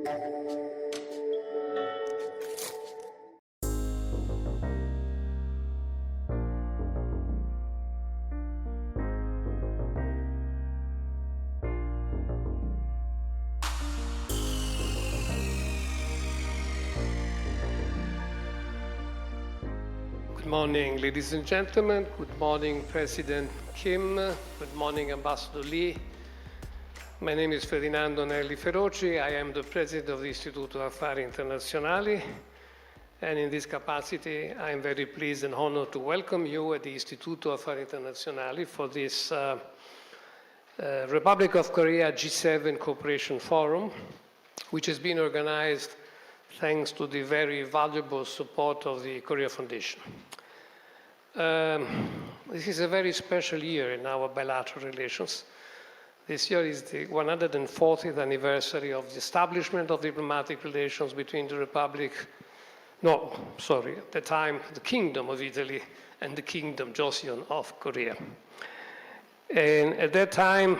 Good morning, ladies and gentlemen. Good morning, President Kim. Good morning, Ambassador Lee. My name is Ferdinando Nelli Feroci. I am the President of the Istituto Affari Internazionali. And in this capacity, I am very pleased and honored to welcome you at the Istituto Affari Internazionali for this Republic of Korea G7 Cooperation Forum, which has been organized thanks to the very valuable support of the Korea Foundation. This is a very special year in our bilateral relations. This year is the 140th anniversary of the establishment of diplomatic relations between the at the time, the Kingdom of Italy and the Kingdom Joseon of Korea. And at that time,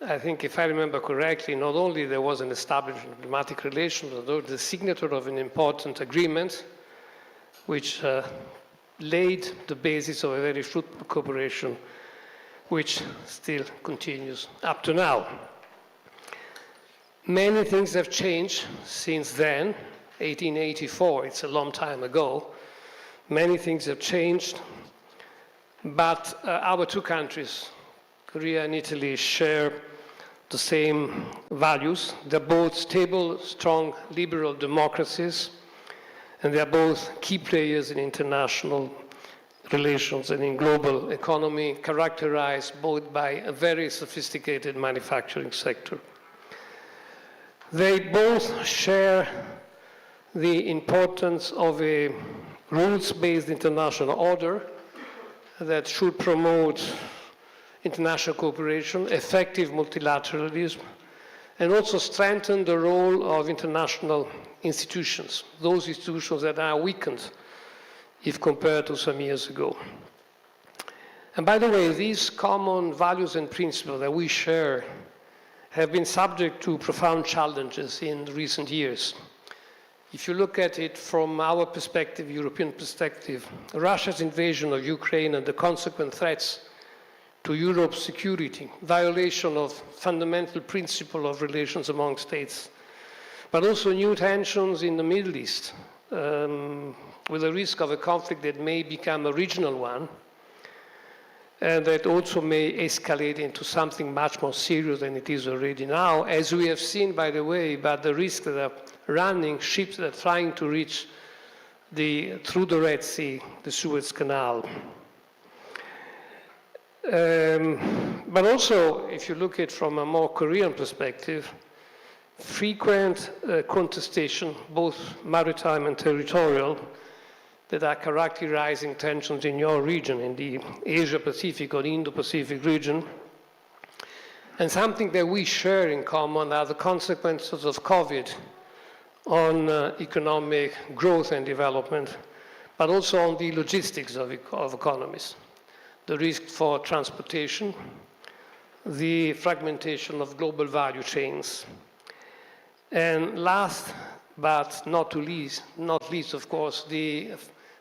I think if I remember correctly, not only there was an establishment of diplomatic relations, but the signature of an important agreement which laid the basis of a very fruitful cooperation which still continues up to now. Many things have changed since then, 1884, it's a long time ago. Many things have changed, but our two countries, Korea and Italy, share the same values. They're both stable, strong, liberal democracies, and they're both key players in international relations and in global economy, characterized both by a very sophisticated manufacturing sector. They both share the importance of a rules-based international order that should promote international cooperation, effective multilateralism, and also strengthen the role of international institutions, those institutions that are weakened if compared to some years ago. And by the way, these common values and principles that we share have been subject to profound challenges in recent years. If you look at it from our perspective, European perspective, Russia's invasion of Ukraine and the consequent threats to Europe's security, violation of fundamental principle of relations among states, but also new tensions in the Middle East, with the risk of a conflict that may become a regional one, and that also may escalate into something much more serious than it is already now, as we have seen, by the way, about the risk that are running ships that are trying to reach through the Red Sea, the Suez Canal. But also, if you look at it from a more Korean perspective, frequent contestation, both maritime and territorial, that are characterizing tensions in your region, in the Asia-Pacific or Indo-Pacific region. And something that we share in common are the consequences of COVID on economic growth and development, but also on the logistics of economies. The risk for transportation, the fragmentation of global value chains. And last but not least, of course, the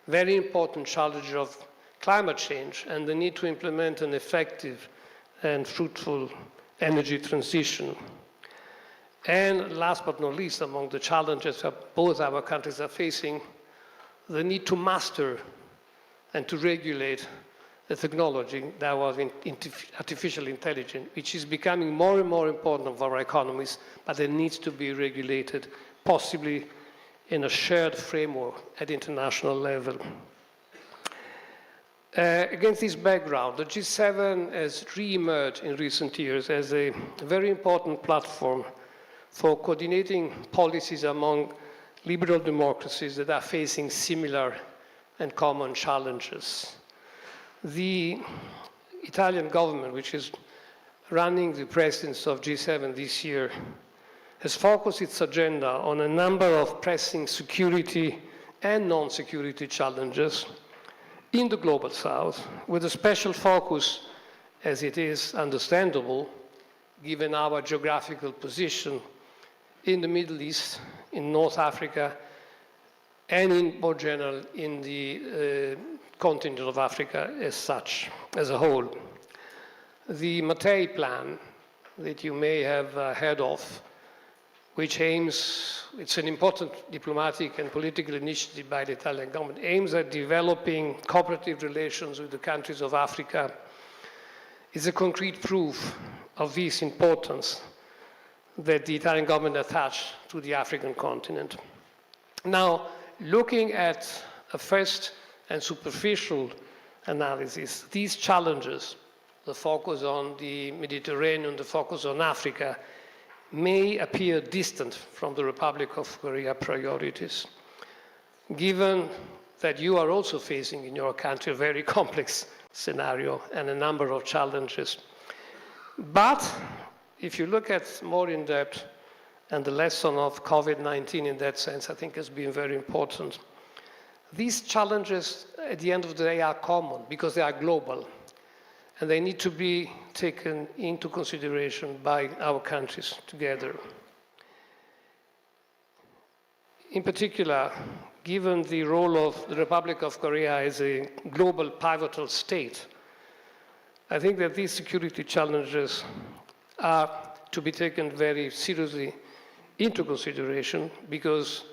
very important challenge of climate change and the need to implement an effective and fruitful energy transition. And last but not least, among the challenges that both our countries are facing, the need to master and to regulate the technology that was artificial intelligence, which is becoming more and more important for our economies, but it needs to be regulated, possibly in a shared framework at international level. Against this background, the G7 has re-emerged in recent years as a very important platform for coordinating policies among liberal democracies that are facing similar and common challenges. The Italian government, which is running the presidency of G7 this year, has focused its agenda on a number of pressing security and non-security challenges in the Global South, with a special focus, as it is understandable, given our geographical position in the Middle East, in North Africa, and in more general in the continent of Africa as such, as a whole. The Mattei Plan that you may have heard of, which aims, it's an important diplomatic and political initiative by the Italian government, aims at developing cooperative relations with the countries of Africa, is a concrete proof of this importance that the Italian government attached to the African continent. Now, looking at a first and superficial analysis, these challenges, the focus on the Mediterranean, the focus on Africa, may appear distant from the Republic of Korea priorities, given that you are also facing in your country a very complex scenario and a number of challenges. But if you look at more in depth, and the lesson of COVID-19 in that sense, I think has been very important. These challenges, at the end of the day, are common because they are global, and they need to be taken into consideration by our countries together. In particular, given the role of the Republic of Korea as a global pivotal state, I think that these security challenges are to be taken very seriously into consideration, because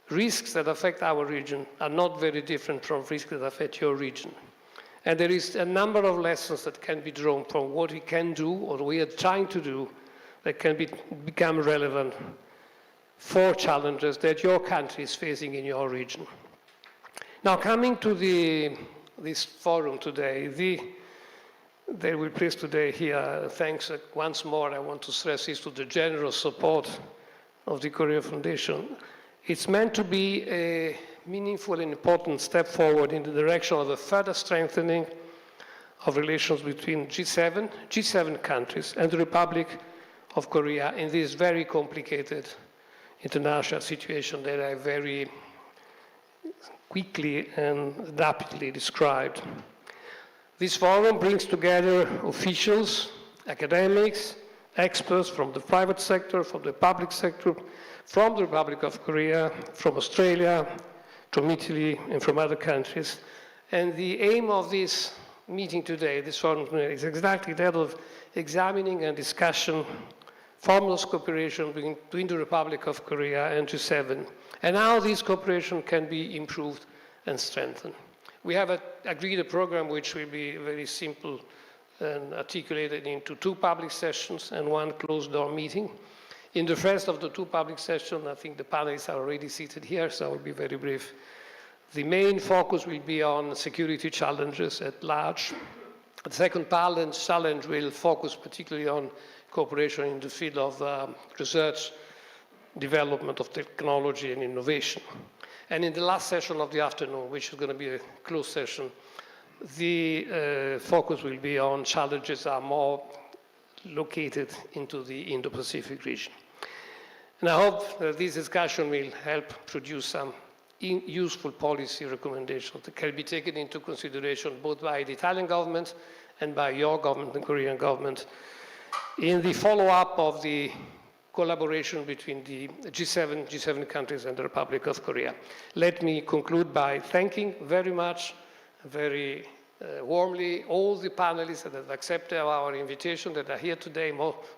risks that affect our region are not very different from risks that affect your region. And there is a number of lessons that can be drawn from what we can do or we are trying to do that can become relevant for challenges that your country is facing in your region. Now, coming to this forum today, that we place today here, thanks once more, I want to stress this, to the generous support of the Korea Foundation. It's meant to be a meaningful and important step forward in the direction of a further strengthening of relations between G7 countries and the Republic of Korea in this very complicated international situation that I very quickly and rapidly described. This forum brings together officials, academics, experts from the private sector, from the public sector, from the Republic of Korea, from Australia, from Italy, and from other countries. And the aim of this meeting today, this forum today, is exactly that of examining and discussion formless cooperation between the Republic of Korea and G7, and how this cooperation can be improved and strengthened. We have agreed a program which will be very simple and articulated into 2 public sessions and 1 closed-door meeting. In the first of the 2 public sessions, I think the panelists are already seated here, so I will be very brief. The main focus will be on security challenges at large. The second challenge will focus particularly on cooperation in the field of research, development of technology and innovation. And in the last session of the afternoon, which is going to be a closed session, the focus will be on challenges that are more located into the Indo-Pacific region. And I hope that this discussion will help produce some useful policy recommendations that can be taken into consideration both by the Italian government and by your government, the Korean government, in the follow-up of the collaboration between the G7 countries and the Republic of Korea. Let me conclude by thanking very much, very warmly, all the panelists that have accepted our invitation, that are here today.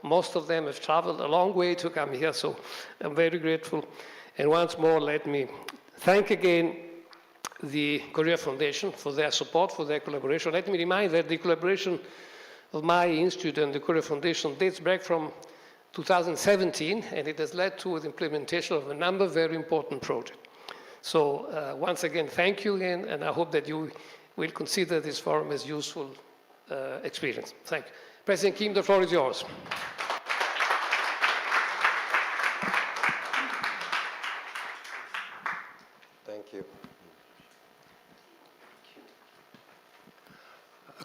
Most of them have traveled a long way to come here, so I'm very grateful. And once more, let me thank again the Korea Foundation for their support, for their collaboration. Let me remind that the collaboration of my institute and the Korea Foundation dates back from 2017, and it has led to the implementation of a number of very important projects. So once again, thank you again, and I hope that you will consider this forum as useful experience. Thank you. President Kim, the floor is yours. Thank you.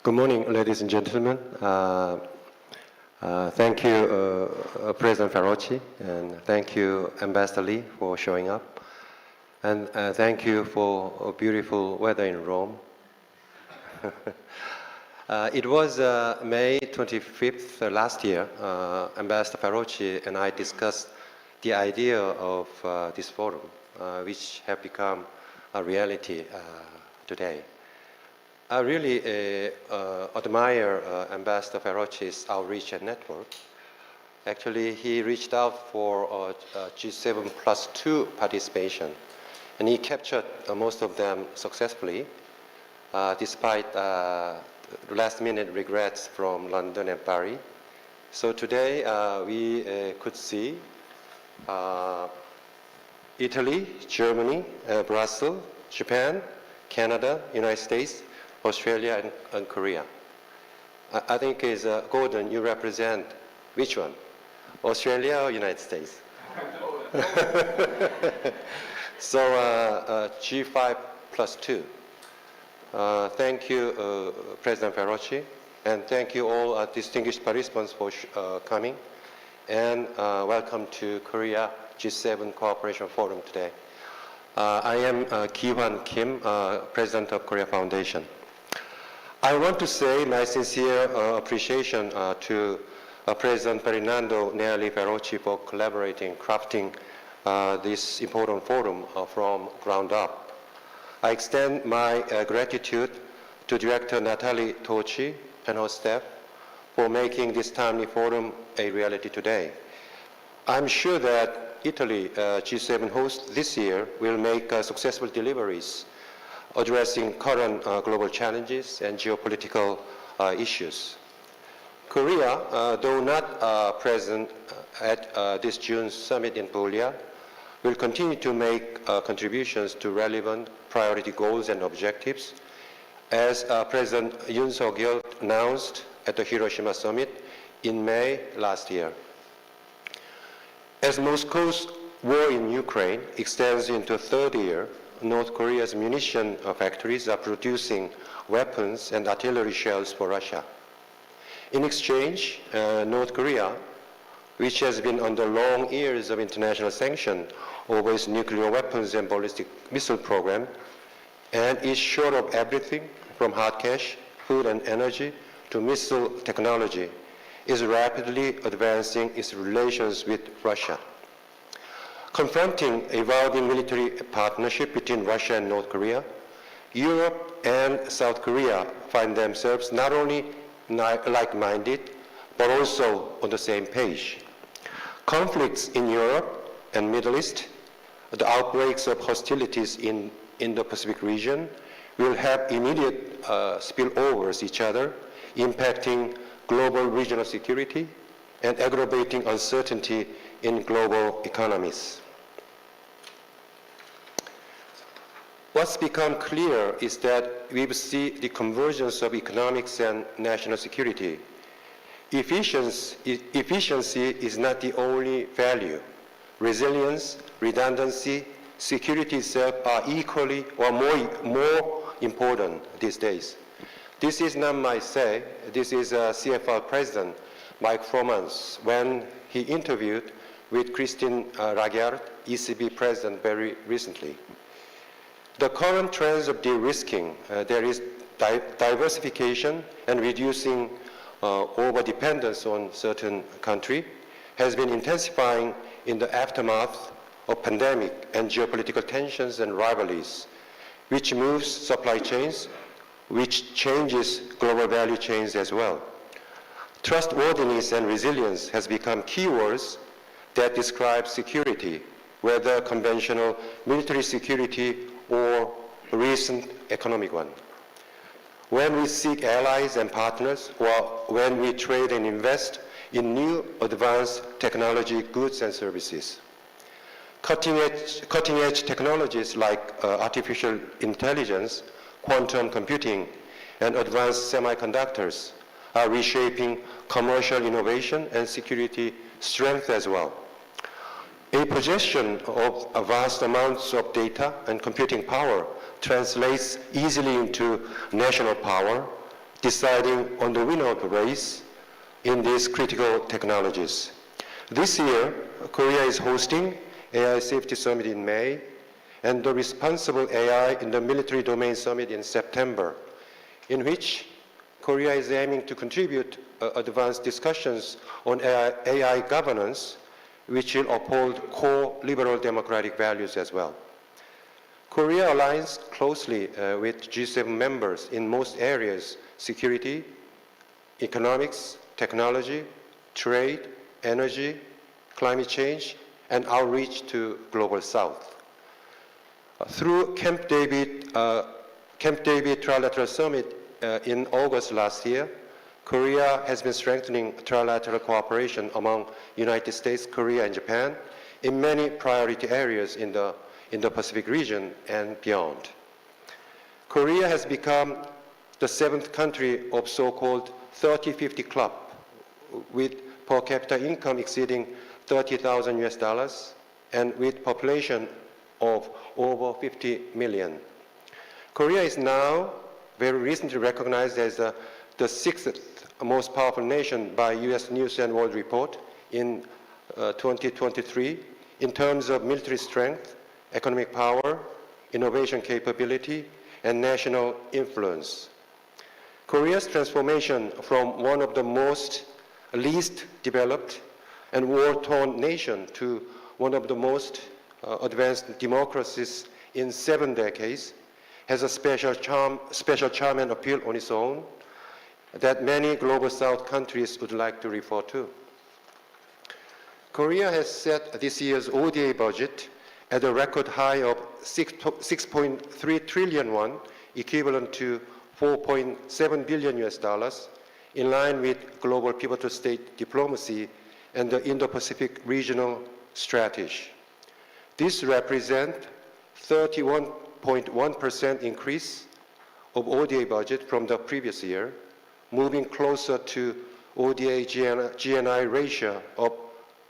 Good morning, ladies and gentlemen. Thank you, President Ferrocci, and thank you, Ambassador Lee, for showing up. And thank you for a beautiful weather in Rome. It was May 25th last year, Ambassador Ferrocci and I discussed the idea of this forum, which have become a reality today. I really admire Ambassador Ferrocchi's outreach and network. Actually, he reached out for G7+2 participation, and he captured most of them successfully, despite last-minute regrets from London and Paris. So today, we could see Italy, Germany, Brazil, Japan, Canada, United States, Australia, and Korea. I think, Gordon, you represent which one? Australia or United States? So G5+2. Thank you, President Ferrocchi, and thank you all distinguished participants for coming, and welcome to Korea G7 Cooperation Forum today. I am Ki-hwan Kim, President of Korea Foundation. I want to say my sincere appreciation to President Ferdinando Neali Ferrocchi for collaborating, crafting this important forum from ground up. I extend my gratitude to Director Natalie Tocci and her staff for making this timely forum a reality today. I'm sure that Italy, G7 host this year, will make successful deliveries addressing current global challenges and geopolitical issues. Korea, though not present at this June summit in Puglia, will continue to make contributions to relevant priority goals and objectives, as President Yoon Suk-yeol announced at the Hiroshima summit in May last year. As Moscow's war in Ukraine extends into third year, North Korea's munition factories are producing weapons and artillery shells for Russia. In exchange, North Korea, which has been under long years of international sanction over its nuclear weapons and ballistic missile program, and is short of everything from hard cash, food and energy, to missile technology, is rapidly advancing its relations with Russia. Confronting evolving military partnership between Russia and North Korea, Europe and South Korea find themselves not only like-minded, but also on the same page. Conflicts in Europe and Middle East, the outbreaks of hostilities in Indo-Pacific region will have immediate spillovers each other, impacting global regional security and aggravating uncertainty in global economies. What's become clear is that we see the convergence of economics and national security. Efficiency is not the only value. Resilience, redundancy, security itself are equally or more important these days. This is not my say. This is CFR President Mike Froman's when he interviewed with Christine Lagarde, ECB President, very recently. The current trends of de-risking, there is diversification and reducing over-dependence on certain country, has been intensifying in the aftermath of pandemic and geopolitical tensions and rivalries, which moves supply chains, which changes global value chains as well. Trustworthiness and resilience has become keywords that describe security, whether conventional military security or recent economic one. When we seek allies and partners, or when we trade and invest in new advanced technology, goods and services. Cutting-edge technologies like artificial intelligence, quantum computing, and advanced semiconductors are reshaping commercial innovation and security strength as well. A projection of vast amounts of data and computing power translates easily into national power, deciding on the winner of the race in these critical technologies. This year, Korea is hosting AI Safety Summit in May, and the Responsible AI in the Military Domain Summit in September, in which Korea is aiming to contribute advanced discussions on AI governance which will uphold core liberal democratic values as well. Korea aligns closely with G7 members in most areas: security, economics, technology, trade, energy, climate change, and outreach to Global South. Through Camp David Trilateral Summit in August last year, Korea has been strengthening trilateral cooperation among United States, Korea, and Japan in many priority areas in the Indo-Pacific region and beyond. Korea has become the 7th country of so-called 30-50 club, with per capita income exceeding $30,000 and with population of over 50 million. Korea is now very recently recognized as the 6th most powerful nation by US News and World Report in 2023 in terms of military strength, economic power, innovation capability, and national influence. Korea's transformation from one of the least developed and war-torn nation to one of the most advanced democracies in 7 decades has a special charm and appeal on its own that many Global South countries would like to refer to. Korea has set this year's ODA budget at a record high of 6.3 trillion won, equivalent to $4.7 billion, in line with global pivotal state diplomacy and the Indo-Pacific regional strategy. This represents 31.1% increase of ODA budget from the previous year, moving closer to ODA GNI ratio of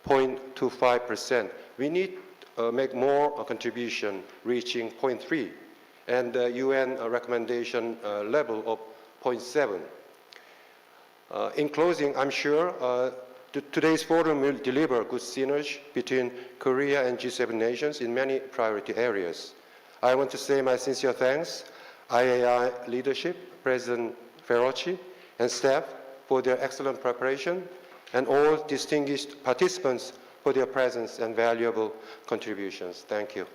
0.25%. We need to make more contribution, reaching 0.3, and the UN recommendation level of 0.7. In closing, I'm sure today's forum will deliver good synergy between Korea and G7 nations in many priority areas. I want to say my sincere thanks, IAI leadership, President Ferrocci, and staff for their excellent preparation, and all distinguished participants for their presence and valuable contributions. Thank you.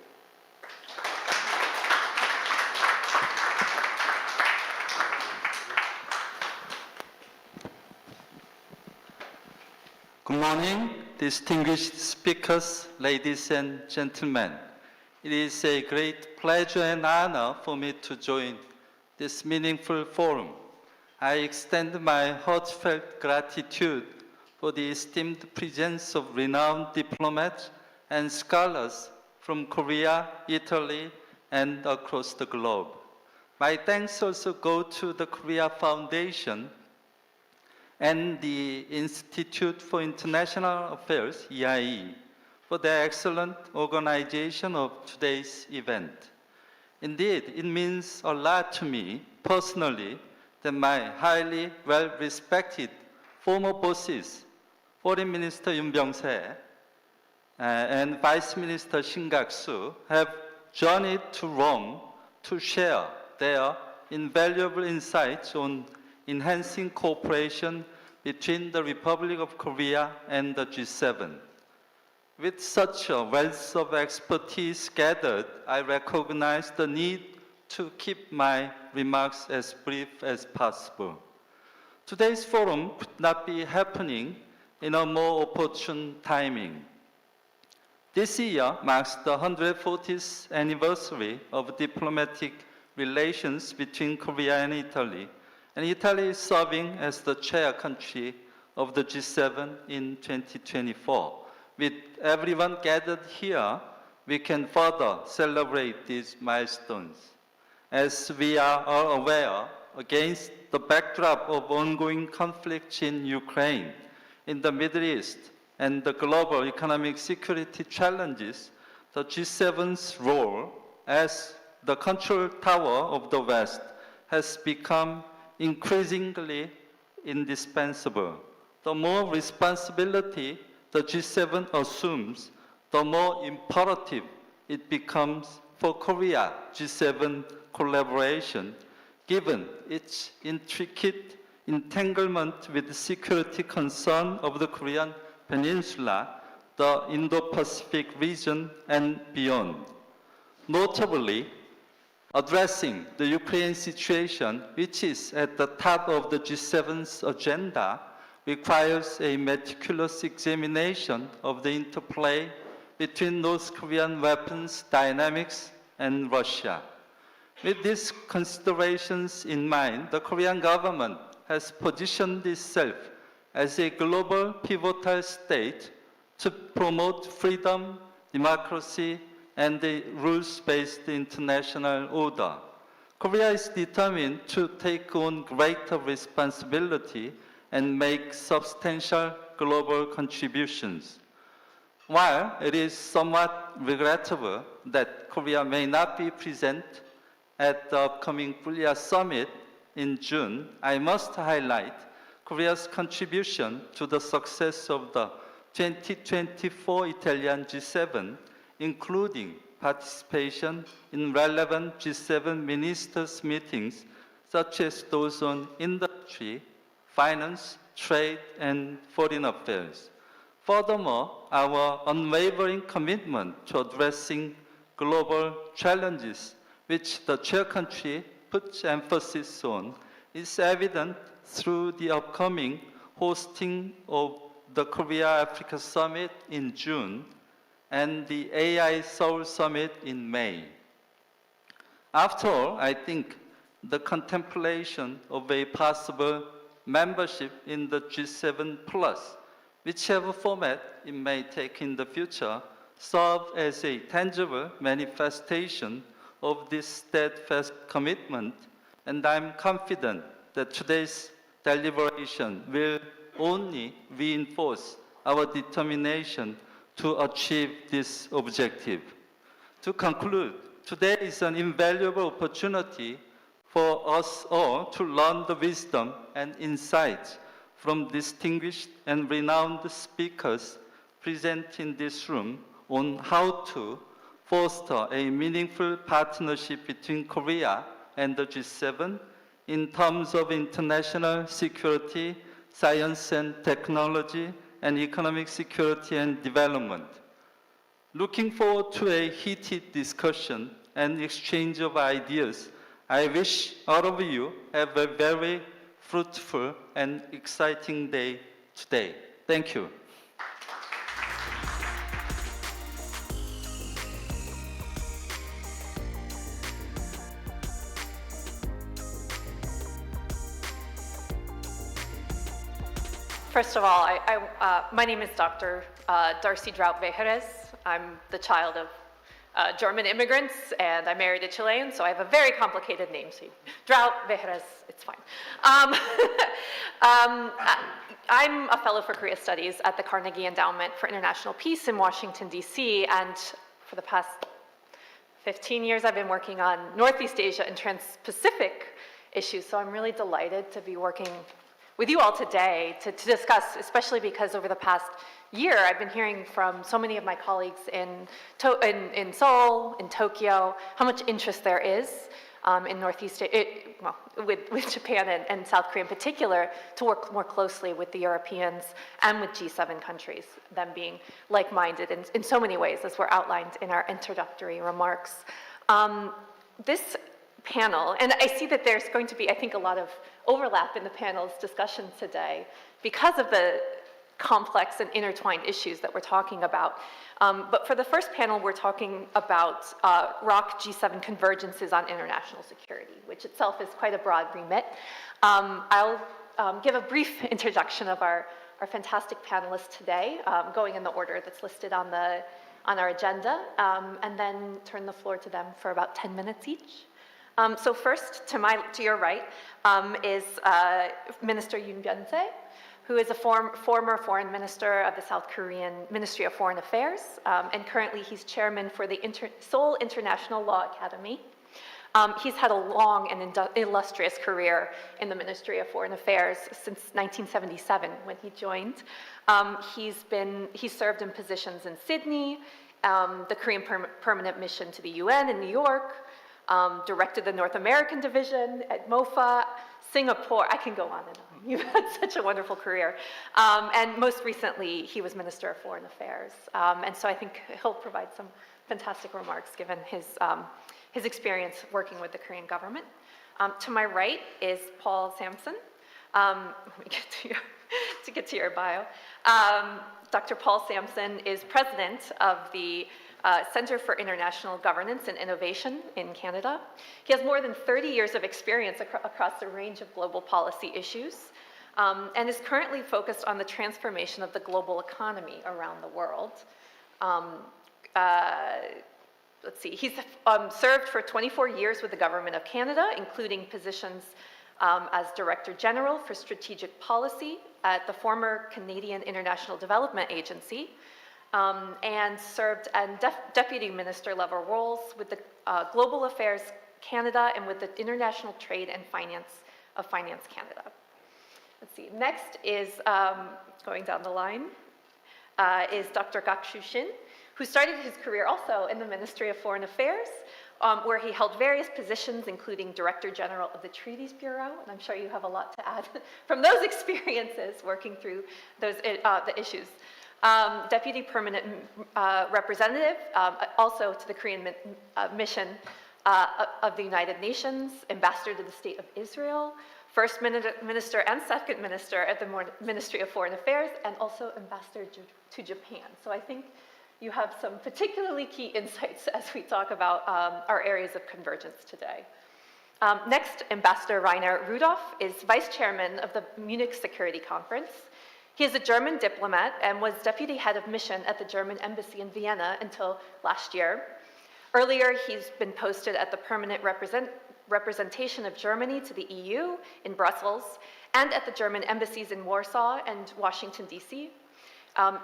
Good morning, distinguished speakers, ladies and gentlemen. It is a great pleasure and honor for me to join this meaningful forum. I extend my heartfelt gratitude for the esteemed presence of renowned diplomats and scholars from Korea, Italy, and across the globe. My thanks also go to the Korea Foundation and the Institute for International Affairs, EIE, for their excellent organization of today's event. Indeed, it means a lot to me personally that my highly well-respected former bosses, Foreign Minister Yoon Byung-se and Vice Minister Shin Gak-soo, have journeyed to Rome to share their invaluable insights on enhancing cooperation between the Republic of Korea and the G7. With such a wealth of expertise gathered, I recognize the need to keep my remarks as brief as possible. Today's forum could not be happening in a more opportune timing. This year marks the 140th anniversary of diplomatic relations between Korea and Italy is serving as the chair country of the G7 in 2024. With everyone gathered here, we can further celebrate these milestones. As we are all aware, against the backdrop of ongoing conflicts in Ukraine, in the Middle East, and the global economic security challenges, the G7's role as the control tower of the West has become increasingly indispensable. The more responsibility the G7 assumes, the more imperative it becomes for Korea G7 collaboration, given its intricate entanglement with the security concern of the Korean Peninsula, the Indo-Pacific region and beyond. Notably, addressing the Ukraine situation, which is at the top of the G7's agenda, requires a meticulous examination of the interplay between North Korean weapons dynamics and Russia. With these considerations in mind, the Korean government has positioned itself as a global pivotal state to promote freedom, democracy, and the rules-based international order. Korea is determined to take on greater responsibility and make substantial global contributions. While it is somewhat regrettable that Korea may not be present at the upcoming Korea Summit in June, I must highlight Korea's contribution to the success of the 2024 Italian G7, including participation in relevant G7 ministers' meetings, such as those on industry, finance, trade, and foreign affairs. Furthermore, our unwavering commitment to addressing global challenges, which the chair country puts emphasis on, is evident through the upcoming hosting of the Korea-Africa Summit in June and the AI Seoul Summit in May. After all, I think the contemplation of a possible membership in the G7 Plus, whichever format it may take in the future, serve as a tangible manifestation of this steadfast commitment, and I'm confident that today's deliberation will only reinforce our determination to achieve this objective. To conclude, today is an invaluable opportunity for us all to learn the wisdom and insights from distinguished and renowned speakers present in this room on how to foster a meaningful partnership between Korea and the G7 in terms of international security, science and technology, and economic security and development. Looking forward to a heated discussion and exchange of ideas, I wish all of you have a very fruitful and exciting day today. Thank you. First of all, my name is Dr. Darcy Draut-Vejeres. I'm the child of German immigrants, and I married a Chilean, so I have a very complicated name. So Draut-Vejeres, it's fine. I'm a fellow for Korea Studies at the Carnegie Endowment for International Peace in Washington, D.C., and for the past 15 years, I've been working on Northeast Asia and Trans-Pacific issues, so I'm really delighted to be working with you all today to discuss, especially because over the past year, I've been hearing from so many of my colleagues in Seoul, in Tokyo, how much interest there is in Northeast Asia, with Japan and South Korea in particular, to work more closely with the Europeans and with G7 countries, them being like-minded in so many ways, as were outlined in our introductory remarks. This panel, and I see that there's going to be, I think, a lot of overlap in the panel's discussion today because of the complex and intertwined issues that we're talking about. But for the first panel, we're talking about ROK-G7 Convergences on International Security, which itself is quite a broad remit. I'll give a brief introduction of our fantastic panelists today, going in the order that's listed on our agenda, and then turn the floor to them for about 10 minutes each. So first, to your right, is Minister Yoon Byung-se, who is a former foreign minister of the South Korean Ministry of Foreign Affairs, and currently he's chairman for the Seoul International Law Academy. He's had a long and illustrious career in the Ministry of Foreign Affairs since 1977, when he joined. He's served in positions in Sydney, the Korean Permanent Mission to the UN in New York, directed the North American division at MOFA, Singapore. I can go on and on. You've had such a wonderful career. And most recently, he was Minister of Foreign Affairs. And so I think he'll provide some fantastic remarks given his experience working with the Korean government. To my right is Paul Sampson. Let me get to your bio. Dr. Paul Sampson is president of the Center for International Governance and Innovation in Canada. He has more than 30 years of experience across a range of global policy issues and is currently focused on the transformation of the global economy around the world. Let's see, he's served for 24 years with the Government of Canada, including positions as Director General for Strategic Policy at the former Canadian International Development Agency, and served in Deputy Minister level roles with the Global Affairs Canada and with the International Trade and Finance Canada. Let's see, next is, going down the line, is Dr. Gak-Shu Shin, who started his career also in the Ministry of Foreign Affairs, where he held various positions, including Director General of the Treaties Bureau, and I'm sure you have a lot to add from those experiences working through those the issues. Deputy Permanent Representative, also to the Korean mission of the United Nations, Ambassador to the State of Israel, First Minister and Second Minister at the Ministry of Foreign Affairs, and also Ambassador to Japan. So I think you have some particularly key insights as we talk about our areas of convergence today. Next, Ambassador Rainer Rudolph is Vice Chairman of the Munich Security Conference. He is a German diplomat and was Deputy Head of Mission at the German Embassy in Vienna until last year. Earlier, he's been posted at the Permanent Representation of Germany to the EU in Brussels and at the German embassies in Warsaw and Washington, D.C.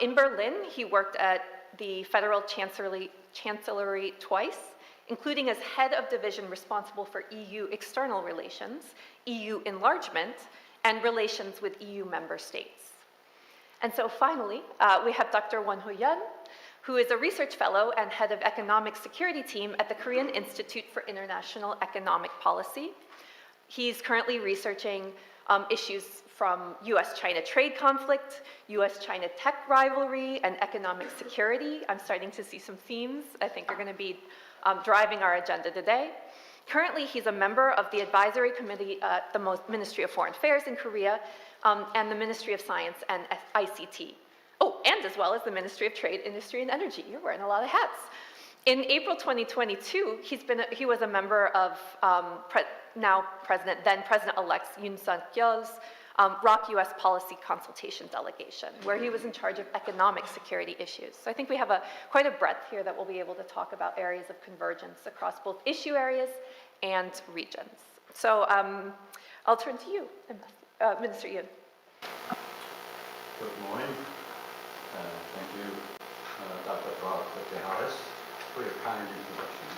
In Berlin, he worked at the Federal Chancellery twice, including as head of division responsible for EU external relations, EU enlargement, and relations with EU member states. And so finally, we have Dr. Won Ho-yeon, who is a research fellow and head of economic security team at the Korean Institute for International Economic Policy. He's currently researching issues from US-China trade conflict, US-China tech rivalry, and economic security. I'm starting to see some themes I think are going to be driving our agenda today. Currently, he's a member of the advisory committee at the Ministry of Foreign Affairs in Korea and the Ministry of Science and ICT. Oh, and as well as the Ministry of Trade, Industry, and Energy. You're wearing a lot of hats. In April 2022, he was a member of then President-elect Yoon Suk-yeol's ROK U.S. Policy Consultation Delegation, where he was in charge of economic security issues. So I think we have quite a breadth here that we'll be able to talk about areas of convergence across both issue areas and regions. So I'll turn to you, Minister Yoon. Good morning. Thank you, Dr. Dr. Harris, for your kind introduction.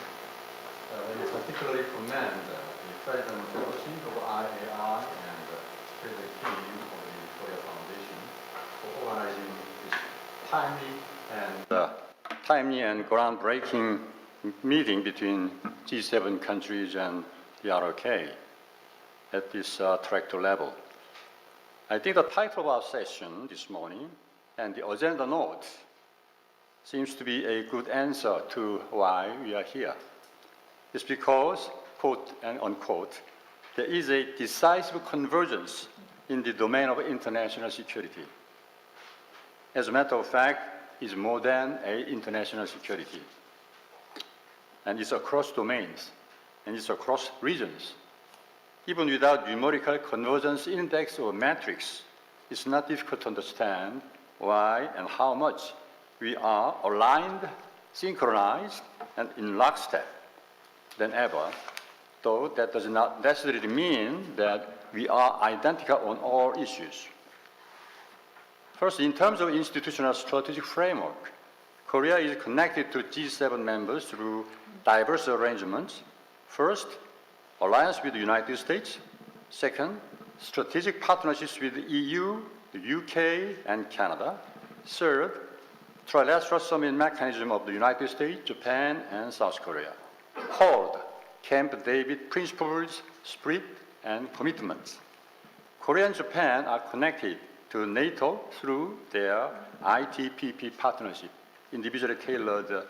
Let me particularly commend the President Policy of IAI and the Secretary Team of the Korea Foundation for organizing this timely and groundbreaking meeting between G7 countries and the ROK at this tractor level. I think the title of our session this morning and the agenda notes seems to be a good answer to why we are here. It's because, quote and unquote, there is a decisive convergence in the domain of international security. As a matter of fact, it's more than international security. And it's across domains, and it's across regions. Even without numerical convergence index or matrix, it's not difficult to understand why and how much we are aligned, synchronized, and in lockstep than ever, though that does not necessarily mean that we are identical on all issues. First, in terms of institutional strategic framework, Korea is connected to G7 members through diverse arrangements. First, alliance with the United States. Second, strategic partnerships with the EU, the UK, and Canada. Third, trilateral summit mechanism of the United States, Japan, and South Korea. Fourth, Camp David principles, spirit, and commitments. Korea and Japan are connected to NATO through their ITPP partnership, individually tailored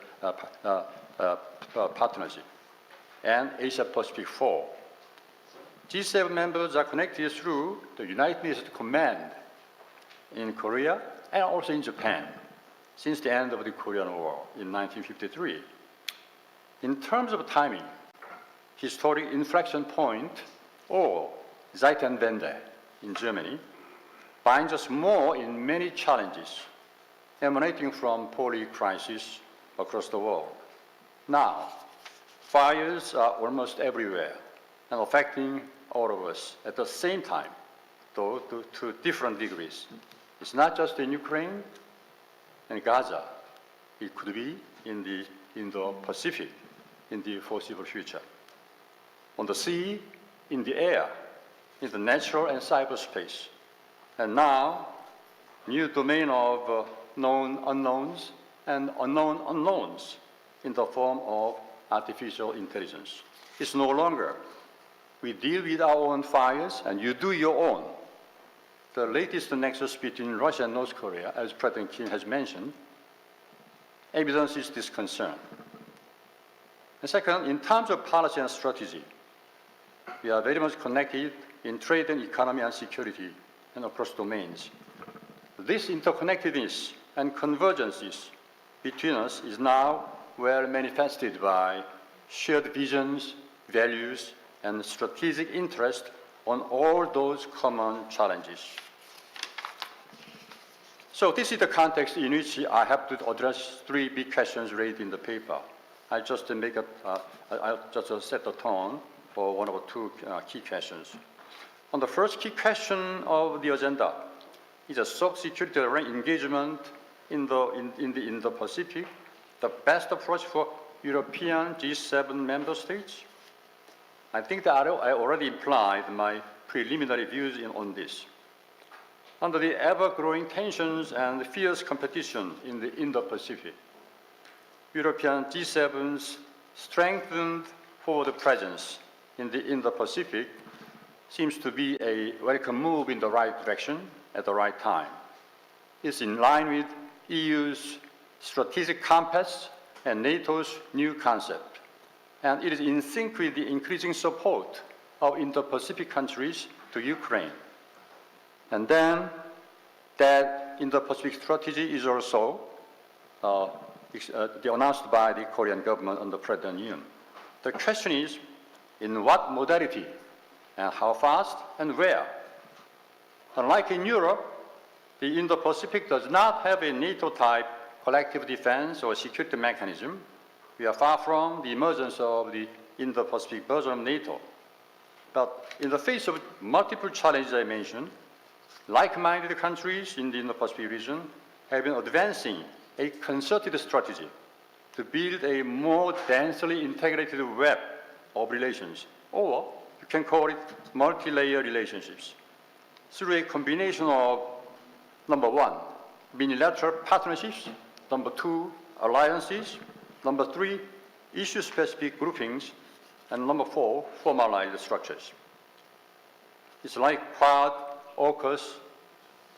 partnership, and Asia-Pacific 4. G7 members are connected through the United Nations Command in Korea and also in Japan since the end of the Korean War in 1953. In terms of timing, historic inflection point, or Zeitenwende in Germany, binds us more in many challenges emanating from poly crisis across the world. Now, fires are almost everywhere and affecting all of us at the same time, though to different degrees. It's not just in Ukraine and Gaza. It could be in the Indo-Pacific in the foreseeable future. On the sea, in the air, in the natural and cyberspace. And now, new domain of known unknowns and unknown unknowns in the form of artificial intelligence. It's no longer we deal with our own fires and you do your own. The latest nexus between Russia and North Korea, as President Kim has mentioned, evidences this concern. And second, in terms of policy and strategy, we are very much connected in trade and economy and security and across domains. This interconnectedness and convergences between us is now well manifested by shared visions, values, and strategic interest on all those common challenges. So this is the context in which I have to address three big questions raised in the paper. I'll just set the tone for one or two key questions. On the first key question of the agenda is a security engagement in the Indo-Pacific, the best approach for European G7 member states? I think that I already implied my preliminary views on this. Under the ever-growing tensions and fierce competition in the Indo-Pacific, European G7's strengthened forward presence in the Indo-Pacific seems to be a welcome move in the right direction at the right time. It's in line with EU's strategic compass and NATO's new concept. And it is in sync with the increasing support of Indo-Pacific countries to Ukraine. And then that Indo-Pacific strategy is also announced by the Korean government under President Yoon. The question is, in what modality and how fast and where? Unlike in Europe, the Indo-Pacific does not have a NATO-type collective defense or security mechanism. We are far from the emergence of the Indo-Pacific version of NATO. But in the face of multiple challenges I mentioned, like-minded countries in the Indo-Pacific region have been advancing a concerted strategy to build a more densely integrated web of relations, or you can call it multi-layer relationships, through a combination of, number one, unilateral partnerships, number two, alliances, number three, issue-specific groupings, and number four, formalized structures. It's like Quad, AUKUS,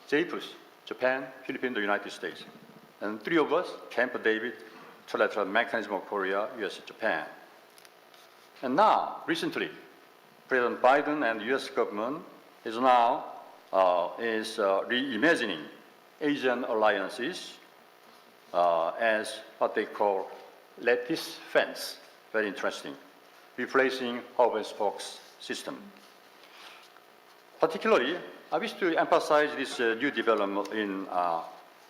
JPUS, Japan, Philippines, the United States. And three of us, Camp David, Trilateral Mechanism of Korea, US, Japan. And now, recently, President Biden and the US government is now reimagining Asian alliances as what they call lattice fence, very interesting, replacing hub and spokes system. Particularly, I wish to emphasize this new development in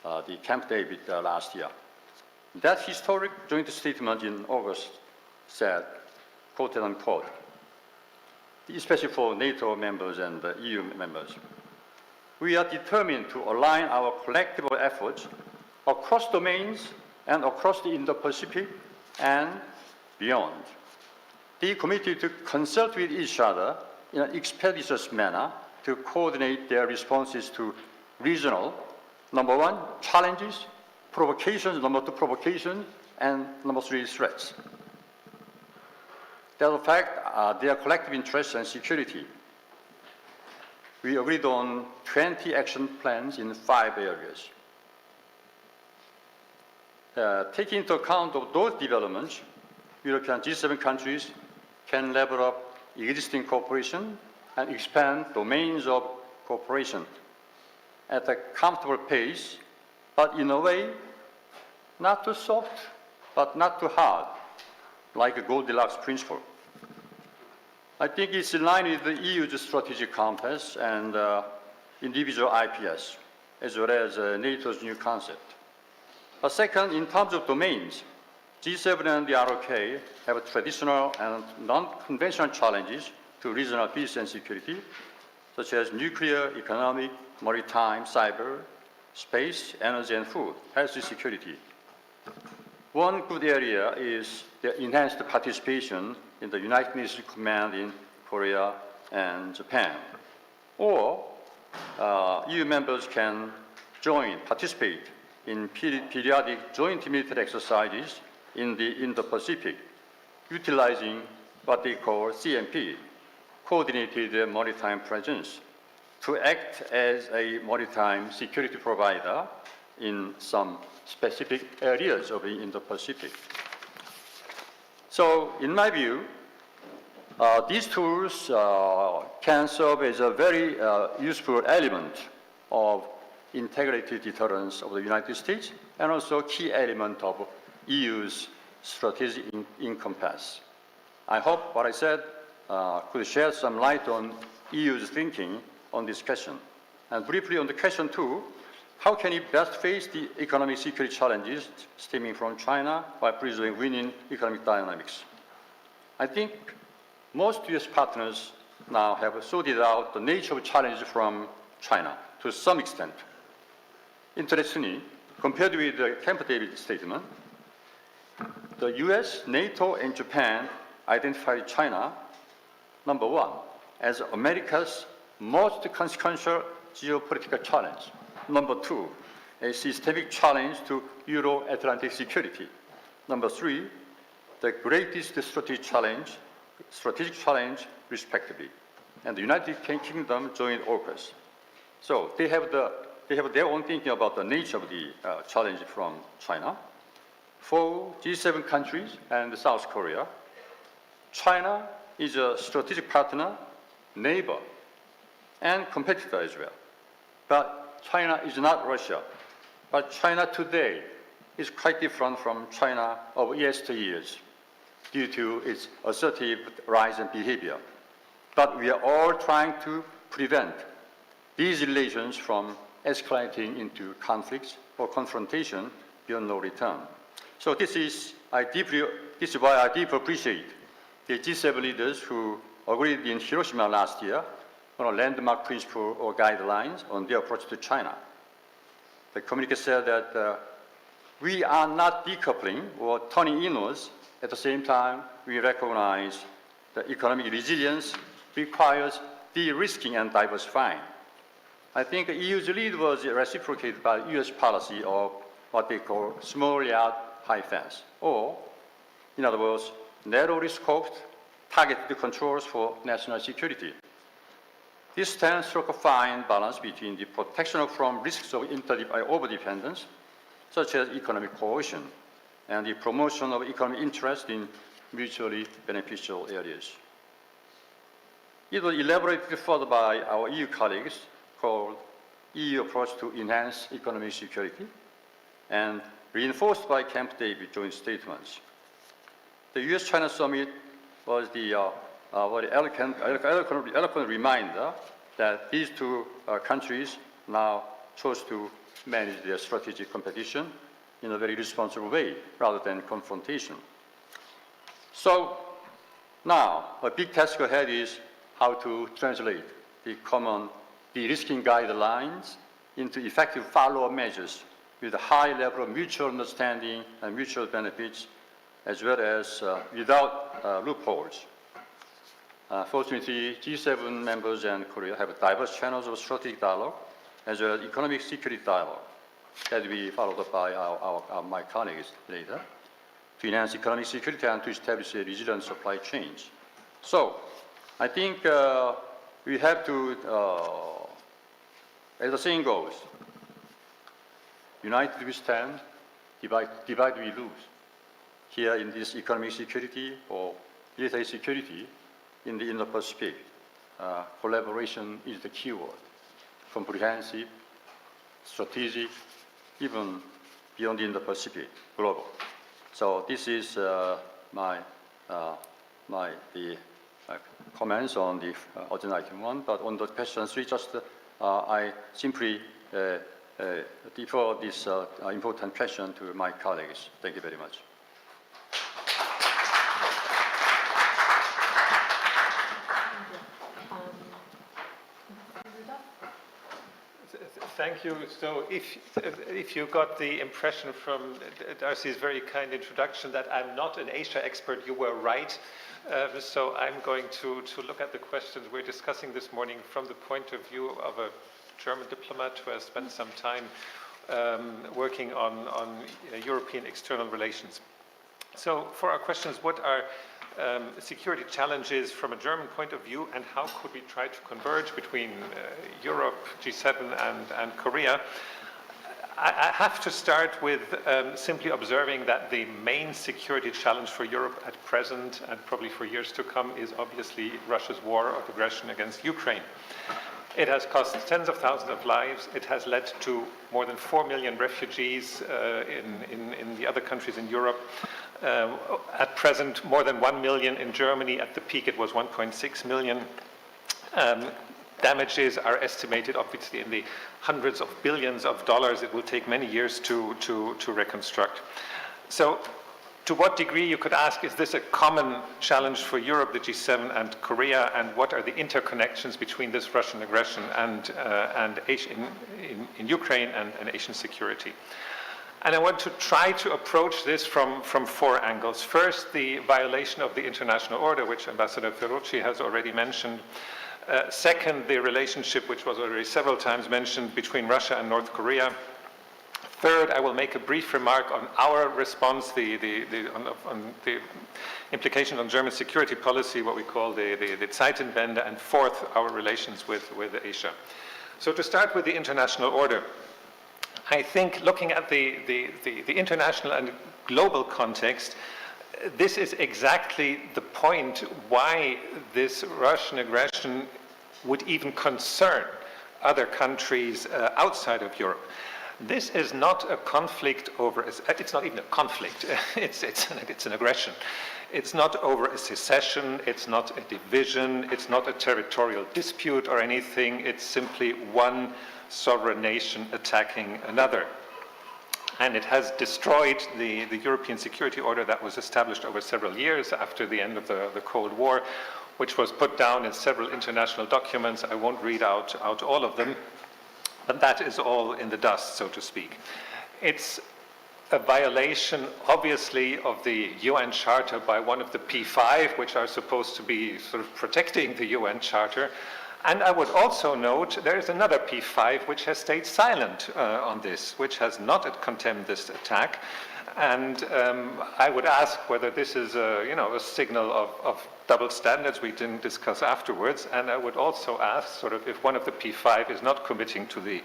the Camp David last year. That historic joint statement in August said, quote unquote, especially for NATO members and EU members, we are determined to align our collective efforts across domains and across the Indo-Pacific and beyond. They committed to consult with each other in an expeditious manner to coordinate their responses to regional, number one, challenges, provocations, number two, provocations, and number three, threats. that affect their collective interests and security. We agreed on 20 action plans in 5 areas. Taking into account of those developments, European G7 countries can level up existing cooperation and expand domains of cooperation at a comfortable pace, but in a way not too soft, but not too hard, like a Goldilocks principle. I think it's in line with the EU's strategic compass and individual IPS, as well as NATO's new concept. But second, in terms of domains, G7 and the ROK have traditional and non-conventional challenges to regional peace and security, such as nuclear, economic, maritime, cyber, space, energy, and food, health security. One good area is the enhanced participation in the United Nations Command in Korea and Japan. Or EU members can participate in periodic joint military exercises in the Indo-Pacific, utilizing what they call CMP, Coordinated Maritime Presence, to act as a maritime security provider in some specific areas of the Indo-Pacific. So, in my view, these tools can serve as a very useful element of integrated deterrence of the United States and also a key element of EU's strategic compass. I hope what I said could shed some light on EU's thinking on this question. And briefly on the question 2, how can it best face the economic security challenges stemming from China while preserving winning economic dynamics? I think most US partners now have sorted out the nature of challenges from China to some extent. Interestingly, compared with the Camp David statement, the US, NATO, and Japan identified China, number 1, as America's most consequential geopolitical challenge. Number 2, a systemic challenge to Euro-Atlantic security. Number 3, the greatest strategic challenge, respectively. And the United Kingdom joined AUKUS. So they have their own thinking about the nature of the challenge from China. For G7 countries and South Korea, China is a strategic partner, neighbor, and competitor as well. But China is not Russia. But China today is quite different from China of yesteryears due to its assertive rise in behavior. But we are all trying to prevent these relations from escalating into conflicts or confrontation beyond no return. So this is why I deeply appreciate the G7 leaders who agreed in Hiroshima last year on a landmark principle or guidelines on their approach to China. The communique said that we are not decoupling or turning inwards. At the same time, we recognize that economic resilience requires de-risking and diversifying. I think the EU's lead was reciprocated by US policy of what they call small yard, high fence, or, in other words, narrowly scoped, targeted controls for national security. This stance struck a fine balance between the protection from risks of overdependence, such as economic coercion, and the promotion of economic interest in mutually beneficial areas. It was elaborated further by our EU colleagues called EU Approach to Enhance Economic Security and reinforced by Camp David joint statements. The US-China summit was the very eloquent reminder that these two countries now chose to manage their strategic competition in a very responsible way rather than confrontation. So now a big task ahead is how to translate the common de-risking guidelines into effective follow-up measures with a high level of mutual understanding and mutual benefits, as well as without loopholes. Fortunately, G7 members and Korea have diverse channels of strategic dialogue, as well as economic security dialogue, that will be followed up by my colleagues later, to enhance economic security and to establish a resilient supply chains. So I think we have to, as the saying goes, united we stand, divide we lose. Here in this economic security or military security in the Indo-Pacific, collaboration is the key word. Comprehensive, strategic, even beyond the Indo-Pacific, global. So this is my comments on the agenda item 1. But on the question 3, just I simply defer this important question to my colleagues. Thank you very much. Thank you. So if you got the impression from Darcy's very kind introduction that I'm not an Asia expert, you were right. So I'm going to look at the questions we're discussing this morning from the point of view of a German diplomat who has spent some time working on European external relations. So for our questions, what are security challenges from a German point of view, and how could we try to converge between Europe, G7 and Korea? I have to start with simply observing that the main security challenge for Europe at present and probably for years to come is obviously Russia's war of aggression against Ukraine. It has cost tens of thousands of lives. It has led to more than 4 million refugees in the other countries in Europe. At present, more than 1 million in Germany. At the peak, it was 1.6 million. Damages are estimated, obviously, in the hundreds of billions of dollars. It will take many years to reconstruct. So, to what degree, you could ask, is this a common challenge for Europe, the G7, and Korea, and what are the interconnections between this Russian aggression and in Ukraine and Asian security? And I want to try to approach this from 4 angles. First, the violation of the international order, which Ambassador Ferrucci has already mentioned. Second, the relationship, which was already several times mentioned, between Russia and North Korea. Third, I will make a brief remark on our response, on the implication on German security policy, what we call the Zeitenwende, and fourth, our relations with Asia. So to start with the international order, I think looking at the international and global context, this is exactly the point why this Russian aggression would even concern other countries outside of Europe. This is not a conflict over, it's not even a conflict, it's an aggression. It's not over a secession, it's not a division, it's not a territorial dispute or anything, it's simply one sovereign nation attacking another. And it has destroyed the European security order that was established over several years after the end of the Cold War, which was put down in several international documents. I won't read out all of them, but that is all in the dust, so to speak. It's a violation, obviously, of the UN Charter by one of the P5, which are supposed to be sort of protecting the UN Charter. And I would also note there is another P5 which has stayed silent on this, which has not condemned this attack. And I would ask whether this is a signal of double standards we didn't discuss afterwards. And I would also ask sort of if one of the P5 is not committing to the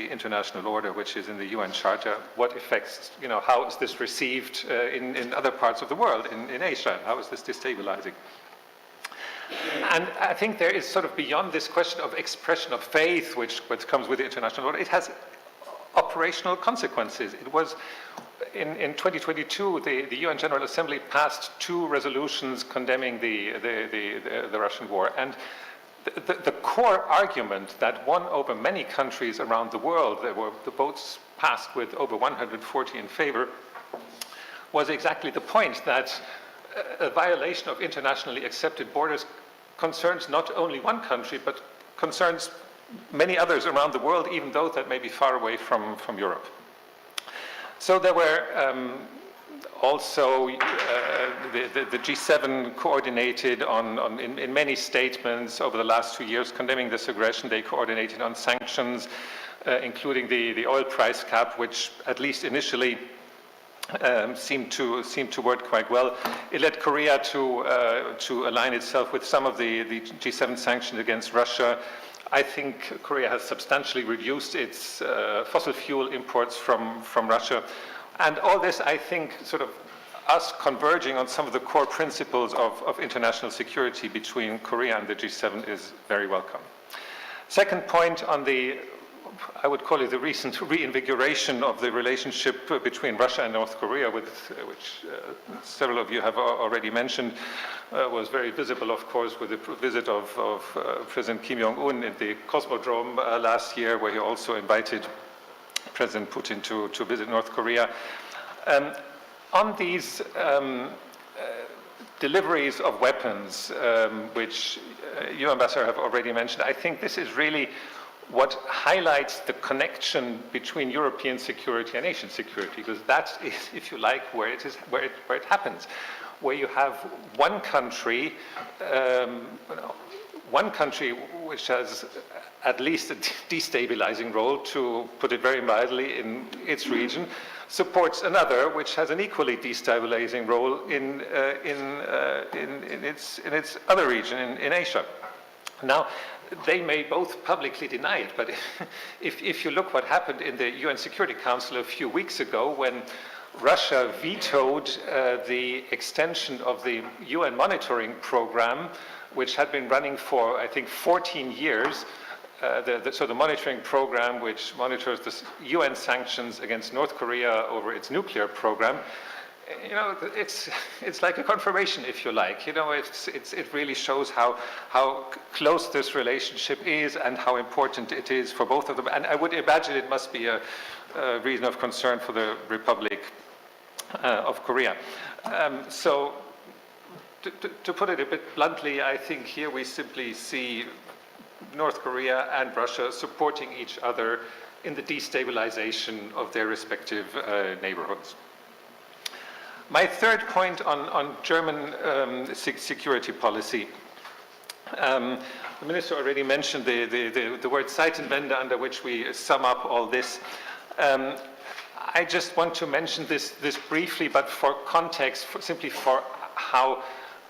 international order, which is in the UN Charter, what effects, how is this received in other parts of the world, in Asia? How is this destabilizing? And I think there is sort of beyond this question of expression of faith, which comes with the international order, it has operational consequences. It was in 2022, the UN General Assembly passed 2 resolutions condemning the Russian war. And the core argument that won over many countries around the world, the votes passed with over 140 in favor, was exactly the point that a violation of internationally accepted borders concerns not only one country, but concerns many others around the world, even those that may be far away from Europe. So there were also the G7 coordinated in many statements over the last 2 years condemning this aggression. They coordinated on sanctions, including the oil price cap, which at least initially seemed to work quite well. It led Korea to align itself with some of the G7 sanctions against Russia. I think Korea has substantially reduced its fossil fuel imports from Russia. And all this, I think, sort of us converging on some of the core principles of international security between Korea and the G7 is very welcome. Second point on the, I would call it the recent reinvigoration of the relationship between Russia and North Korea, which several of you have already mentioned, was very visible, of course, with the visit of President Kim Jong-un in the Cosmodrome last year, where he also invited President Putin to visit North Korea. On these deliveries of weapons, which you, Ambassador, have already mentioned, I think this is really what highlights the connection between European security and Asian security, because that is, if you like, where it happens, where you have one country which has at least a destabilizing role, to put it very mildly, in its region, supports another which has an equally destabilizing role in its other region, in Asia. Now, they may both publicly deny it, but if you look what happened in the UN Security Council a few weeks ago, when Russia vetoed the extension of the UN monitoring program, which had been running for, I think, 14 years, so the monitoring program, which monitors the UN sanctions against North Korea over its nuclear program, you know, it's like a confirmation, if you like. You know, it really shows how close this relationship is and how important it is for both of them. And I would imagine it must be a reason of concern for the Republic of Korea. So, to put it a bit bluntly, I think here we simply see North Korea and Russia supporting each other in the destabilization of their respective neighborhoods. My third point on German security policy. The Minister already mentioned the word Zeitenwende, under which we sum up all this. I just want to mention this briefly, but for context, simply for how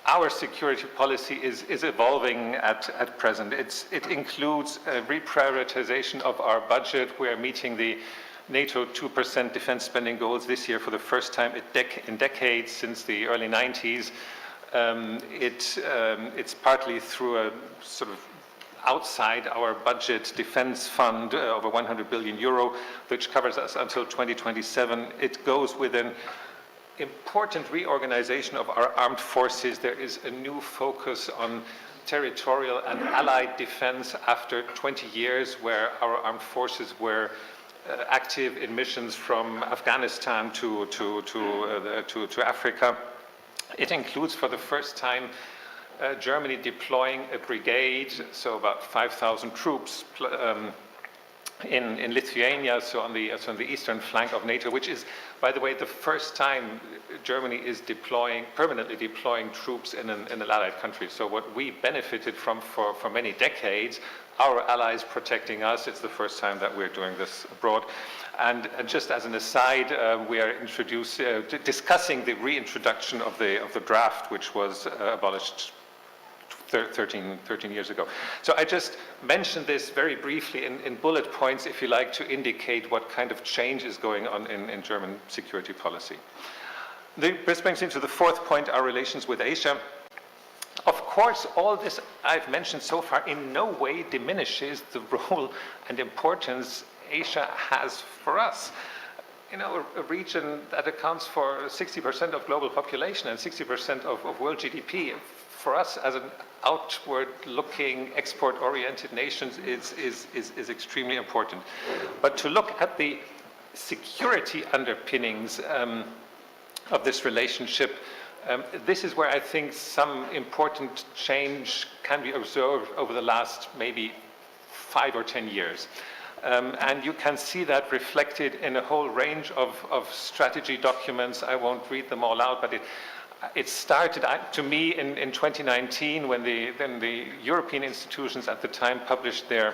our security policy is evolving at present. It includes a reprioritization of our budget. We are meeting the NATO 2% defense spending goals this year for the first time in decades, since the early 90s. It's partly through a sort of outside our budget defense fund, over 100 billion euro, which covers us until 2027. It goes with an important reorganization of our armed forces. There is a new focus on territorial and allied defense after 20 years, where our armed forces were active in missions from Afghanistan to Africa. It includes, for the first time, Germany deploying a brigade, so about 5,000 troops in Lithuania, so on the eastern flank of NATO, which is, by the way, the first time Germany is permanently deploying troops in an allied country. So what we benefited from for many decades, our allies protecting us, it's the first time that we're doing this abroad. And just as an aside, we are discussing the reintroduction of the draft, which was abolished 13 years ago. So I just mentioned this very briefly in bullet points, if you like, to indicate what kind of change is going on in German security policy. This brings me to the fourth point, our relations with Asia. Of course, all this I've mentioned so far in no way diminishes the role and importance Asia has for us. You know, a region that accounts for 60% of global population and 60% of world GDP, for us as an outward-looking, export-oriented nation is extremely important. But to look at the security underpinnings of this relationship, this is where I think some important change can be observed over the last maybe 5 or 10 years. And you can see that reflected in a whole range of strategy documents. I won't read them all out, but it started, to me, in 2019, when the European institutions at the time published their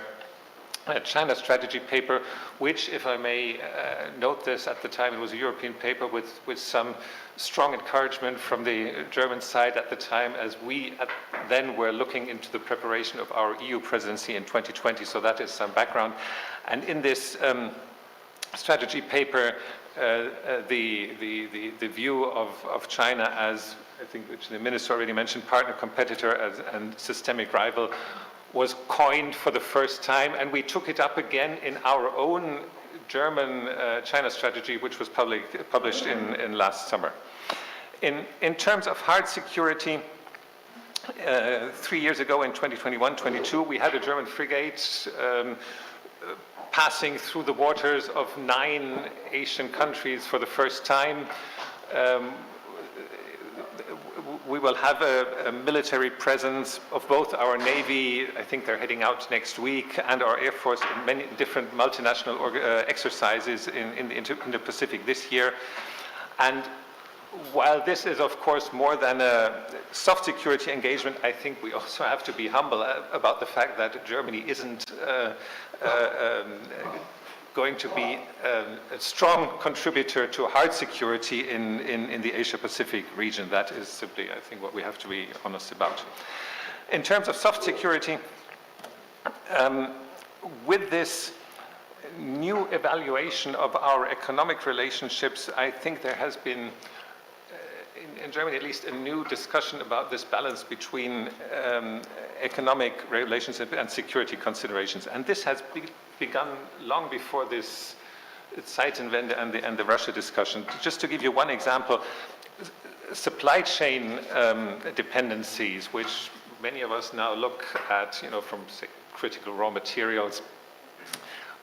China strategy paper, which, if I may note this, at the time it was a European paper with some strong encouragement from the German side at the time, as we then were looking into the preparation of our EU presidency in 2020. So that is some background. And in this strategy paper, the view of China as, I think, which the minister already mentioned, partner, competitor, and systemic rival, was coined for the first time, and we took it up again in our own German China strategy, which was published in last summer. In terms of hard security, 3 years ago in 2021-22, we had a German frigate passing through the waters of 9 Asian countries for the first time. We will have a military presence of both our Navy, I think they're heading out next week, and our Air Force in many different multinational exercises in the Indo-Pacific this year. And while this is, of course, more than a soft security engagement, I think we also have to be humble about the fact that Germany isn't going to be a strong contributor to hard security in the Asia-Pacific region. That is simply, I think, what we have to be honest about. In terms of soft security, with this new evaluation of our economic relationships, I think there has been, in Germany at least, a new discussion about this balance between economic relations and security considerations. And this has begun long before this Zeitenwende and the Russia discussion. Just to give you one example, supply chain dependencies, which many of us now look at, from, say, critical raw materials.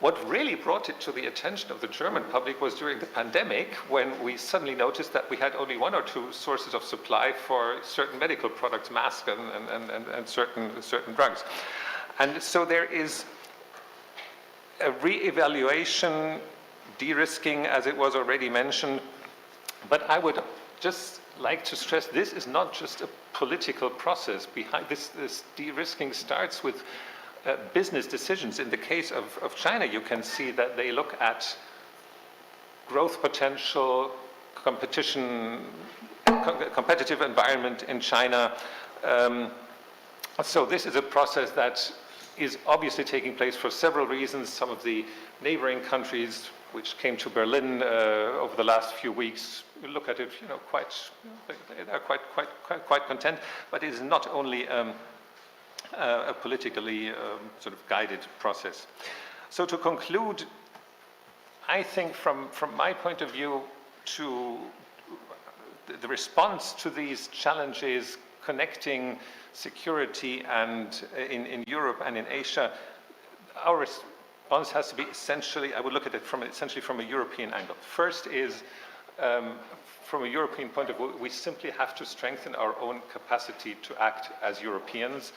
What really brought it to the attention of the German public was during the pandemic, when we suddenly noticed that we had only 1 or 2 sources of supply for certain medical products, masks and certain drugs. And so there is a re-evaluation, de-risking, as it was already mentioned. But I would just like to stress, this is not just a political process. Behind this de-risking starts with business decisions. In the case of China, you can see that they look at growth potential, competitive environment in China. So this is a process that is obviously taking place for several reasons. Some of the neighboring countries which came to Berlin over the last few weeks look at it, they're quite content. But it is not only a politically sort of guided process. So to conclude, I think from my point of view, to the response to these challenges, connecting security and in Europe and in Asia, our response has to be essentially, I would look at it essentially from a European angle. First is, from a European point of view, we simply have to strengthen our own capacity to act as Europeans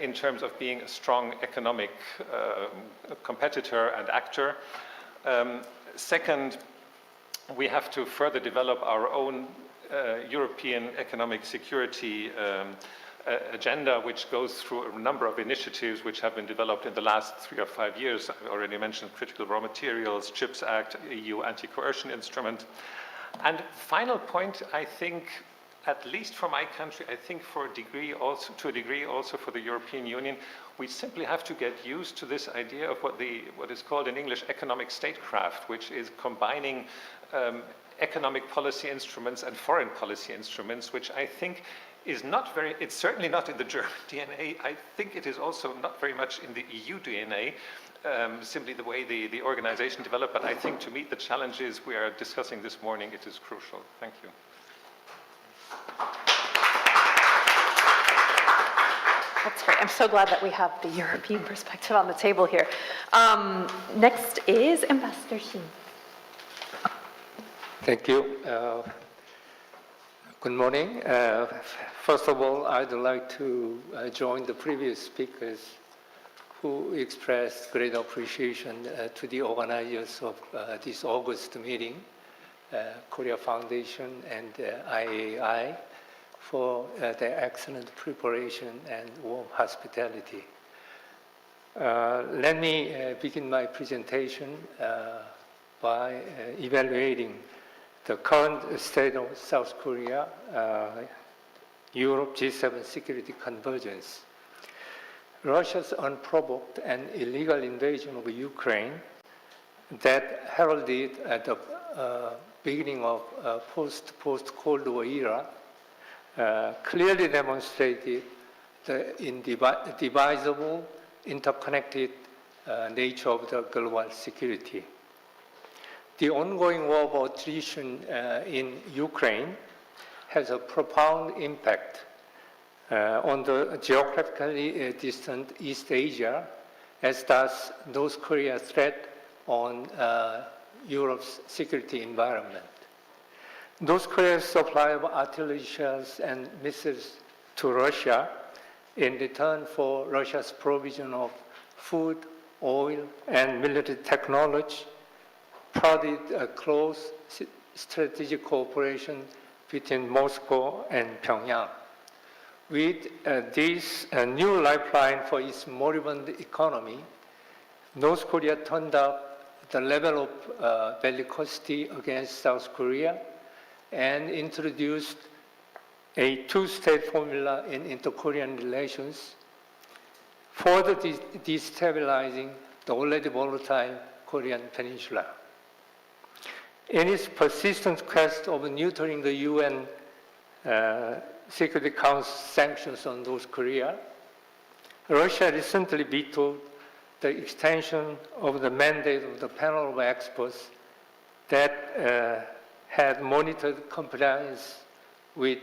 in terms of being a strong economic competitor and actor. Second, we have to further develop our own European economic security agenda, which goes through a number of initiatives which have been developed in the last 3 or 5 years. I already mentioned critical raw materials, CHIPS Act, EU anti-coercion instrument. And final point, I think, at least for my country, I think to a degree also for the European Union, we simply have to get used to this idea of what is called in English economic statecraft, which is combining economic policy instruments and foreign policy instruments, which I think is it's certainly not in the German DNA. I think it is also not very much in the EU DNA, simply the way the organization developed. But I think to meet the challenges we are discussing this morning, it is crucial. Thank you. That's great. I'm so glad that we have the European perspective on the table here. Next is Ambassador Shin. Thank you. Good morning. First of all, I'd like to join the previous speakers who expressed great appreciation to the organizers of this August meeting, Korea Foundation and IAI, for their excellent preparation and warm hospitality. Let me begin my presentation by evaluating the current state of South Korea, Europe G7 security convergence. Russia's unprovoked and illegal invasion of Ukraine that heralded at the beginning of post-Cold War era clearly demonstrated the indivisible, interconnected nature of the global security. The ongoing war of attrition in Ukraine has a profound impact on the geographically distant East Asia, as does North Korea's threat on Europe's security environment. North Korea's supply of artillery shells and missiles to Russia in return for Russia's provision of food, oil, and military technology prodded a close strategic cooperation between Moscow and Pyongyang. With this new lifeline for its moribund economy, North Korea turned up the level of bellicosity against South Korea and introduced a two-state formula in inter-Korean relations, further destabilizing the already volatile Korean peninsula. In its persistent quest of neutering the UN Security Council sanctions on North Korea, Russia recently vetoed the extension of the mandate of the panel of experts that had monitored compliance with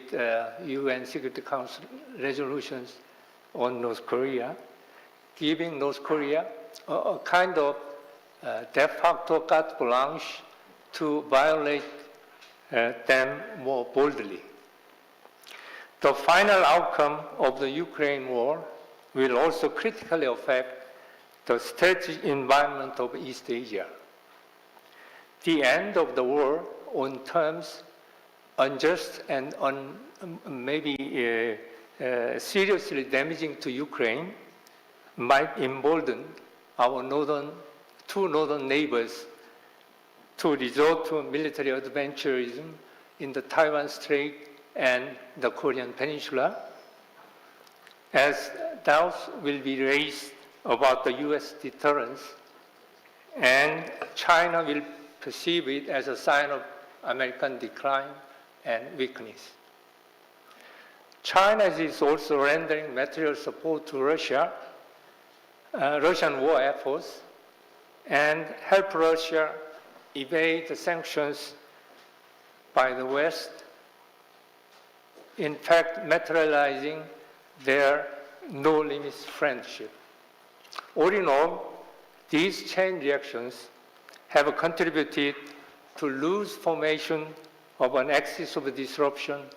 UN Security Council resolutions on North Korea, giving North Korea a kind of de facto carte blanche to violate them more boldly. The final outcome of the Ukraine war will also critically affect the strategic environment of East Asia. The end of the war on terms unjust and maybe seriously damaging to Ukraine might embolden our two northern neighbors to resort to military adventurism in the Taiwan Strait and the Korean Peninsula, as doubts will be raised about the U.S. deterrence, and China will perceive it as a sign of American decline and weakness. China is also rendering material support to Russian war efforts, and help Russia evade the sanctions by the West, in fact materializing their no-limits friendship. All in all, these chain reactions have contributed to loose formation of an axis of disruption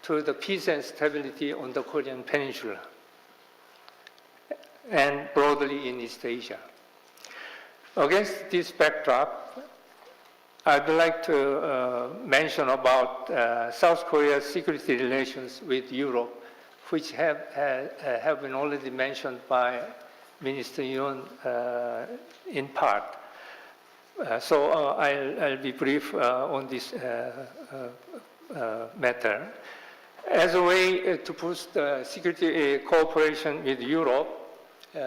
to the peace and stability on the Korean Peninsula and broadly in East Asia. Against this backdrop, I'd like to mention about South Korea's security relations with Europe, which have been already mentioned by Minister Yoon in part. So I'll be brief on this matter. As a way to boost security cooperation with Europe,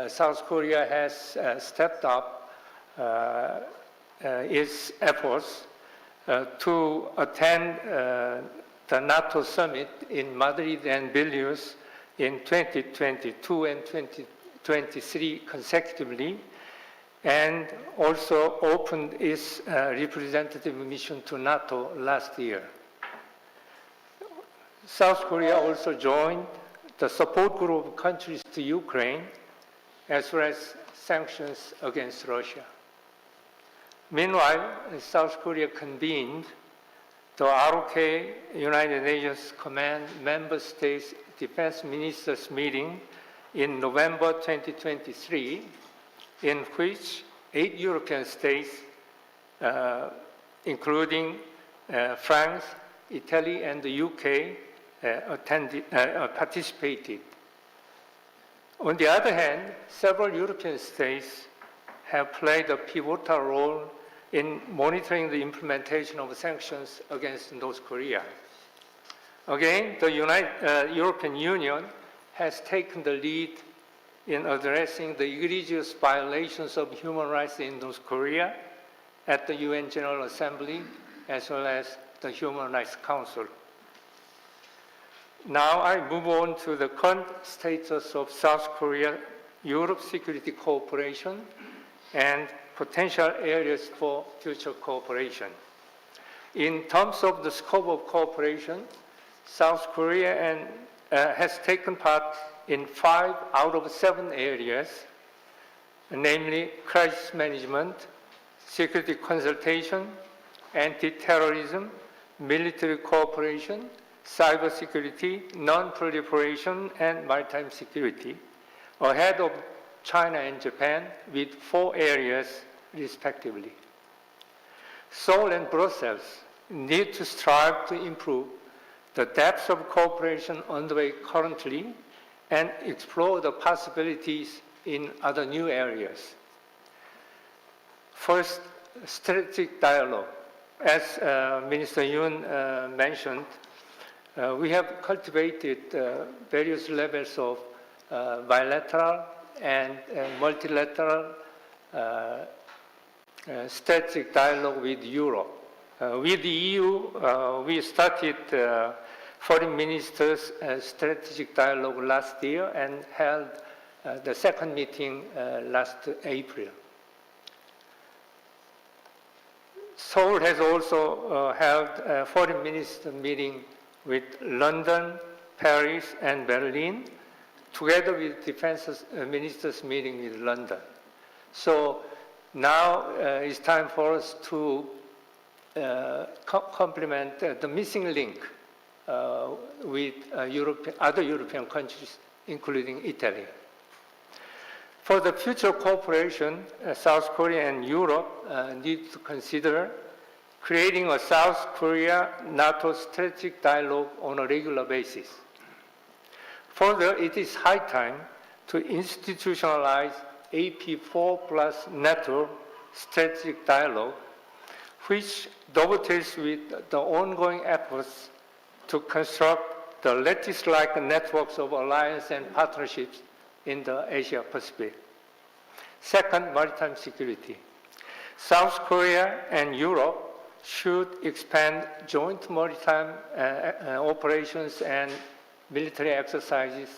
South Korea has stepped up its efforts to attend the NATO summit in Madrid and Vilnius in 2022 and 2023 consecutively, and also opened its representative mission to NATO last year. South Korea also joined the support group of countries to Ukraine, as well as sanctions against Russia. Meanwhile, South Korea convened the ROK United Nations Command Member States Defense Ministers meeting in November 2023, in which 8 European states, including France, Italy, and the UK, participated. On the other hand, several European states have played a pivotal role in monitoring the implementation of sanctions against North Korea. Again, the European Union has taken the lead in addressing the egregious violations of human rights in North Korea at the UN General Assembly as well as the Human Rights Council. Now I move on to the current status of South Korea-Europe security cooperation and potential areas for future cooperation. In terms of the scope of cooperation, South Korea has taken part in 5 out of 7 areas, namely crisis management, security consultation, anti-terrorism, military cooperation, cybersecurity, non-proliferation, and maritime security, ahead of China and Japan with 4 areas respectively. Seoul and Brussels need to strive to improve the depth of cooperation underway currently and explore the possibilities in other new areas. First, strategic dialogue. As Minister Yoon mentioned, we have cultivated various levels of bilateral and multilateral strategic dialogue with Europe. With the EU, we started foreign ministers' strategic dialogue last year and held the second meeting last April. Seoul has also held a foreign minister meeting with London, Paris, and Berlin, together with defense ministers meeting with London. So now it's time for us to complement the missing link with other European countries, including Italy. For the future cooperation, South Korea and Europe need to consider creating a South Korea-NATO strategic dialogue on a regular basis. Further, it is high time to institutionalize AP4 plus NATO strategic dialogue, which dovetails with the ongoing efforts to construct the lattice-like networks of alliance and partnerships in the Asia-Pacific. Second, maritime security. South Korea and Europe should expand joint maritime operations and military exercises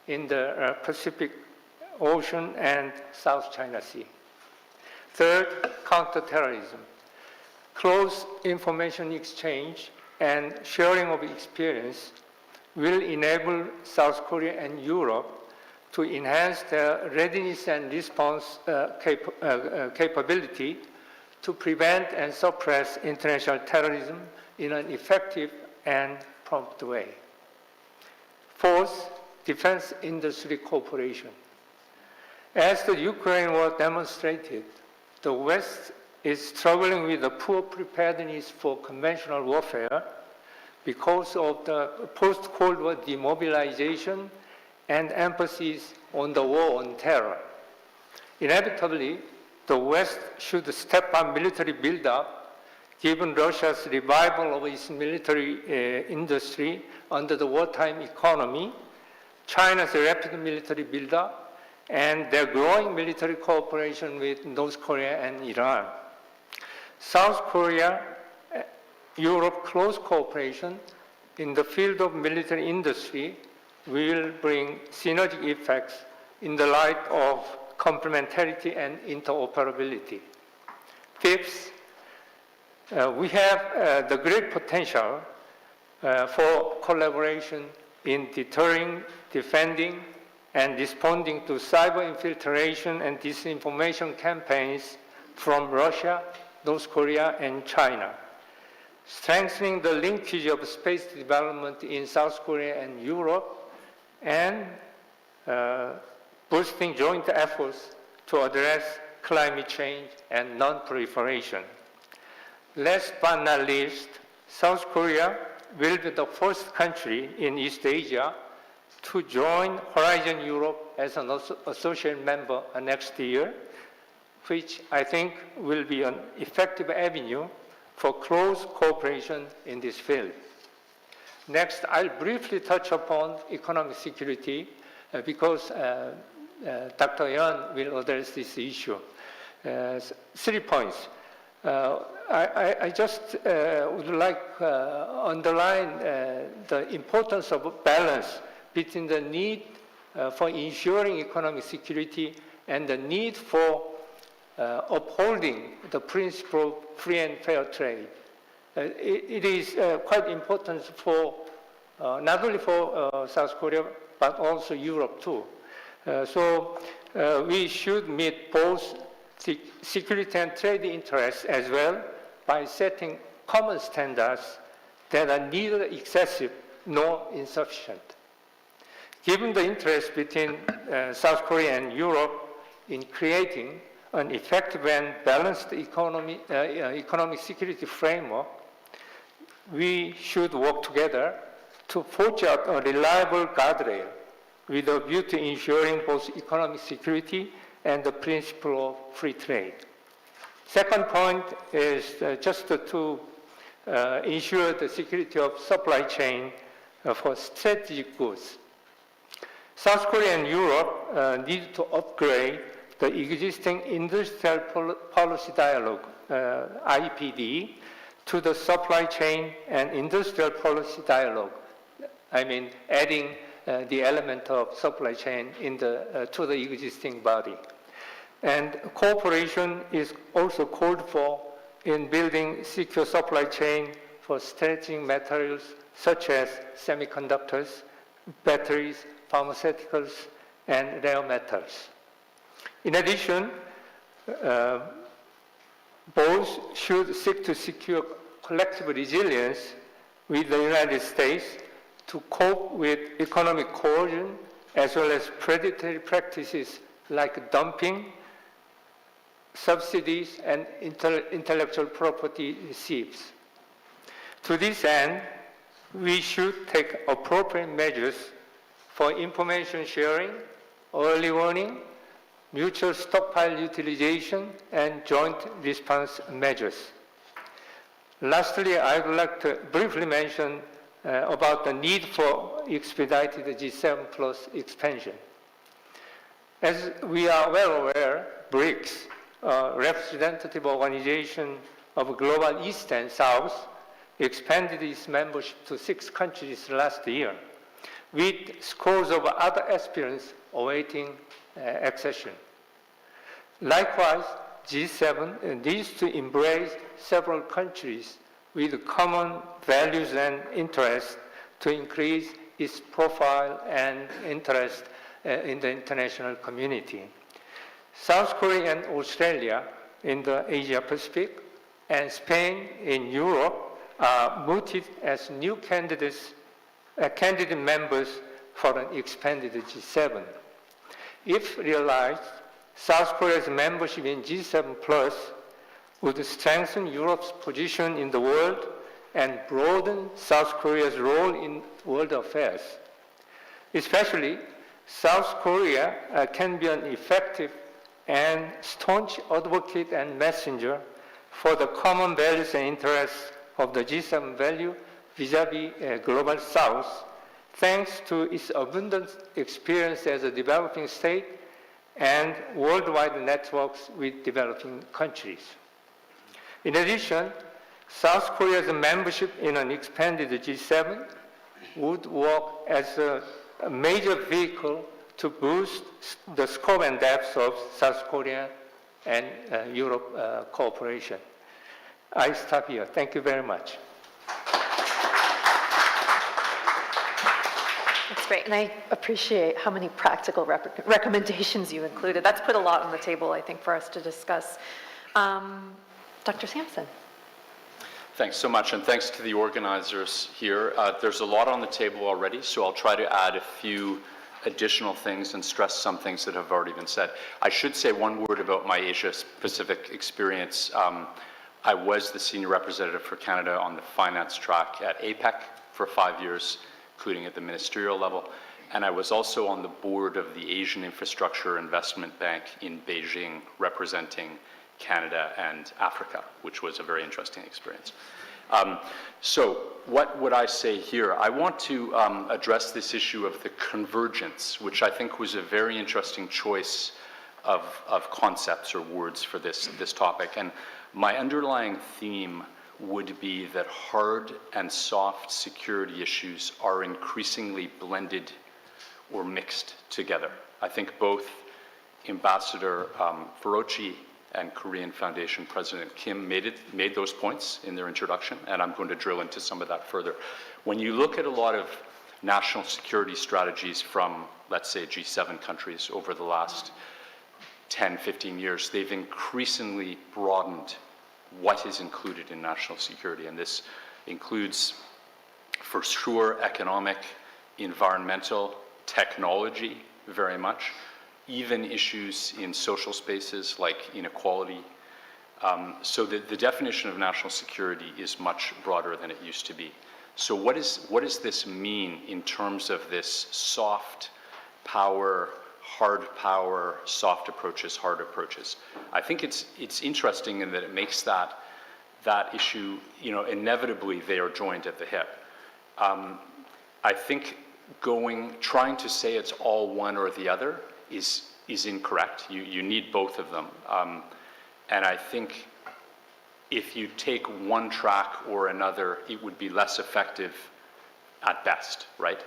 in the Pacific Ocean and South China Sea. Third, counterterrorism. Close information exchange and sharing of experience will enable South Korea and Europe to enhance their readiness and response capability to prevent and suppress international terrorism in an effective and prompt way. Fourth, defense industry cooperation. As the Ukraine war demonstrated, the West is struggling with the poor preparedness for conventional warfare because of the post-Cold War demobilization and emphasis on the war on terror. Inevitably, the West should step up military buildup, given Russia's revival of its military industry under the wartime economy, China's rapid military buildup, and their growing military cooperation with North Korea and Iran. South Korea, Europe close cooperation in the field of military industry will bring synergic effects in the light of complementarity and interoperability. Fifth, we have the great potential for collaboration in deterring, defending, and responding to cyber infiltration and disinformation campaigns from Russia, North Korea, and China. Strengthening the linkage of space development in South Korea and Europe, and boosting joint efforts to address climate change and non-proliferation. Last but not least, South Korea will be the first country in East Asia to join Horizon Europe as an associate member next year, which I think will be an effective avenue for close cooperation in this field. Next, I'll briefly touch upon economic security because Dr. Yan will address this issue. 3 points. I just would like to underline the importance of balance between the need for ensuring economic security and the need for upholding the principle of free and fair trade. It is quite important for not only for South Korea, but also Europe too. So we should meet both security and trade interests as well by setting common standards that are neither excessive nor insufficient. Given the interest between South Korea and Europe in creating an effective and balanced economic security framework, we should work together to forge out a reliable guardrail with a view to ensuring both economic security and the principle of free trade. Second point is just to ensure the security of supply chain for strategic goods. South Korea and Europe need to upgrade the existing industrial policy dialogue, IPD, to the supply chain and industrial policy dialogue. I mean, adding the element of supply chain to the existing body. And cooperation is also called for in building secure supply chain for strategic materials such as semiconductors, batteries, pharmaceuticals, and rare metals. In addition, both should seek to secure collective resilience with the United States to cope with economic coercion as well as predatory practices like dumping, subsidies, and intellectual property thieves. To this end, we should take appropriate measures for information sharing, early warning, mutual stockpile utilization, and joint response measures. Lastly, I would like to briefly mention about the need for expedited G7 Plus expansion. As we are well aware, BRICS, a representative organization of Global East and South, expanded its membership to 6 countries last year, with scores of other aspirants awaiting accession. Likewise, G7 needs to embrace several countries with common values and interests to increase its profile and interest in the international community. South Korea and Australia in the Asia-Pacific and Spain in Europe are mooted as new candidate members for an expanded G7. If realized, South Korea's membership in G7 Plus would strengthen Europe's position in the world and broaden South Korea's role in world affairs. Especially, South Korea can be an effective and staunch advocate and messenger for the common values and interests of the G7 value vis-à-vis Global South, thanks to its abundant experience as a developing state and worldwide networks with developing countries. In addition, South Korea's membership in an expanded G7 would work as a major vehicle to boost the scope and depth of South Korea and Europe cooperation. I stop here. Thank you very much. That's great, and I appreciate how many practical recommendations you included. That's put a lot on the table, I think, for us to discuss. Dr. Sampson. Thanks so much, and thanks to the organizers here. There's a lot on the table already, so I'll try to add a few additional things and stress some things that have already been said. I should say one word about my Asia-Pacific experience. I was the senior representative for Canada on the finance track at APEC for 5 years, including at the ministerial level. and I was also on the board of the Asian Infrastructure Investment Bank in Beijing, representing Canada and Africa, which was a very interesting experience. So what would I say here? I want to address this issue of the convergence, which I think was a very interesting choice of concepts or words for this topic. And my underlying theme would be that hard and soft security issues are increasingly blended or mixed together. I think both Ambassador Fauci and Korean Foundation President Kim made those points in their introduction, and I'm going to drill into some of that further. When you look at a lot of national security strategies from, let's say, G7 countries over the last 10, 15 years, they've increasingly broadened what is included in national security, and this includes, for sure, economic, environmental, technology, very much, even issues in social spaces like inequality. So the definition of national security is much broader than it used to be. So what does this mean in terms of this soft power, hard power, soft approaches, hard approaches? I think it's interesting in that it makes that issue, inevitably they are joined at the hip. I think trying to say it's all one or the other is incorrect. You need both of them. And I think if you take one track or another, it would be less effective at best, right?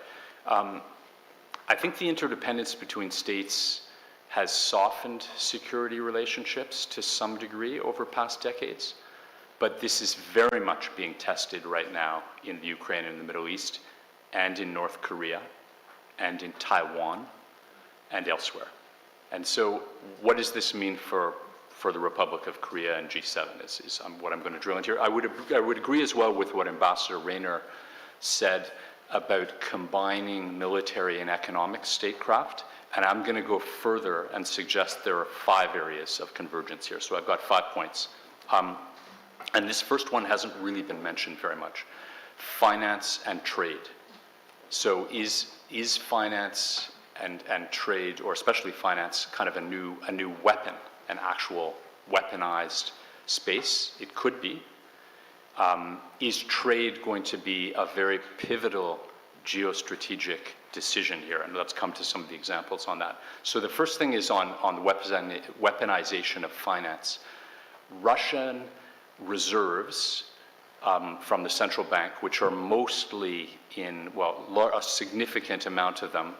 I think the interdependence between states has softened security relationships to some degree over past decades, but this is very much being tested right now in the Ukraine and the Middle East, and in North Korea, and in Taiwan, and elsewhere. And so what does this mean for the Republic of Korea and G7 is what I'm going to drill into here. I would agree as well with what Ambassador Rayner said about combining military and economic statecraft, and I'm going to go further and suggest there are 5 areas of convergence here. So I've got 5 points. And this first one hasn't really been mentioned very much. Finance and trade. So is finance and trade, or especially finance, kind of a new weapon, an actual weaponized space? It could be. Is trade going to be a very pivotal geostrategic decision here? And let's come to some of the examples on that. So the first thing is on the weaponization of finance. Russian reserves from the central bank, which are mostly in, a significant amount of them,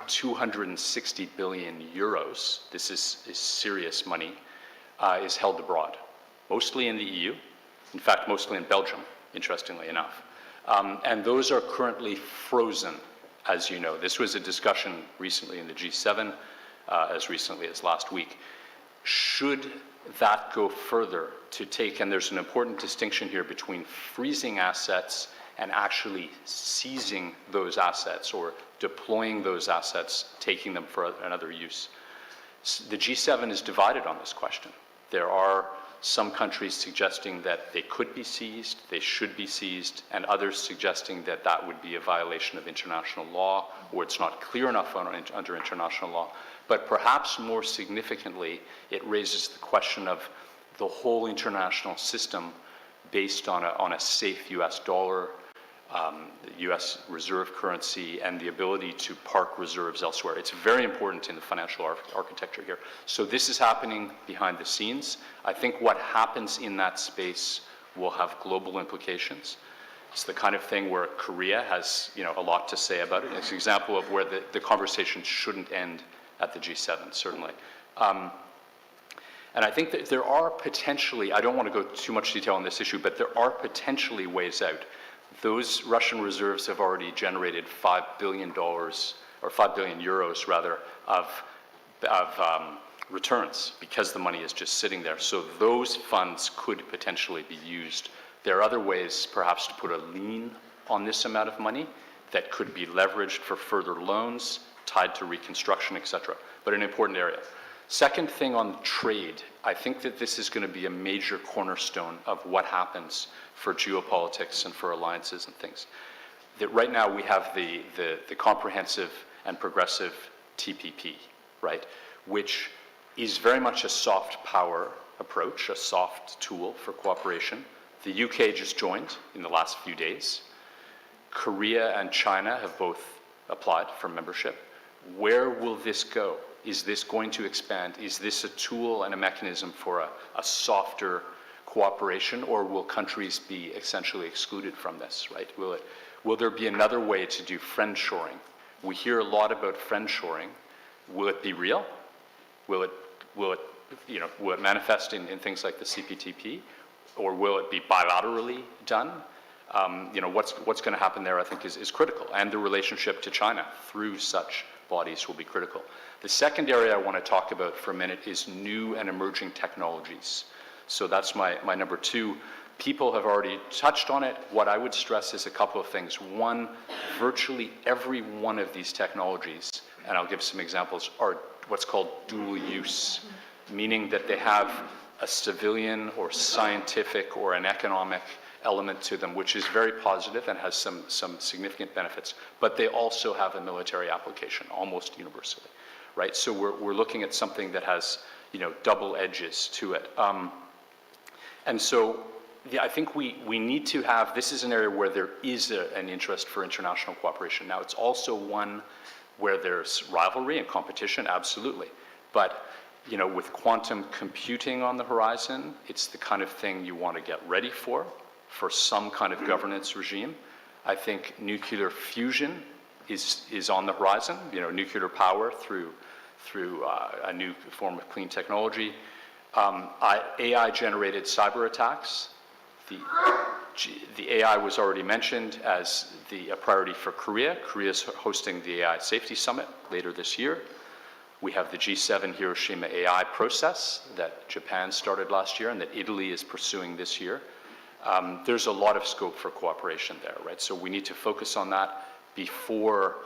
260 billion euros, this is serious money, is held abroad, mostly in the EU, in fact, mostly in Belgium, interestingly enough. And those are currently frozen, as you know. This was a discussion recently in the G7, as recently as last week. Should that go further to take, and there's an important distinction here between freezing assets and actually seizing those assets or deploying those assets, taking them for another use. The G7 is divided on this question. There are some countries suggesting that they could be seized, they should be seized, and others suggesting that that would be a violation of international law, or it's not clear enough under international law. But perhaps more significantly, it raises the question of the whole international system based on a safe US dollar, US reserve currency, and the ability to park reserves elsewhere. It's very important in the financial architecture here. So this is happening behind the scenes. I think what happens in that space will have global implications. It's the kind of thing where Korea has a lot to say about it. It's an example of where the conversation shouldn't end at the G7, certainly. And I think that there are potentially, I don't want to go too much detail on this issue, but there are potentially ways out. Those Russian reserves have already generated $5 billion, or 5 billion euros rather, of returns because the money is just sitting there. So those funds could potentially be used. There are other ways perhaps to put a lien on this amount of money that could be leveraged for further loans, tied to reconstruction, et cetera, but an important area. Second thing on trade, I think that this is going to be a major cornerstone of what happens for geopolitics and for alliances and things. That right now we have the comprehensive and progressive TPP, right? Which is very much a soft power approach, a soft tool for cooperation. The UK just joined in the last few days. Korea and China have both applied for membership. Where will this go? Is this going to expand? Is this a tool and a mechanism for a softer cooperation, or will countries be essentially excluded from this, right? Will there be another way to do friend-shoring? We hear a lot about friend-shoring. Will it be real? Will it manifest in things like the CPTP, or will it be bilaterally done? What's going to happen there, I think, is critical, and the relationship to China through such bodies will be critical. The second area I want to talk about for a minute is new and emerging technologies. So that's my number two. People have already touched on it. What I would stress is a couple of things. One, virtually every one of these technologies, and I'll give some examples, are what's called dual use, meaning that they have a civilian or scientific or an economic element to them, which is very positive and has some significant benefits, but they also have a military application almost universally, right? So we're looking at something that has, double edges to it. And so, yeah, I think we need to have, this is an area where there is an interest for international cooperation. Now, it's also one where there's rivalry and competition, absolutely. But, with quantum computing on the horizon, it's the kind of thing you want to get ready for some kind of governance regime. I think nuclear fusion is on the horizon, nuclear power through a new form of clean technology. AI-generated cyber attacks. The AI was already mentioned as a priority for Korea. Korea is hosting the AI Safety Summit later this year. We have the G7 Hiroshima AI process that Japan started last year and that Italy is pursuing this year. There's a lot of scope for cooperation there, right? So we need to focus on that before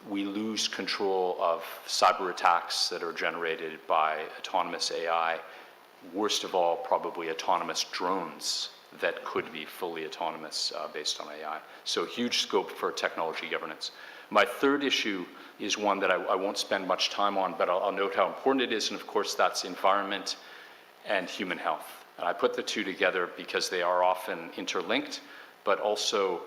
we lose control of cyber attacks that are generated by autonomous AI. Worst of all, probably autonomous drones that could be fully autonomous based on AI. So huge scope for technology governance. My third issue is one that I won't spend much time on, but I'll note how important it is, and of course that's environment and human health. And I put the two together because they are often interlinked, but also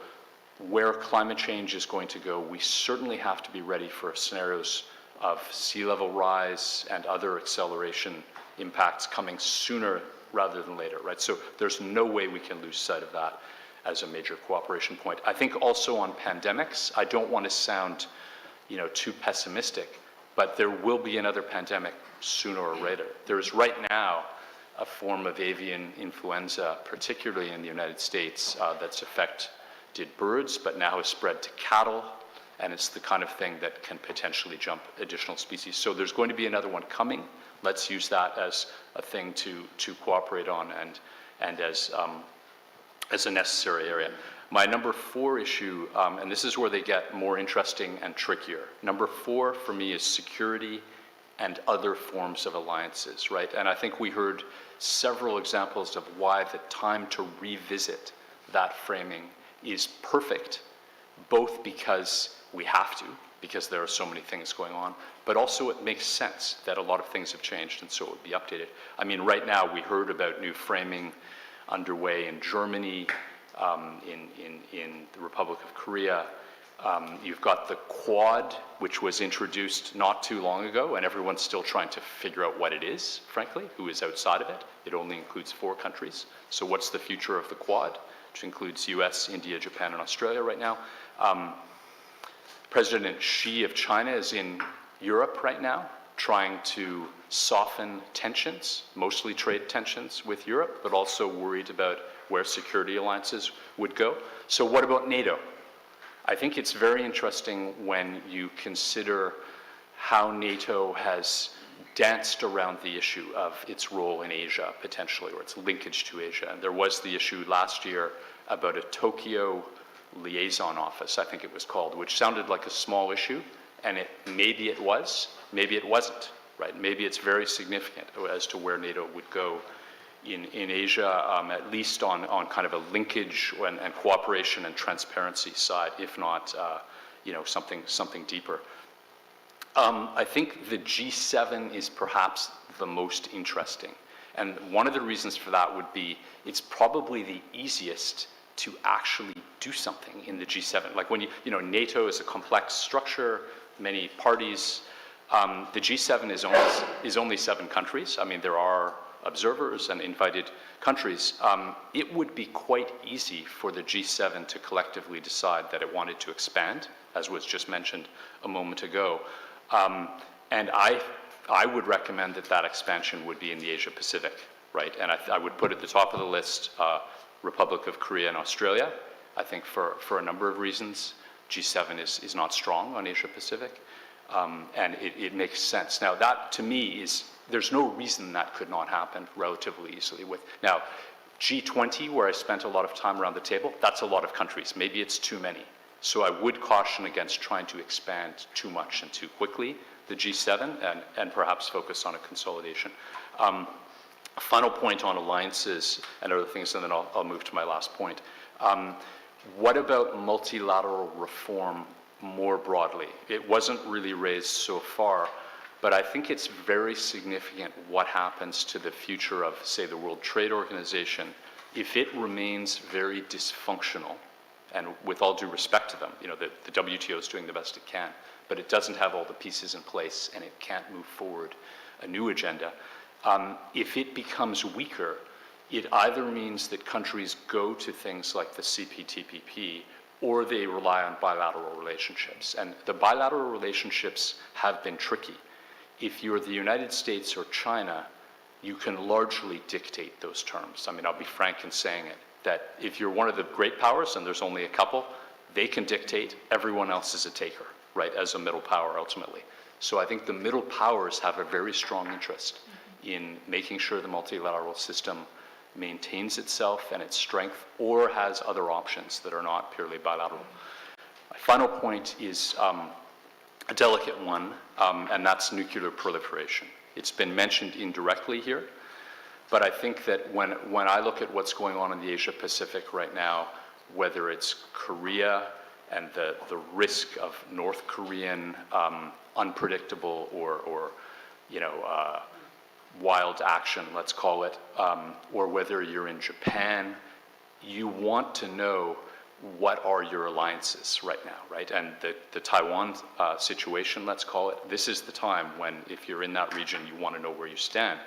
where climate change is going to go, we certainly have to be ready for scenarios of sea level rise and other acceleration impacts coming sooner rather than later, right? So there's no way we can lose sight of that as a major cooperation point. I think also on pandemics, I don't want to sound, too pessimistic, but there will be another pandemic sooner or later. There's right now a form of avian influenza, particularly in the United States, that's affected birds, but now has spread to cattle, and it's the kind of thing that can potentially jump additional species. So there's going to be another one coming. Let's use that as a thing to cooperate on and as a necessary area. My number 4 issue, and this is where they get more interesting and trickier. Number 4 for me is security and other forms of alliances, right? And I think we heard several examples of why the time to revisit that framing is perfect, both because we have to, because there are so many things going on, but also it makes sense that a lot of things have changed and so it would be updated. I mean, right now we heard about new framing underway in Germany, in the Republic of Korea. You've got the Quad, which was introduced not too long ago, and everyone's still trying to figure out what it is, frankly, who is outside of it. It only includes 4 countries. So what's the future of the Quad, which includes US, India, Japan, and Australia right now? President Xi of China is in Europe right now, trying to soften tensions, mostly trade tensions with Europe, but also worried about where security alliances would go. So what about NATO? I think it's very interesting when you consider how NATO has danced around the issue of its role in Asia, potentially, or its linkage to Asia. And there was the issue last year about a Tokyo liaison office, I think it was called, which sounded like a small issue, and maybe it was, maybe it wasn't, right? Maybe it's very significant as to where NATO would go in Asia, at least on kind of a linkage and cooperation and transparency side, if not, something deeper. I think the G7 is perhaps the most interesting. And one of the reasons for that would be it's probably the easiest to actually do something in the G7. Like when NATO is a complex structure, many parties. The G7 is only 7 countries. I mean, there are observers and invited countries. It would be quite easy for the G7 to collectively decide that it wanted to expand, as was just mentioned a moment ago. And I would recommend that expansion would be in the Asia-Pacific, right? And I would put at the top of the list Republic of Korea and Australia. I think for a number of reasons, G7 is not strong on Asia-Pacific, and it makes sense. Now that, to me, there's no reason that could not happen relatively easily. Now, G20, where I spent a lot of time around the table, that's a lot of countries. Maybe it's too many. So I would caution against trying to expand too much and too quickly the G7 and perhaps focus on a consolidation. A final point on alliances and other things, and then I'll move to my last point. What about multilateral reform more broadly? It wasn't really raised so far, but I think it's very significant what happens to the future of, say, the World Trade Organization if it remains very dysfunctional. And with all due respect to them, the WTO is doing the best it can, but it doesn't have all the pieces in place and it can't move forward a new agenda. If it becomes weaker, it either means that countries go to things like the CPTPP or they rely on bilateral relationships. And the bilateral relationships have been tricky. If you're the United States or China, you can largely dictate those terms. I mean, I'll be frank in saying it, that if you're one of the great powers, and there's only a couple, they can dictate, everyone else is a taker, right, as a middle power ultimately. So I think the middle powers have a very strong interest in making sure the multilateral system maintains itself and its strength, or has other options that are not purely bilateral. My final point is a delicate one, and that's nuclear proliferation. It's been mentioned indirectly here, but I think that when I look at what's going on in the Asia-Pacific right now, whether it's Korea and the risk of North Korean unpredictable or wild action, let's call it, or whether you're in Japan, you want to know what are your alliances right now, right? And the Taiwan situation, let's call it, this is the time when, if you're in that region, you want to know where you stand.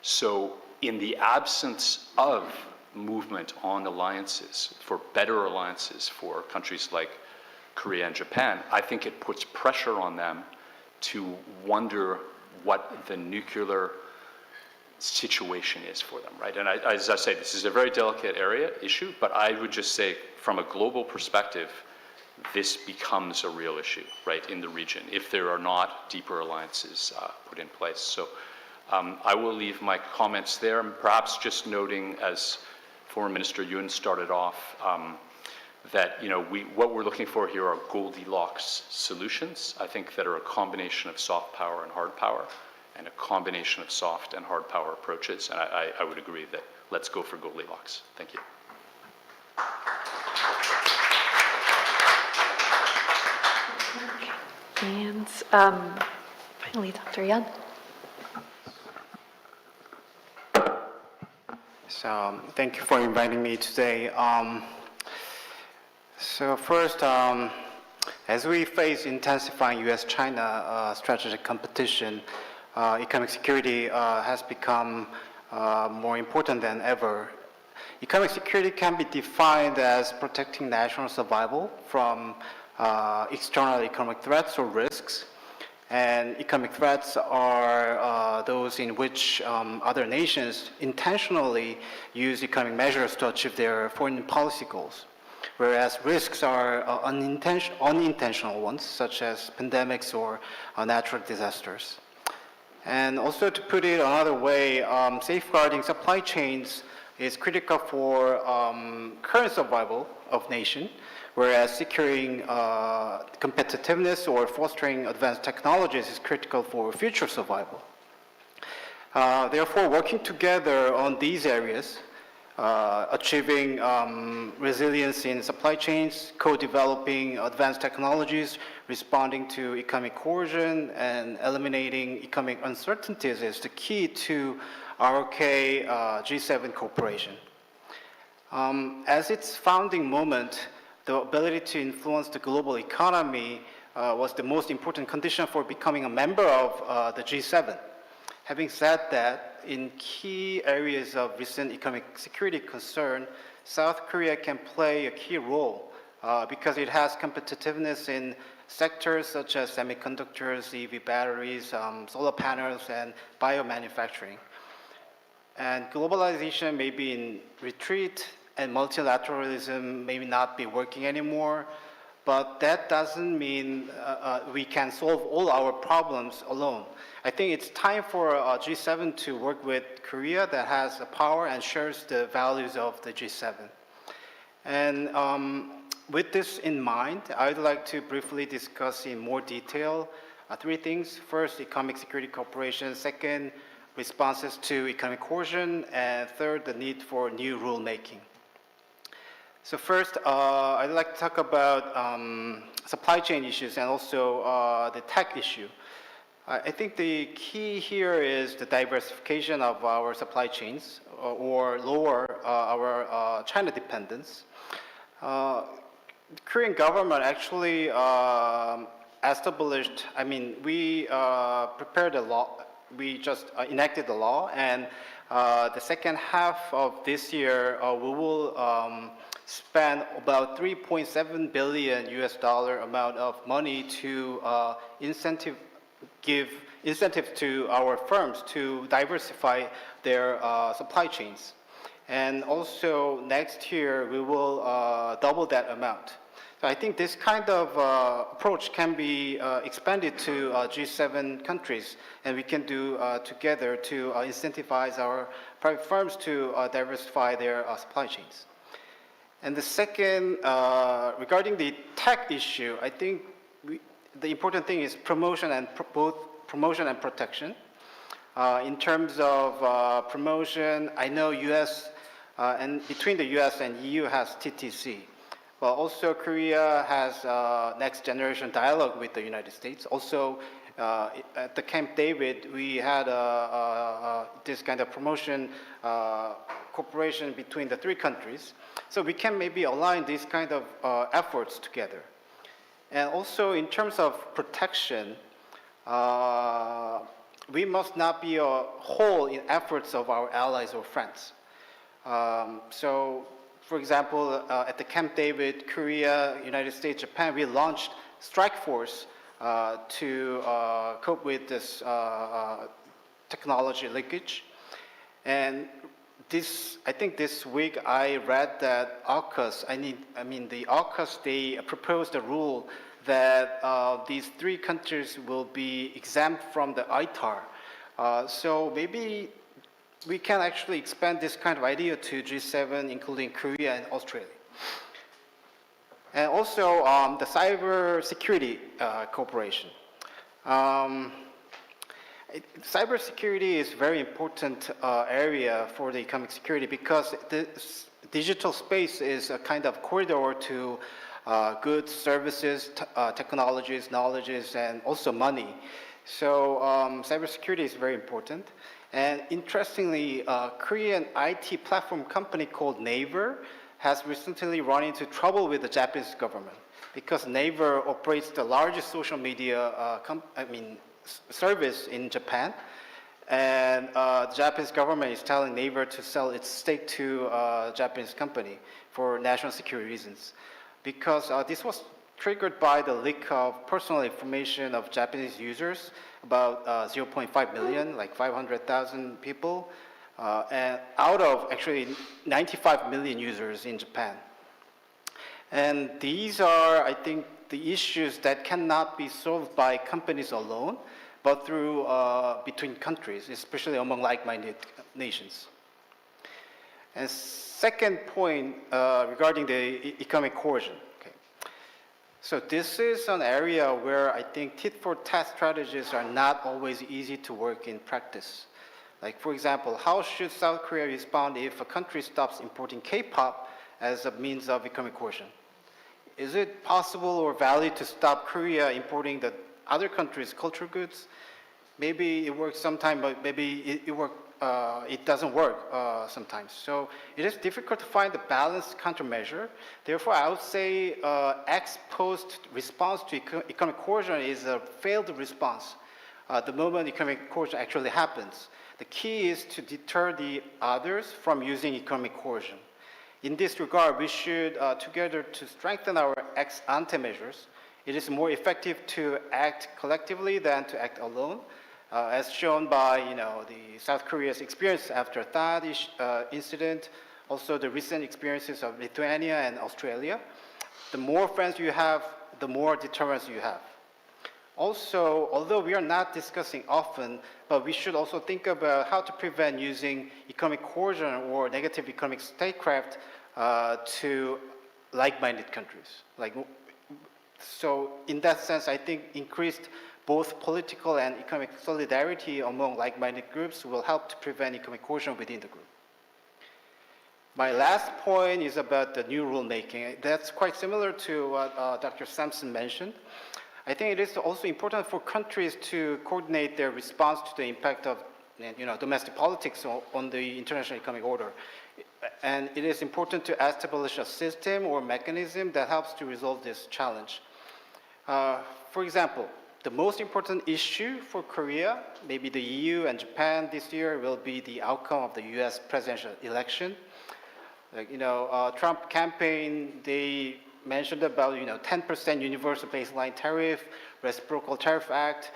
So in the absence of movement on alliances, for better alliances for countries like Korea and Japan, I think it puts pressure on them to wonder what the nuclear situation is for them, right? And as I say, this is a very delicate issue, but I would just say from a global perspective, this becomes a real issue, right, in the region, if there are not deeper alliances put in place. So I will leave my comments there, and perhaps just noting, as former Minister Yun started off, that what we're looking for here are Goldilocks solutions, I think, that are a combination of soft power and hard power, and a combination of soft and hard power approaches, and I would agree that let's go for Goldilocks. Thank you. And finally, Dr. Yan. So thank you for inviting me today. So first, as we face intensifying U.S.-China strategic competition, economic security has become more important than ever. Economic security can be defined as protecting national survival from external economic threats or risks. And economic threats are those in which other nations intentionally use economic measures to achieve their foreign policy goals, whereas risks are unintentional ones, such as pandemics or natural disasters. And also, to put it another way, safeguarding supply chains is critical for current survival of nation, whereas securing competitiveness or fostering advanced technologies is critical for future survival. Therefore, working together on these areas achieving resilience in supply chains, co-developing advanced technologies, responding to economic coercion, and eliminating economic uncertainties is the key to ROK-G7 cooperation. As its founding moment, the ability to influence the global economy was the most important condition for becoming a member of the G7. Having said that, in key areas of recent economic security concern, South Korea can play a key role because it has competitiveness in sectors such as semiconductors, EV batteries, solar panels, and biomanufacturing. And globalization may be in retreat, and multilateralism may not be working anymore, but that doesn't mean we can solve all our problems alone. I think it's time for G7 to work with Korea that has the power and shares the values of the G7. And with this in mind, I'd like to briefly discuss in more detail three things. First, economic security cooperation. Second, responses to economic coercion. And third, the need for new rulemaking. So first, I'd like to talk about supply chain issues and also the tech issue. I think the key here is the diversification of our supply chains or lower our China dependence. The Korean government actually established, we prepared a law, we just enacted the law, and the second half of this year we will spend about $3.7 billion amount of money to give incentives to our firms to diversify their supply chains. And also next year, we will double that amount. So I think this kind of approach can be expanded to G7 countries, and we can do together to incentivize our private firms to diversify their supply chains. And the second, regarding the tech issue, I think the important thing is promotion and both promotion and protection. In terms of promotion, I know U.S. And between the U.S. and EU has TTC. But also Korea has next generation dialogue with the United States. Also at the Camp David, we had this kind of promotion cooperation between the three countries. So we can maybe align these kind of efforts together. And also in terms of protection, we must not be a whole in efforts of our allies or friends. So, for example, at the Camp David, Korea, United States, Japan, we launched Strike Force to cope with this technology leakage. And I think this week I read that AUKUS, the AUKUS, they proposed a rule that these three countries will be exempt from the ITAR. So maybe we can actually expand this kind of idea to G7, including Korea and Australia. And also the cyber security cooperation. Cybersecurity is a very important area for the economic security because the digital space is a kind of corridor to goods, services, technologies, knowledges, and also money. So cybersecurity is very important. And interestingly, a Korean IT platform company called Naver has recently run into trouble with the Japanese government because Naver operates the largest social media service in Japan. And the Japanese government is telling Naver to sell its stake to a Japanese company for national security reasons. Because this was triggered by the leak of personal information of Japanese users, about 0.5 million, like 500,000 people, and out of actually 95 million users in Japan. And these are, I think, the issues that cannot be solved by companies alone, but through between countries, especially among like-minded nations. And second point regarding the economic coercion. Okay. So this is an area where I think tit-for-tat strategies are not always easy to work in practice. Like, for example, how should South Korea respond if a country stops importing K-pop as a means of economic coercion? Is it possible or valid to stop Korea importing the other countries' cultural goods? Maybe it works sometime, but maybe it doesn't work sometimes. So it is difficult to find the balanced countermeasure. Therefore, I would say ex-post response to economic coercion is a failed response. The moment economic coercion actually happens. The key is to deter the others from using economic coercion. In this regard, we should together to strengthen our ex-ante measures. It is more effective to act collectively than to act alone, as shown by the South Korea's experience after that incident, also the recent experiences of Lithuania and Australia. The more friends you have, the more deterrence you have. Also, although we are not discussing often, but we should also think about how to prevent using economic coercion or negative economic statecraft to like-minded countries. So in that sense, I think increased both political and economic solidarity among like-minded groups will help to prevent economic coercion within the group. My last point is about the new rulemaking. That's quite similar to what Dr. Sampson mentioned. I think it is also important for countries to coordinate their response to the impact of domestic politics on the international economic order. And it is important to establish a system or mechanism that helps to resolve this challenge. For example, the most important issue for Korea, maybe the EU and Japan this year, will be the outcome of the US presidential election. Trump campaign, they mentioned about 10% universal baseline tariff, reciprocal tariff act.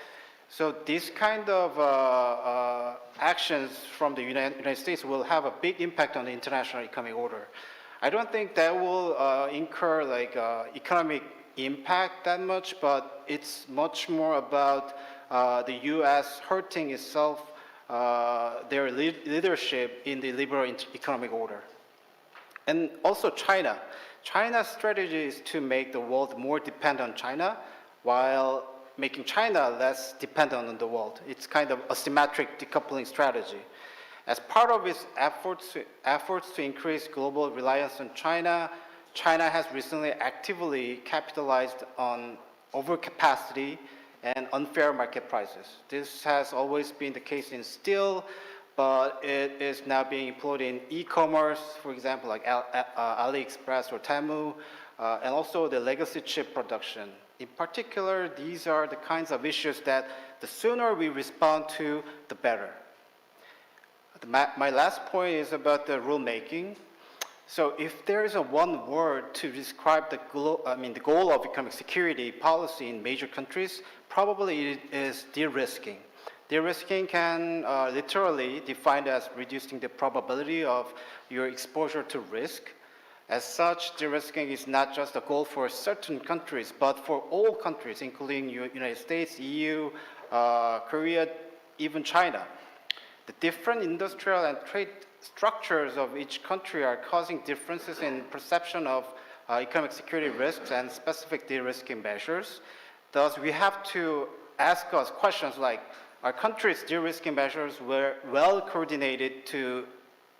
So this kind of actions from the United States will have a big impact on the international economic order. I don't think that will incur economic impact that much, but it's much more about the U.S. hurting itself, their leadership in the liberal economic order. And also China. China's strategy is to make the world more dependent on China while making China less dependent on the world. It's kind of a symmetric decoupling strategy. As part of its efforts to increase global reliance on China, China has recently actively capitalized on overcapacity and unfair market prices. This has always been the case in steel, but it is now being employed in e-commerce, for example, like AliExpress or Temu, and also the legacy chip production. In particular, these are the kinds of issues that the sooner we respond to, the better. My last point is about the rulemaking. So if there is one word to describe the goal of economic security policy in major countries, probably it is de-risking. De-risking can literally be defined as reducing the probability of your exposure to risk. As such, de-risking is not just a goal for certain countries, but for all countries, including United States, EU, Korea, even China. The different industrial and trade structures of each country are causing differences in perception of economic security risks and specific de-risking measures. Thus, we have to ask us questions like, are countries' de-risking measures were well coordinated to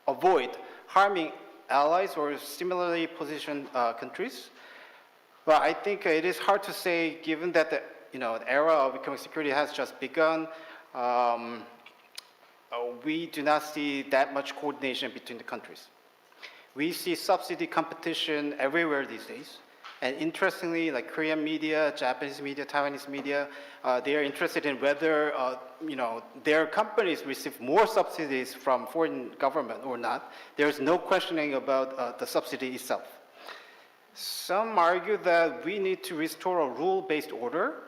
avoid harming allies or similarly positioned countries? Well, I think it is hard to say, given that the era of economic security has just begun. We do not see that much coordination between the countries. We see subsidy competition everywhere these days. And interestingly, like Korean media, Japanese media, Taiwanese media, they are interested in whether their companies receive more subsidies from foreign government or not. There is no questioning about the subsidy itself. Some argue that we need to restore a rule-based order.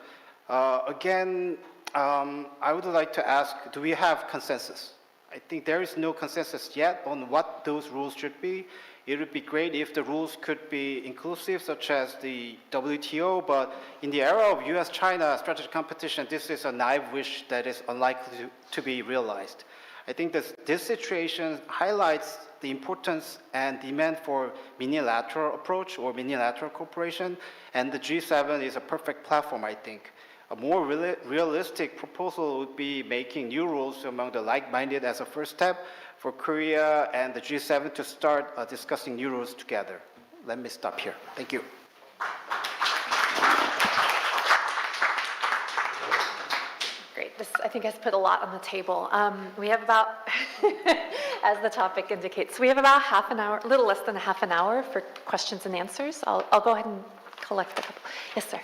Again, I would like to ask, do we have consensus? I think there is no consensus yet on what those rules should be. It would be great if the rules could be inclusive, such as the WTO, but in the era of US-China strategic competition, this is a naive wish that is unlikely to be realized. I think this situation highlights the importance and demand for minilateral approach or minilateral cooperation, and the G7 is a perfect platform, I think. A more realistic proposal would be making new rules among the like-minded as a first step for Korea and the G7 to start discussing new rules together. Let me stop here. Thank you. Great. This, I think, has put a lot on the table. We have about, as the topic indicates, we have about half an hour, a little less than half an hour for questions and answers. I'll go ahead and collect a couple. Yes, sir.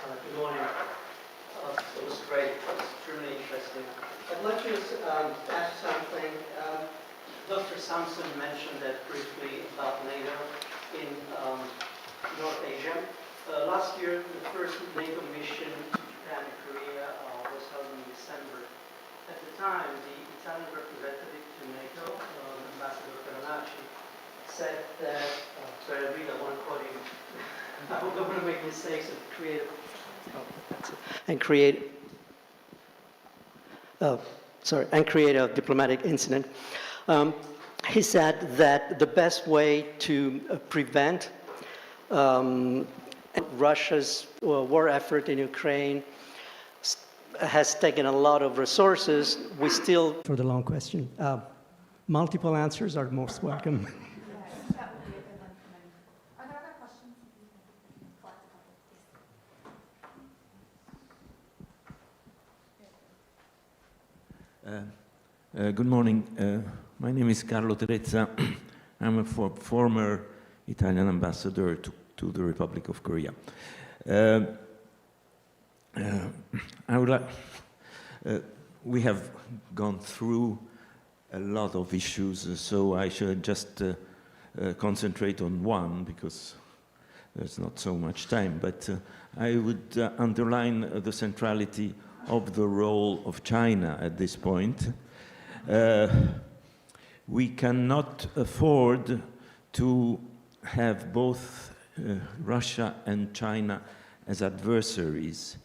Good morning. It was great. It was extremely interesting. I'd like to ask something. Dr. Sampson mentioned that briefly about NATO in North Asia. Last year, the first NATO mission to Japan and Korea was held in December. At the time, the Italian representative to NATO, Ambassador Caronacci, said that, sorry, I read, I want to quote him. I don't want to make mistakes and create a diplomatic incident. He said that the best way to prevent Russia's war effort in Ukraine has taken a lot of resources. We still, for the long question, multiple answers are most welcome. That would be a good one. Are there other questions? Good morning. My name is Carlo Terezza. I'm a former Italian ambassador to the Republic of Korea. I would like, we have gone through a lot of issues, so I should just concentrate on one because there's not so much time, but I would underline the centrality of the role of China at this point. We cannot afford to have both Russia and China as adversaries.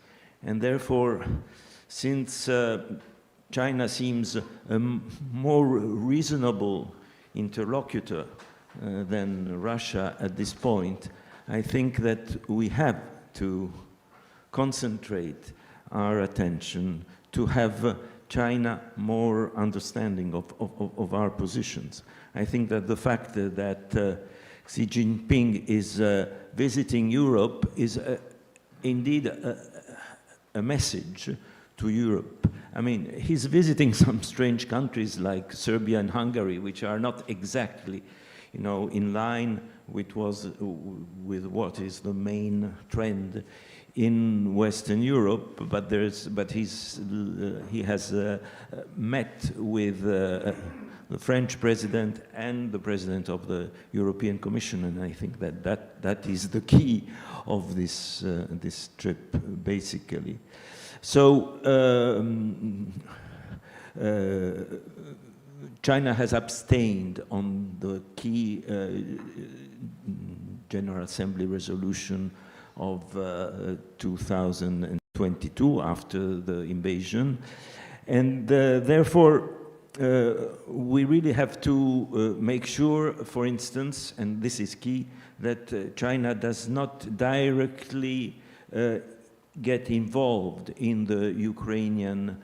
And therefore, since China seems a more reasonable interlocutor than Russia at this point, I think that we have to concentrate our attention to have China more understanding of our positions. I think that the fact that Xi Jinping is visiting Europe is indeed a message to Europe. I mean, he's visiting some strange countries like Serbia and Hungary, which are not exactly, you know, in line with what is the main trend in Western Europe, but he has met with the French president and the president of the European Commission, and I think that is the key of this this trip, basically. So China has abstained on the key General Assembly resolution of 2022 after the invasion, and therefore we really have to make sure, for instance, and this is key, that China does not directly get involved in the Ukrainian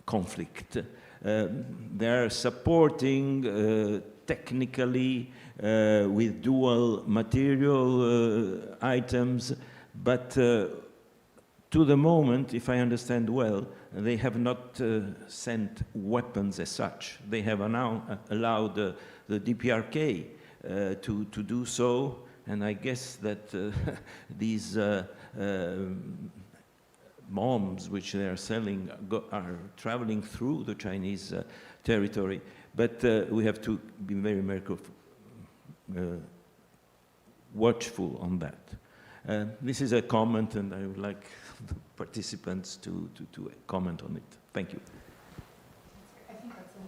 conflict. They are supporting technically with dual material items, but to the moment, if I understand well, they have not sent weapons as such. They have now allowed the DPRK to do so, and I guess that these bombs which they are selling are traveling through the Chinese territory. But we have to be very watchful on that. This is a comment, and I would like the participants to comment on it. Thank you. I think that's a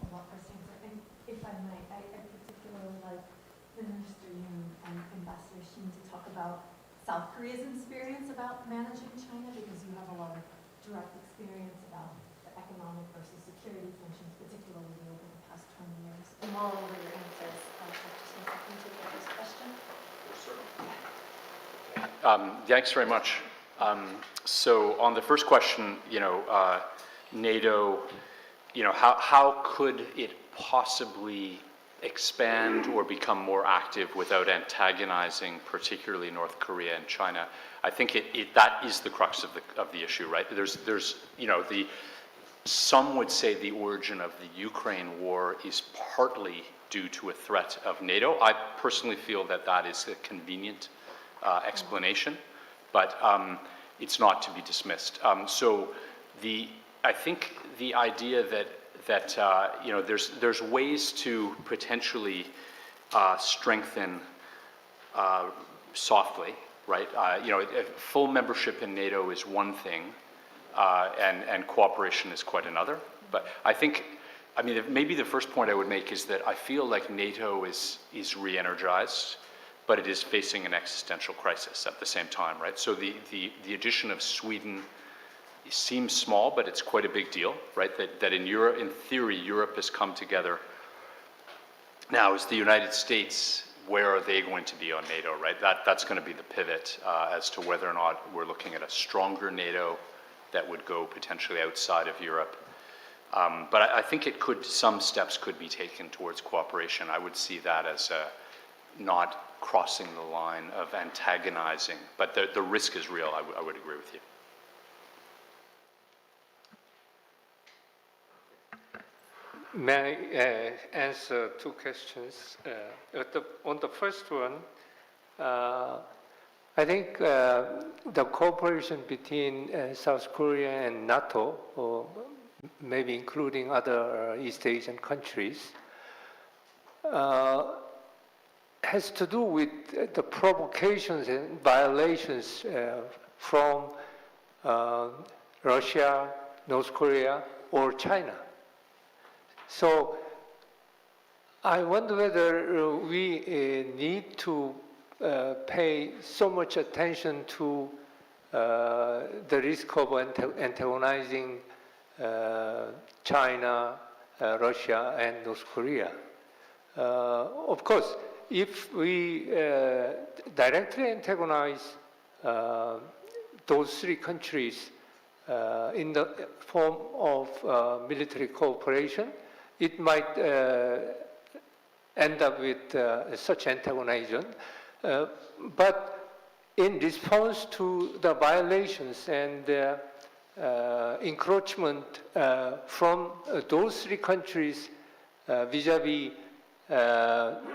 lot for us to answer. And if I might, I particularly like the Minister Yoon and Ambassador Shin to talk about South Korea's experience about managing China, because you have a lot of direct experience about the economic versus security tensions, particularly over the past 20 years. And while over your answers, Dr. Smith, I can take this question. Sure. Thanks very much. So on the first question, NATO, how could it possibly expand or become more active without antagonizing particularly North Korea and China? I think that is the crux of the issue, right? Some would say the origin of the Ukraine war is partly due to a threat of NATO. I personally feel that is a convenient explanation, but it's not to be dismissed. I think the idea that there's ways to potentially strengthen softly, right? Full membership in NATO is one thing, and cooperation is quite another. But maybe the first point I would make is that I feel like NATO is re-energized, but it is facing an existential crisis at the same time, right? So the addition of Sweden seems small, but it's quite a big deal, right? That in Europe, in theory, Europe has come together. Now, is the United States, where are they going to be on NATO, right? That's going to be the pivot as to whether or not we're looking at a stronger NATO that would go potentially outside of Europe. But I think some steps could be taken towards cooperation. I would see that as not crossing the line of antagonizing, but the risk is real. I would agree with you. May I answer two questions? On the first one, I think the cooperation between South Korea and NATO, or maybe including other East Asian countries, has to do with the provocations and violations from Russia, North Korea, or China. So I wonder whether we need to pay so much attention to the risk of antagonizing China, Russia, and North Korea. Of course, if we directly antagonize those three countries in the form of military cooperation, it might end up with such antagonism. But in response to the violations and encroachment from those three countries vis-à-vis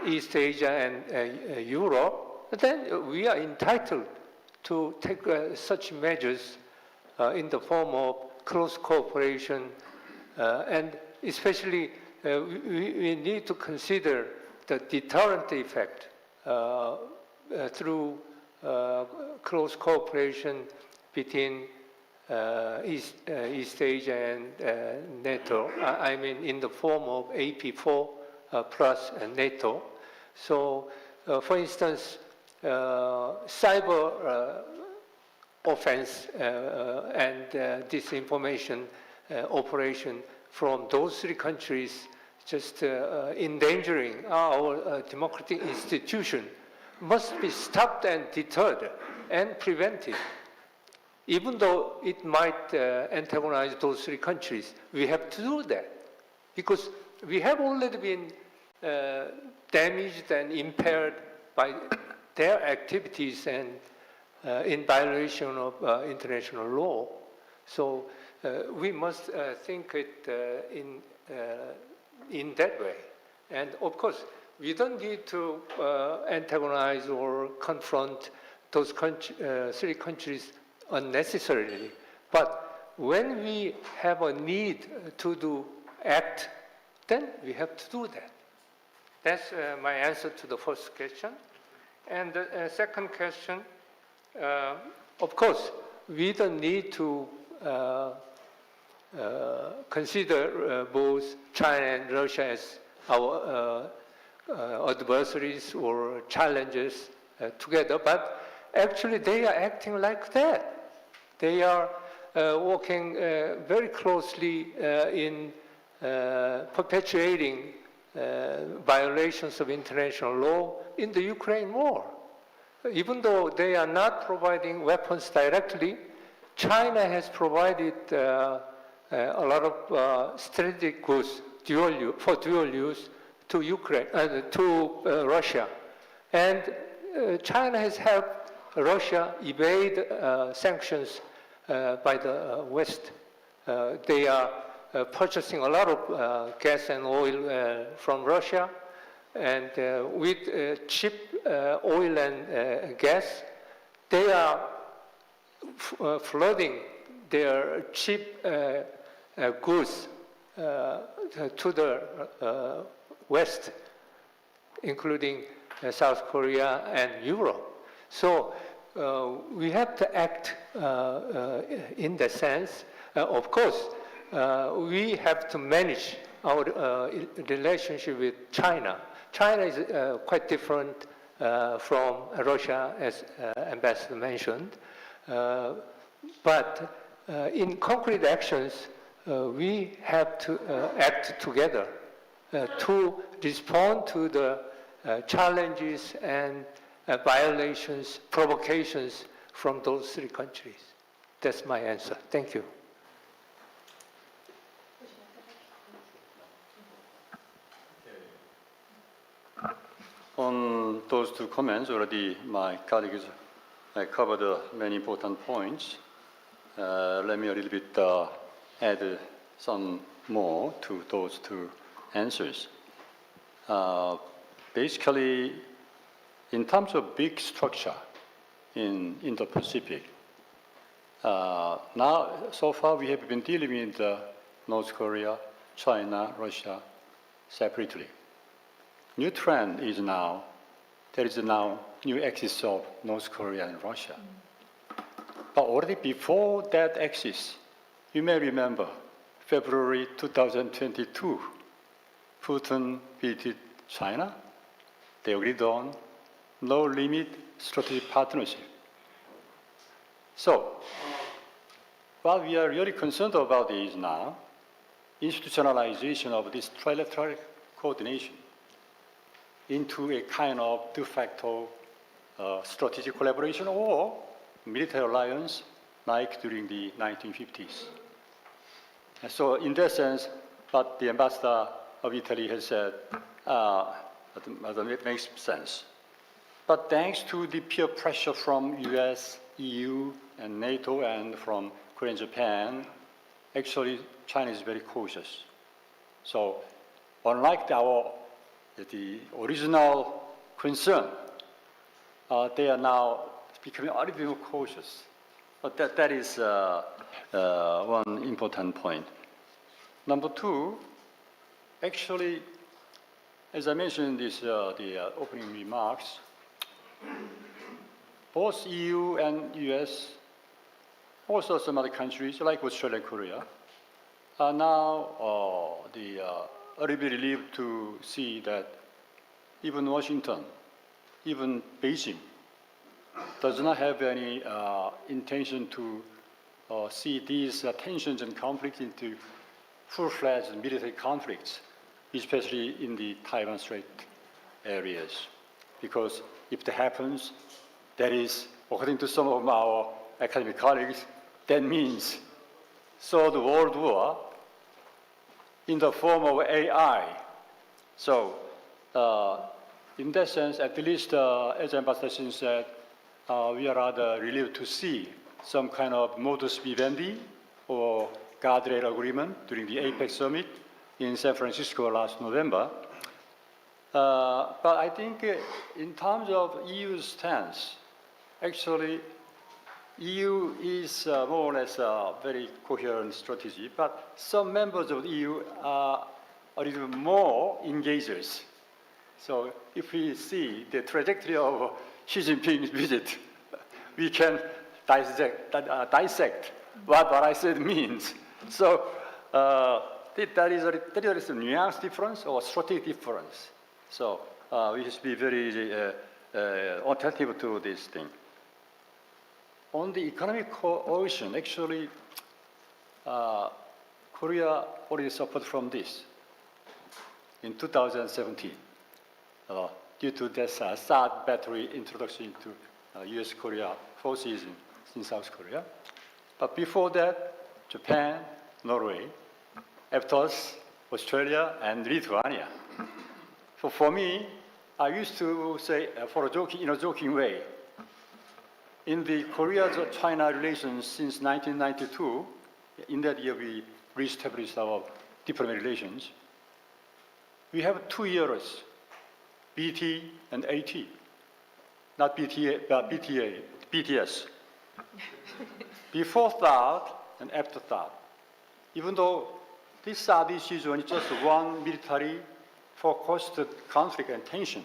East Asia and Europe, then we are entitled to take such measures in the form of close cooperation, and especially we need to consider the deterrent effect through close cooperation between East Asia and NATO, I mean in the form of AP4 plus NATO. So, for instance, cyber offense and disinformation operation from those three countries just endangering our democratic institution must be stopped and deterred and prevented. Even though it might antagonize those three countries, we have to do that because we have already been damaged and impaired by their activities and in violation of international law. So we must think it in that way. And of course, we don't need to antagonize or confront those three countries unnecessarily. But when we have a need to act, then we have to do that. That's my answer to the first question. And the second question, of course, we don't need to consider both China and Russia as our adversaries or challenges together, but actually they are acting like that. They are working very closely in perpetuating violations of international law in the Ukraine war. even though they are not providing weapons directly, China has provided a lot of strategic goods for dual use to Ukraine, to Russia. And China has helped Russia evade sanctions by the West. They are purchasing a lot of gas and oil from Russia, and with cheap oil and gas, they are flooding their cheap goods to the West, including South Korea and Europe. So we have to act in that sense. Of course, we have to manage our relationship with China. China is quite different from Russia, as Ambassador mentioned. But in concrete actions, we have to act together to respond to the challenges and violations, provocations from those three countries. That's my answer. Thank you. On those two comments, already my colleagues covered many important points. Let me a little bit add some more to those two answers. Basically, in terms of big structure in Indo-Pacific, now, so far we have been dealing with North Korea, China, Russia separately. New trend is now, there is now new axis of North Korea and Russia. But already before that axis, you may remember, February 2022, Putin visited China. They agreed on no-limit strategic partnership. So, what we are really concerned about is now institutionalization of this trilateral coordination into a kind of de facto strategic collaboration or military alliance like during the 1950s. And so in that sense, what the ambassador of Italy has said it makes sense. But thanks to the peer pressure from US, EU, and NATO, and from Korea and Japan, actually China is very cautious. So unlike the original concern, they are now becoming a little bit more cautious. But that is one important point. Number two, actually, as I mentioned in the opening remarks, both EU and US, also some other countries like Australia and Korea, are now a little bit relieved to see that even Washington, even Beijing, does not have any intention to see these tensions and conflicts into full-fledged military conflicts, especially in the Taiwan Strait areas. Because if that happens, that is, according to some of our academic colleagues, that means third world war in the form of AI. So in that sense, at least as Ambassador Shin said, we are rather relieved to see some kind of modus vivendi or guardrail agreement during the APEC summit in San Francisco last November. But I think in terms of EU's stance, actually EU is more or less a very coherent strategy, but some members of the EU are a little more engagers. So if we see the trajectory of Xi Jinping's visit, we can dissect what I said means. So that is a nuance difference or strategic difference. So we should be very attentive to this thing. On the economic coalition, actually, Korea already suffered from this in 2017 due to this THAAD battery introduction into US-Korea forces in South Korea. But before that, Japan, Norway, after us, Australia, and Lithuania. So for me, I used to say, in a joking way, in the Korea-China relations since 1992, in that year we reestablished our diplomatic relations, we have 2 years, BT and AT, not BTA, but BTS. Before that and after that, even though this South decision is just one military focused conflict and tension,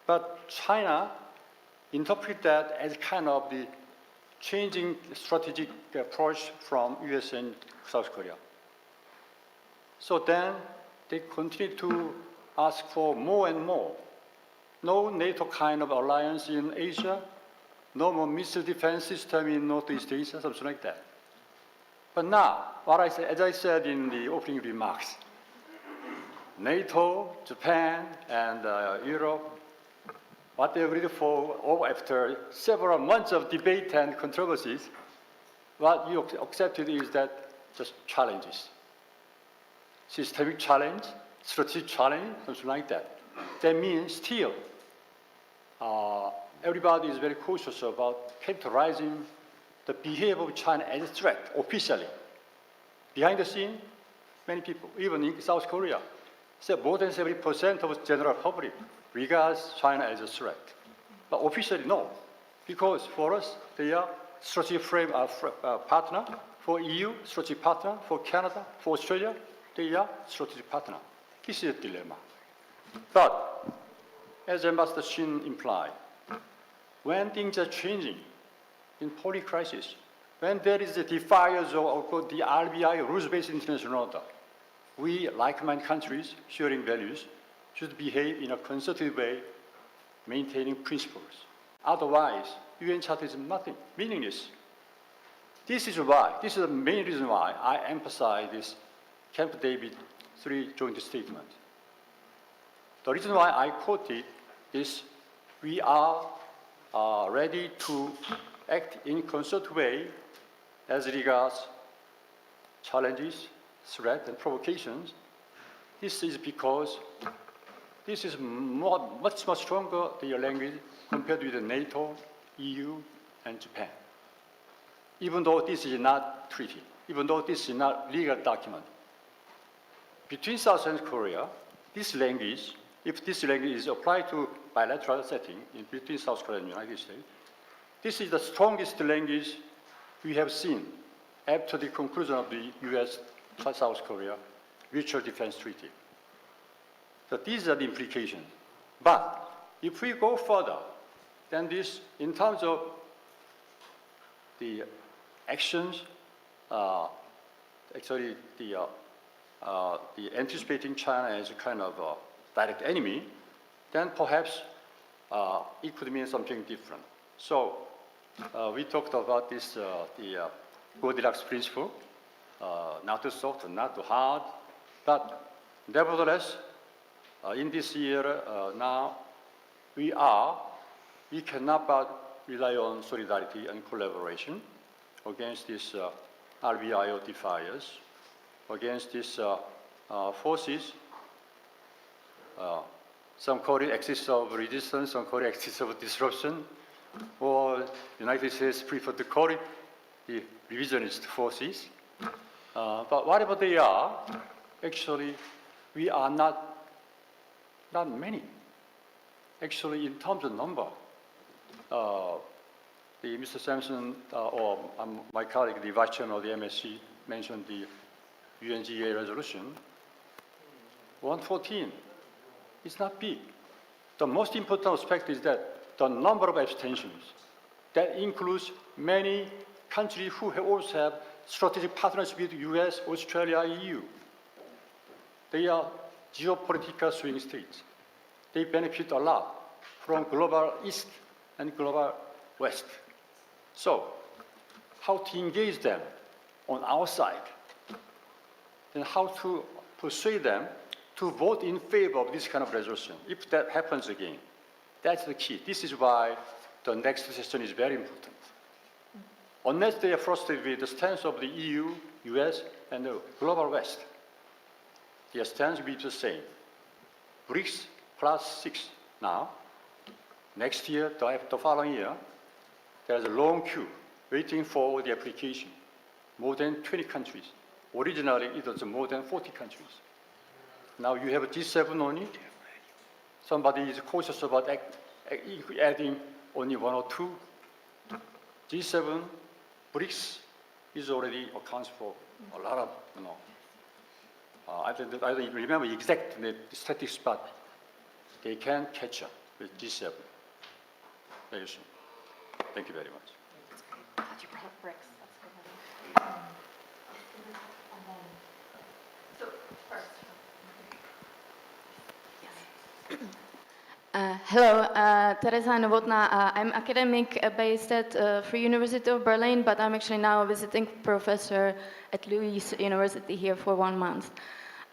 but China interpret that as kind of the changing strategic approach from US and South Korea. So then they continue to ask for more and more. No NATO kind of alliance in Asia, no more missile defense system in Northeast Asia, something like that. But now, as I said in the opening remarks, NATO, Japan, and Europe, what they agreed for after several months of debate and controversies, what you accepted is that just challenges. Systemic challenge, strategic challenge, something like that. That means still, everybody is very cautious about characterizing the behavior of China as a threat, officially. Behind the scene, many people, even in South Korea, say more than 70% of the general public regards China as a threat. But officially, no. Because for us, they are strategic partner. For EU, strategic partner. For Canada, for Australia, they are strategic partner. This is a dilemma. But, as Ambassador Shin implied, when things are changing in policy crisis, when there is a defiance of the RBI, rules-based international order, we, like-minded countries sharing values, should behave in a concerted way, maintaining principles. Otherwise, UN Charter is nothing, meaningless. This is the main reason why I emphasize this Camp David III joint statement. The reason why I quoted is we are ready to act in concerted way as regards challenges, threats, and provocations. This is because this is much stronger the language compared with the NATO, EU, and Japan. Even though this is not treaty, even though this is not legal document. Between South and Korea, this language, if this language is applied to bilateral setting in between South Korea and the United States, this is the strongest language we have seen after the conclusion of the US-South Korea Mutual Defense Treaty. So these are the implications. But if we go further, then this, in terms of the actions, actually the anticipating China as a kind of direct enemy, then perhaps it could mean something different. So we talked about this, the Goldilocks principle, not too soft and not too hard, but nevertheless, in this year now, we cannot but rely on solidarity and collaboration against these RBIO defiers, against these forces. Some call it axis of resistance, some call it axis of disruption, or United States prefer to call it the revisionist forces. But whatever they are, actually, we are not many. Actually, in terms of number, Mr. Sampson or my colleague, the Vice Chairman of the MSC, mentioned the UNGA resolution. 114 is not big. The most important aspect is that the number of abstentions, that includes many countries who also have strategic partnership with US, Australia, EU. They are geopolitical swing states. They benefit a lot from global East and global West. So, how to engage them on our side, and how to persuade them to vote in favor of this kind of resolution. If that happens again, that's the key. This is why the next session is very important. Unless they are frustrated with the stance of the EU, US, and the global West, their stance will be the same. BRICS +6 now. Next year, the following year, there's a long queue waiting for the application. More than 20 countries. Originally, it was more than 40 countries. Now you have a G7 only. Somebody is cautious about adding only 1 or 2. G7, BRICS is already accounts for a lot of, I don't remember exact the statistics, but they can catch up with G7 very soon. Thank you very much. Glad you brought up BRICS. That's good. So first. Hello, Teresa Novotná. I'm academic based at Free University of Berlin, but I'm actually now a visiting professor at Lewis University here for 1 month.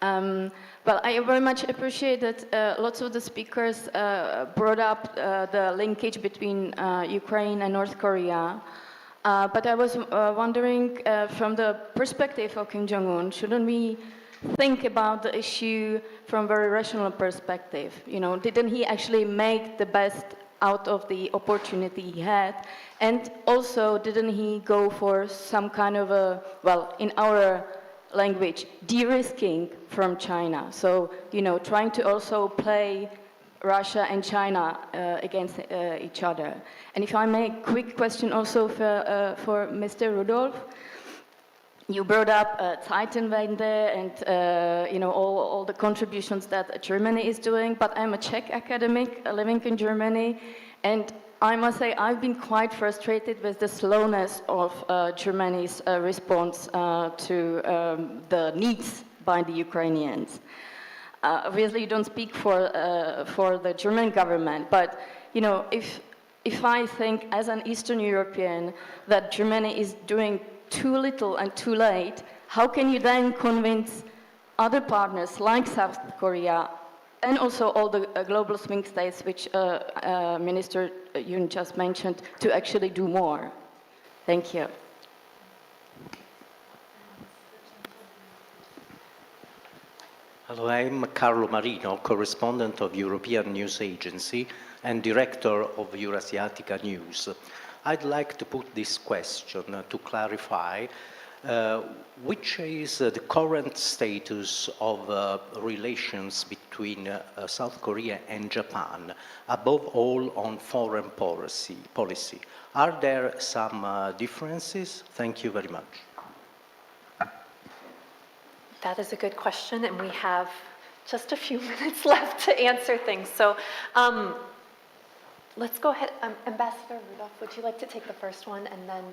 Well, I very much appreciate that lots of the speakers brought up the linkage between Ukraine and North Korea. But I was wondering, from the perspective of Kim Jong-un, shouldn't we think about the issue from a very rational perspective? Didn't he actually make the best out of the opportunity he had? And also, didn't he go for some kind of a, well, in our language, de-risking from China? So, trying to also play Russia and China against each other. And if I may, quick question also for Mr. Rudolph. You brought up Zeitenwende and all the contributions that Germany is doing, but I'm a Czech academic living in Germany, and I must say I've been quite frustrated with the slowness of Germany's response to the needs by the Ukrainians. Obviously, you don't speak for the German government, but if I think as an Eastern European that Germany is doing too little and too late, how can you then convince other partners like South Korea and also all the global swing states, which Minister Yoon just mentioned, to actually do more? Thank you. Hello, I'm Carlo Marino, correspondent of European News Agency and director of Eurasiatica News. I'd like to put this question to clarify which is the current status of relations between South Korea and Japan, above all on foreign policy. Are there some differences? Thank you very much. That is a good question, and we have just a few minutes left to answer things. So let's go ahead. Ambassador Rudolph, would you like to take the first one and then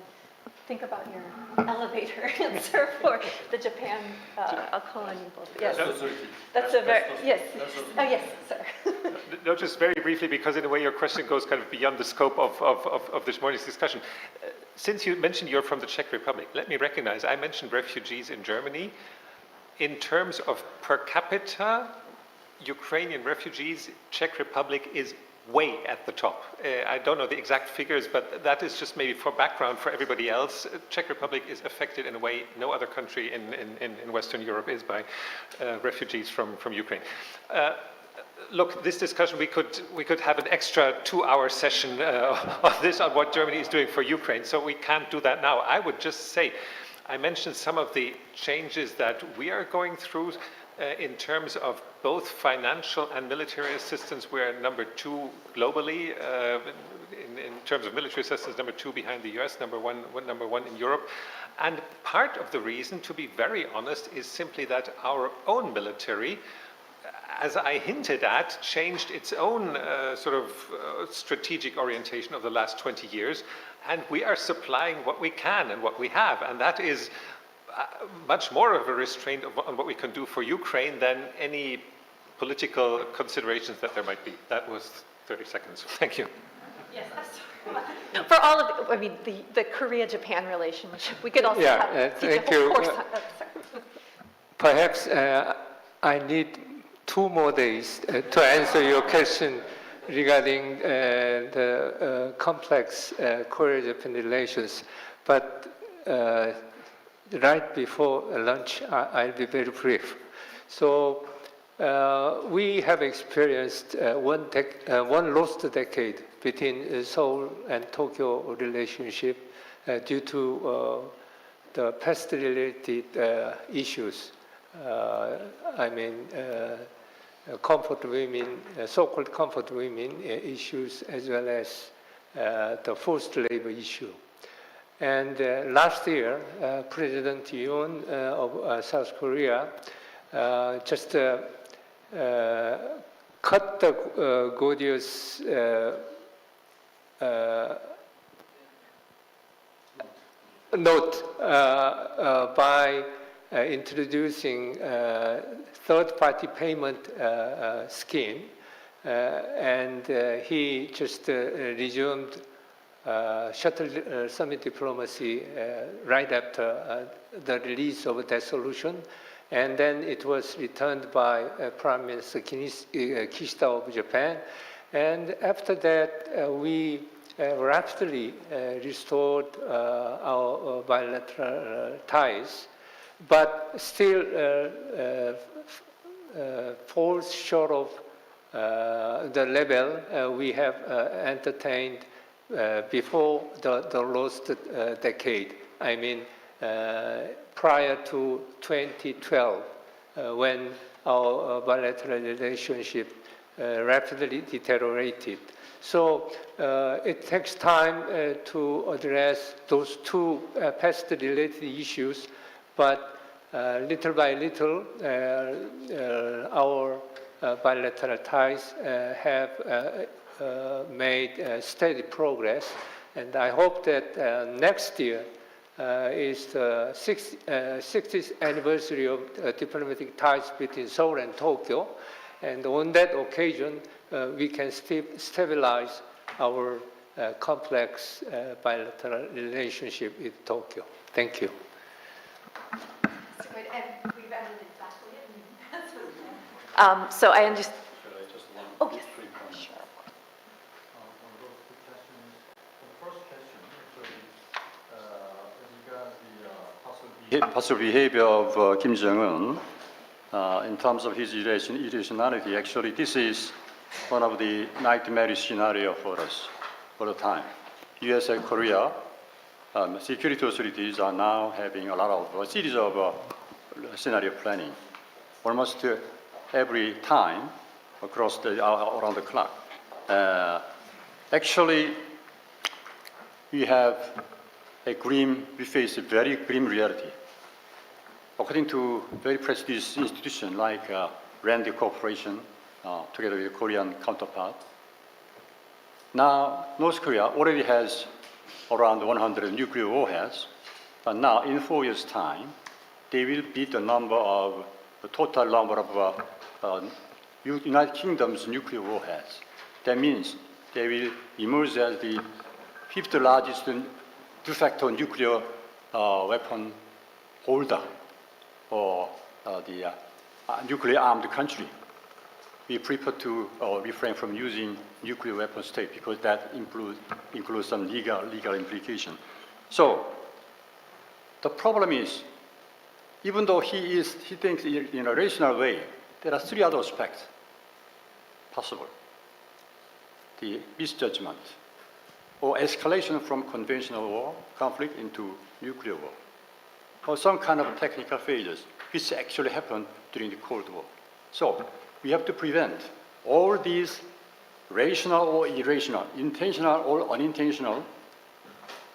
think about your elevator answer for the Japan? I'll call on you both. Yes. That's a very, yes. Oh, yes, sir. No, just very briefly, because in a way your question goes kind of beyond the scope of this morning's discussion. Since you mentioned you're from the Czech Republic, let me recognize I mentioned refugees in Germany. In terms of per capita, Ukrainian refugees, Czech Republic is way at the top. I don't know the exact figures, but that is just maybe for background for everybody else. Czech Republic is affected in a way no other country in Western Europe is by refugees from Ukraine. Look, this discussion, we could have an extra 2-hour session on this, on what Germany is doing for Ukraine, so we can't do that now. I would just say, I mentioned some of the changes that we are going through in terms of both financial and military assistance. We're number 2 globally in terms of military assistance, number 2 behind the US, number one in Europe. And part of the reason, to be very honest, is simply that our own military, as I hinted at, changed its own strategic orientation over the last 20 years. And we are supplying what we can and what we have. And that is much more of a restraint on what we can do for Ukraine than any political considerations that there might be. That was 30 seconds. Thank you. Yes, for all of the Korea-Japan relationship, we could also have thank you. Perhaps I need 2 more days to answer your question regarding the complex Korea-Japan relations, but right before lunch, I'll be very brief. So we have experienced one lost decade between Seoul and Tokyo relationship due to the past-related issues. I mean, comfort women, so-called comfort women issues, as well as the forced labor issue. And last year, President Yoon of South Korea just cut the gorgeous note by introducing third-party payment scheme, and he just resumed shuttle summit diplomacy right after the release of that solution, and then it was returned by Prime Minister Kishida of Japan, and after that we rapidly restored our bilateral ties, but still falls short of the level we have entertained before the lost decade. I mean, prior to 2012, when our bilateral relationship rapidly deteriorated. So it takes time to address those two past-related issues, but little by little, our bilateral ties have made steady progress, and I hope that next year is the 60th anniversary of diplomatic ties between Seoul and Tokyo, and on that occasion, we can stabilize our complex bilateral relationship with Tokyo. Thank you. So I understand. Oh, yes. Sure. On those two questions, the first question actually regards the possible behavior of Kim Jong-un in terms of his irrationality. Actually, this is one of the nightmare scenario for us for the time. U.S. and Korea security authorities are now having a series of scenario planning, almost every time across around the clock. Actually, we face a very grim reality. According to very prestigious institutions like RAND Corporation, together with the Korean counterpart, now North Korea already has around 100 nuclear warheads, but now in 4 years' time, they will beat the total number of United Kingdom's nuclear warheads. That means they will emerge as the 5th largest de facto nuclear weapon holder, or the nuclear armed country. We prefer to refrain from using nuclear weapon state because that includes some legal implication. So the problem is, even though he thinks in a rational way, there are three other aspects possible. The misjudgment, or escalation from conventional war conflict into nuclear war, or some kind of technical failures, which actually happened during the Cold War. So we have to prevent all these rational or irrational, intentional or unintentional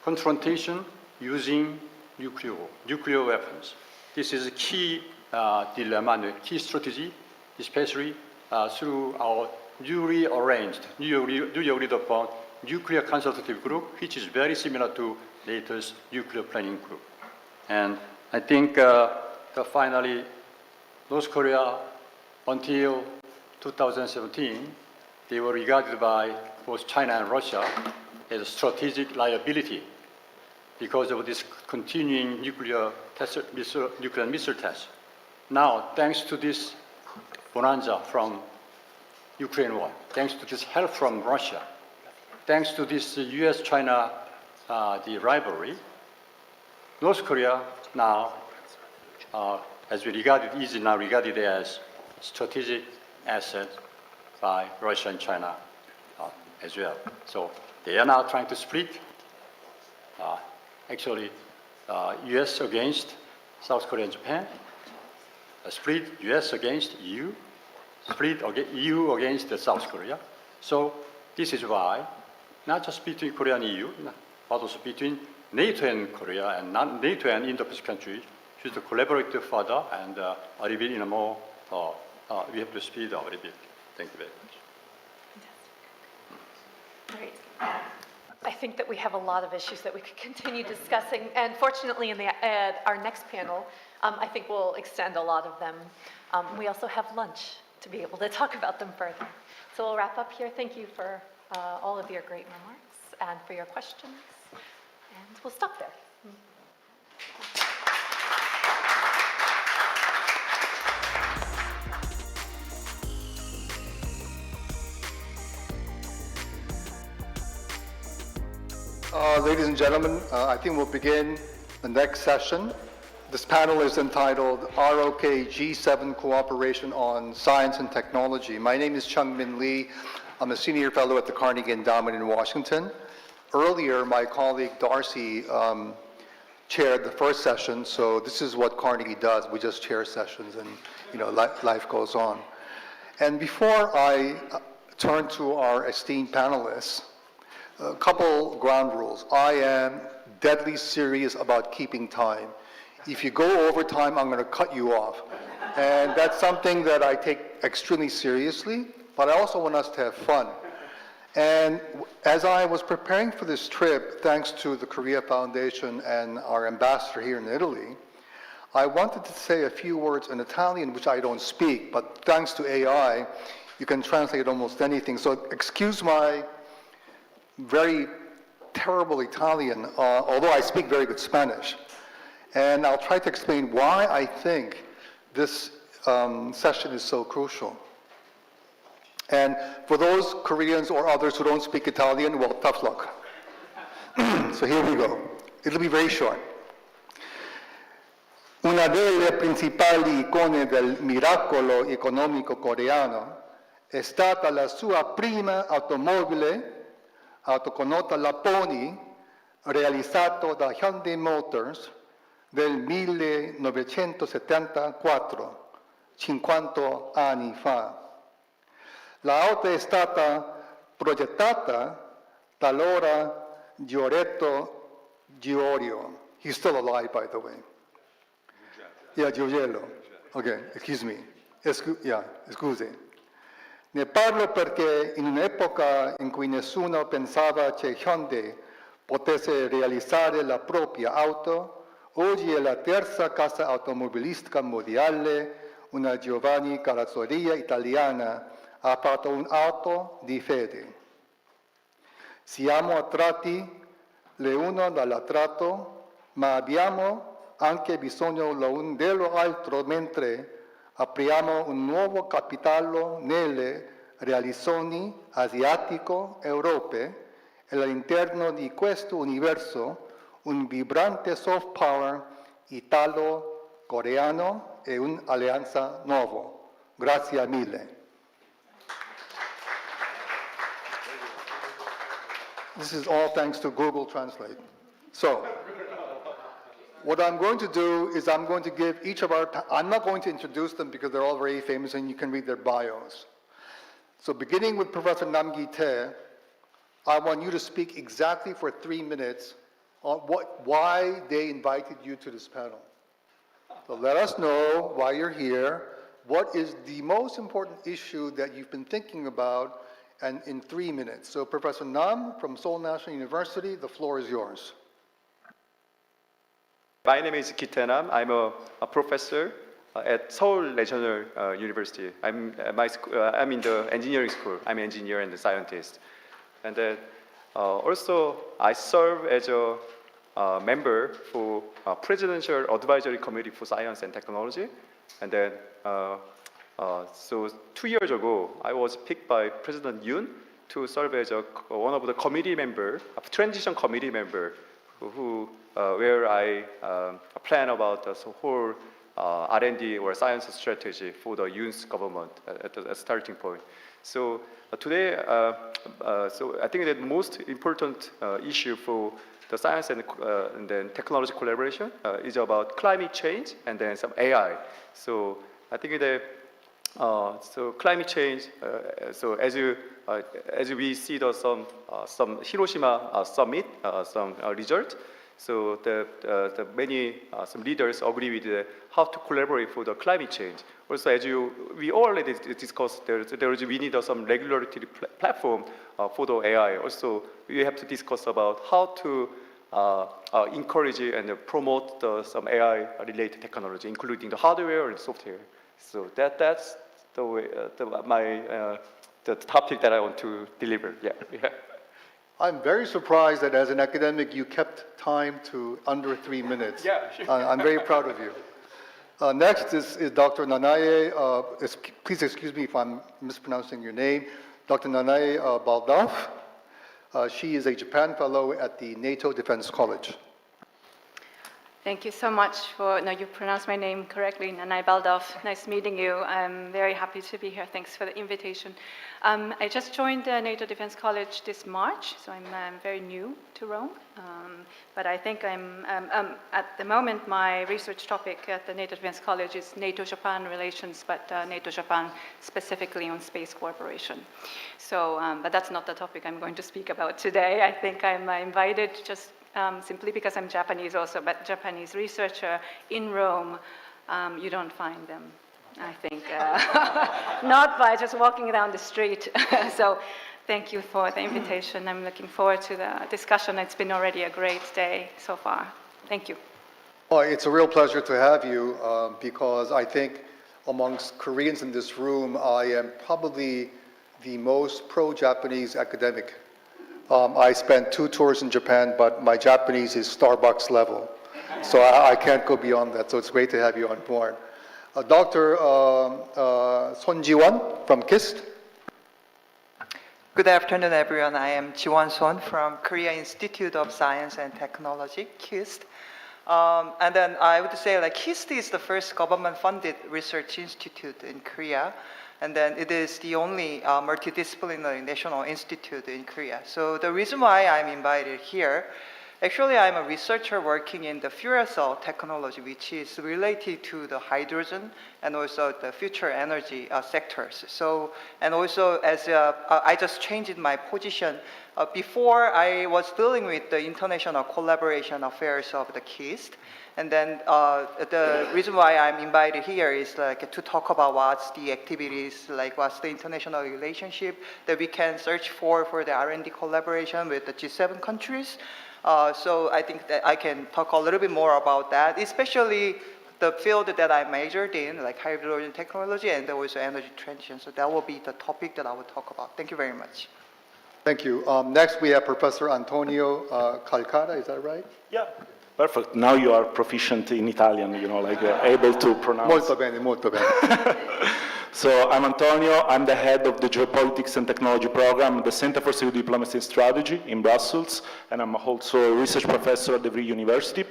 confrontation using nuclear weapons. This is a key dilemma and a key strategy, especially through our newly agreed upon nuclear consultative group, which is very similar to NATO's nuclear planning group. And I think finally, North Korea, until 2017, they were regarded by both China and Russia as a strategic liability because of this continuing nuclear missile test. Now, thanks to this bonanza from Ukraine war, thanks to this help from Russia, thanks to this US-China the rivalry, North Korea now, as we regard it, is now regarded as strategic asset by Russia and China as well. So they are now trying to split, actually, US against South Korea and Japan, split US against EU, split EU against South Korea. So this is why, not just between Korea and EU, but also between NATO and Korea and non-NATO and Indo-Pacific countries, should collaborate further and a little bit in a more, we have to speed up a little bit. Thank you very much. Great. I think that we have a lot of issues that we could continue discussing, and fortunately in our next panel, I think we'll extend a lot of them. We also have lunch to be able to talk about them further. So we'll wrap up here. Thank you for all of your great remarks and for your questions, and we'll stop there. Ladies and gentlemen, I think we'll begin the next session. This panel is entitled ROK-G7 Cooperation on Science and Technology. My name is Chung-Min Lee. I'm a senior fellow at the Carnegie Endowment in Washington. Earlier, my colleague Darcy chaired the first session, so this is what Carnegie does. We just chair sessions and life goes on. And before I turn to our esteemed panelists, a couple ground rules. I am deadly serious about keeping time. If you go over time, I'm going to cut you off. And that's something that I take extremely seriously, but I also want us to have fun. And as I was preparing for this trip, thanks to the Korea Foundation and our ambassador here in Italy, I wanted to say a few words in Italian, which I don't speak, but thanks to AI, you can translate almost anything. So excuse my very terrible Italian, although I speak very good Spanish. And I'll try to explain why I think this session is so crucial. And for those Koreans or others who don't speak Italian, well, tough luck. So here we go. It'll be very short. Una delle principali icone del miracolo economico coreano è stata la sua prima automobile autocondotta la Pony, realizzato da Hyundai Motors del 1974, 50 anni fa. L'auto è stata progettata dall'ora Giorgetto Giorgio. He's still alive, by the way. Yeah, Giorgello. Okay, excuse me. Scusi. Ne parlo perché in un'epoca in cui nessuno pensava che Hyundai potesse realizzare la propria auto, oggi è la terza casa automobilistica mondiale, una giovane carrozzeria italiana ha fatto un'auto di fede. Siamo attratti l'uno dall'altro, ma abbiamo anche bisogno l'un dell'altro mentre apriamo un nuovo capitolo nelle relazioni asiatico-europee e all'interno di questo universo un vibrante soft power italo-coreano e un'alleanza nuova. Grazie mille. This is all thanks to Google Translate. So, what I'm going to do is I'm going to give each of I'm not going to introduce them because they're all very famous and you can read their bios. So beginning with Professor Nam-Gi Tae, I want you to speak exactly for 3 minutes on why they invited you to this panel. So let us know why you're here, what is the most important issue that you've been thinking about, and in 3 minutes. So Professor Nam from Seoul National University, the floor is yours. My name is Ki-tae Nam. I'm a professor at Seoul National University. I'm in the engineering school. I'm an engineer and a scientist. And then also I serve as a member for Presidential Advisory Committee for Science and Technology. And then So 2 years ago, I was picked by President Yoon to serve as one of the committee member, a transition committee member, where I plan about the whole R&D or science strategy for the Yoon's government at the starting point. So today, so I think the most important issue for the science and then technology collaboration is about climate change and then some AI. So I think that so climate change. So as we see some Hiroshima summit some result. So the many some leaders agree with how to collaborate for the climate change. Also, as we already discussed, we need some regulatory platform for the AI. Also, we have to discuss about how to encourage and promote some AI-related technology, including the hardware and software. So that's the way, the topic that I want to deliver. Yeah. I'm very surprised that as an academic you kept time to under 3 minutes. Yeah, sure. I'm very proud of you. Next is Dr. Nanaye, please excuse me if I'm mispronouncing your name, Dr. Nanaye Baldauf. She is a Japan Fellow at the NATO Defense College. Thank you so much for, no, you pronounced my name correctly, Nanaye Baldauf. Nice meeting you. I'm very happy to be here. Thanks for the invitation. I just joined the NATO Defense College this March, so I'm very new to Rome. But I think at the moment, my research topic at the NATO Defense College is NATO-Japan relations, but NATO-Japan specifically on space cooperation. So, but that's not the topic I'm going to speak about today. I think I'm invited just simply because I'm Japanese also, but Japanese researcher in Rome, you don't find them, I think, not by just walking down the street. So thank you for the invitation. I'm looking forward to the discussion. It's been already a great day so far. Thank you. Well, it's a real pleasure to have you because I think amongst Koreans in this room, I am probably the most pro-Japanese academic. I spent 2 tours in Japan, but my Japanese is Starbucks level. So I can't go beyond that. So it's great to have you on board. Dr. Son Ji-won from KIST. Good afternoon, everyone. I am Ji-won Son from Korea Institute of Science and Technology, KIST. And then I would say like KIST is the first government-funded research institute in Korea. And then it is the only multidisciplinary national institute in Korea. So the reason why I'm invited here, actually I'm a researcher working in the fuel cell technology, which is related to the hydrogen and also the future energy sectors. So, and also as I just changed my position. Before I was dealing with the international collaboration affairs of the KIST. And then the reason why I'm invited here is like to talk about what's the activities, like what's the international relationship that we can search for the R&D collaboration with the G7 countries. So I think that I can talk a little bit more about that, especially the field that I majored in, like hydrogen technology and also energy transition. So that will be the topic that I will talk about. Thank you very much. Thank you. Next we have Professor Antonio Calcara, is that right? Yeah. Perfect. Now you are proficient in Italian, you know, like able to pronounce. Molto bene, molto bene. So I'm Antonio. I'm the head of the Geopolitics and Technology program at the Center for Security Diplomacy and Strategy in Brussels, and I'm also a research professor at the Vrije University.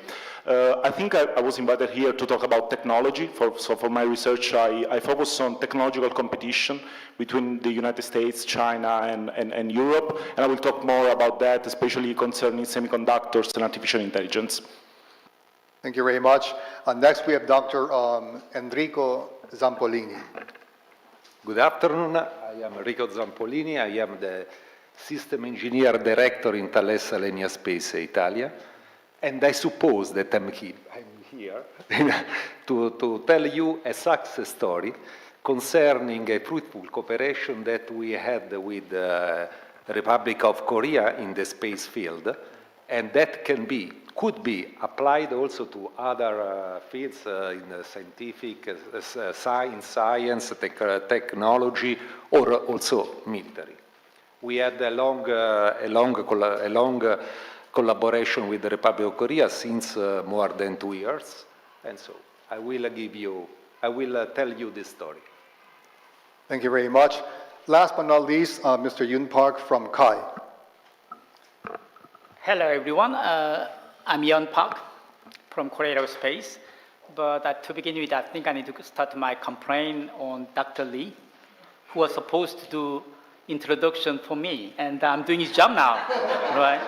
I think I was invited here to talk about technology. So for my research, I focus on technological competition between the United States, China, and Europe. And I will talk more about that, especially concerning semiconductors and artificial intelligence. Thank you very much. Next, we have Dr. Enrico Zampolini. Good afternoon. I am Enrico Zampolini. I am the System Engineer Director in Thales Alenia Space Italia. And I suppose that I'm here to tell you a success story concerning a fruitful cooperation that we had with the Republic of Korea in the space field, and that could be applied also to other fields in scientific, science, technology, or also military. We had a long collaboration with the Republic of Korea since more than 2 years, and so I will tell you this story. Thank you very much. Last but not least, Mr. Yoon Park from KAI. Hello, everyone. I'm Yoon Park from Korea Aerospace. But to begin with, I think I need to start my complaint on Dr. Lee, who was supposed to do introduction for me, and I'm doing his job now, right?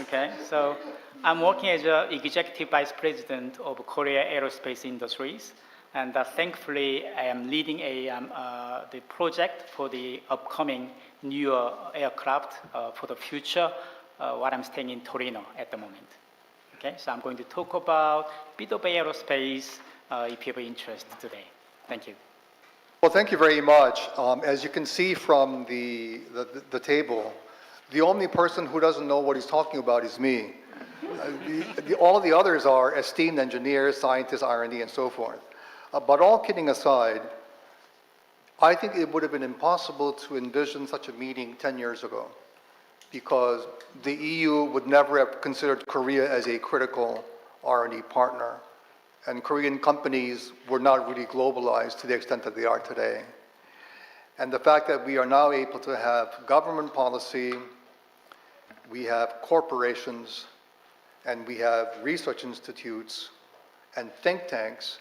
Okay, so I'm working as an executive vice president of Korea Aerospace Industries, and thankfully I am leading the project for the upcoming new aircraft for the future, while I'm staying in Torino at the moment. Okay, so I'm going to talk about a bit of aerospace if you have interest today. Thank you. Well, thank you very much. As you can see from the table, the only person who doesn't know what he's talking about is me. All the others are esteemed engineers, scientists, R&D, and so forth. But all kidding aside, I think it would have been impossible to envision such a meeting 10 years ago, because the EU would never have considered Korea as a critical R&D partner. And Korean companies were not really globalized to the extent that they are today. And the fact that we are now able to have government policy, we have corporations, and we have research institutes and think tanks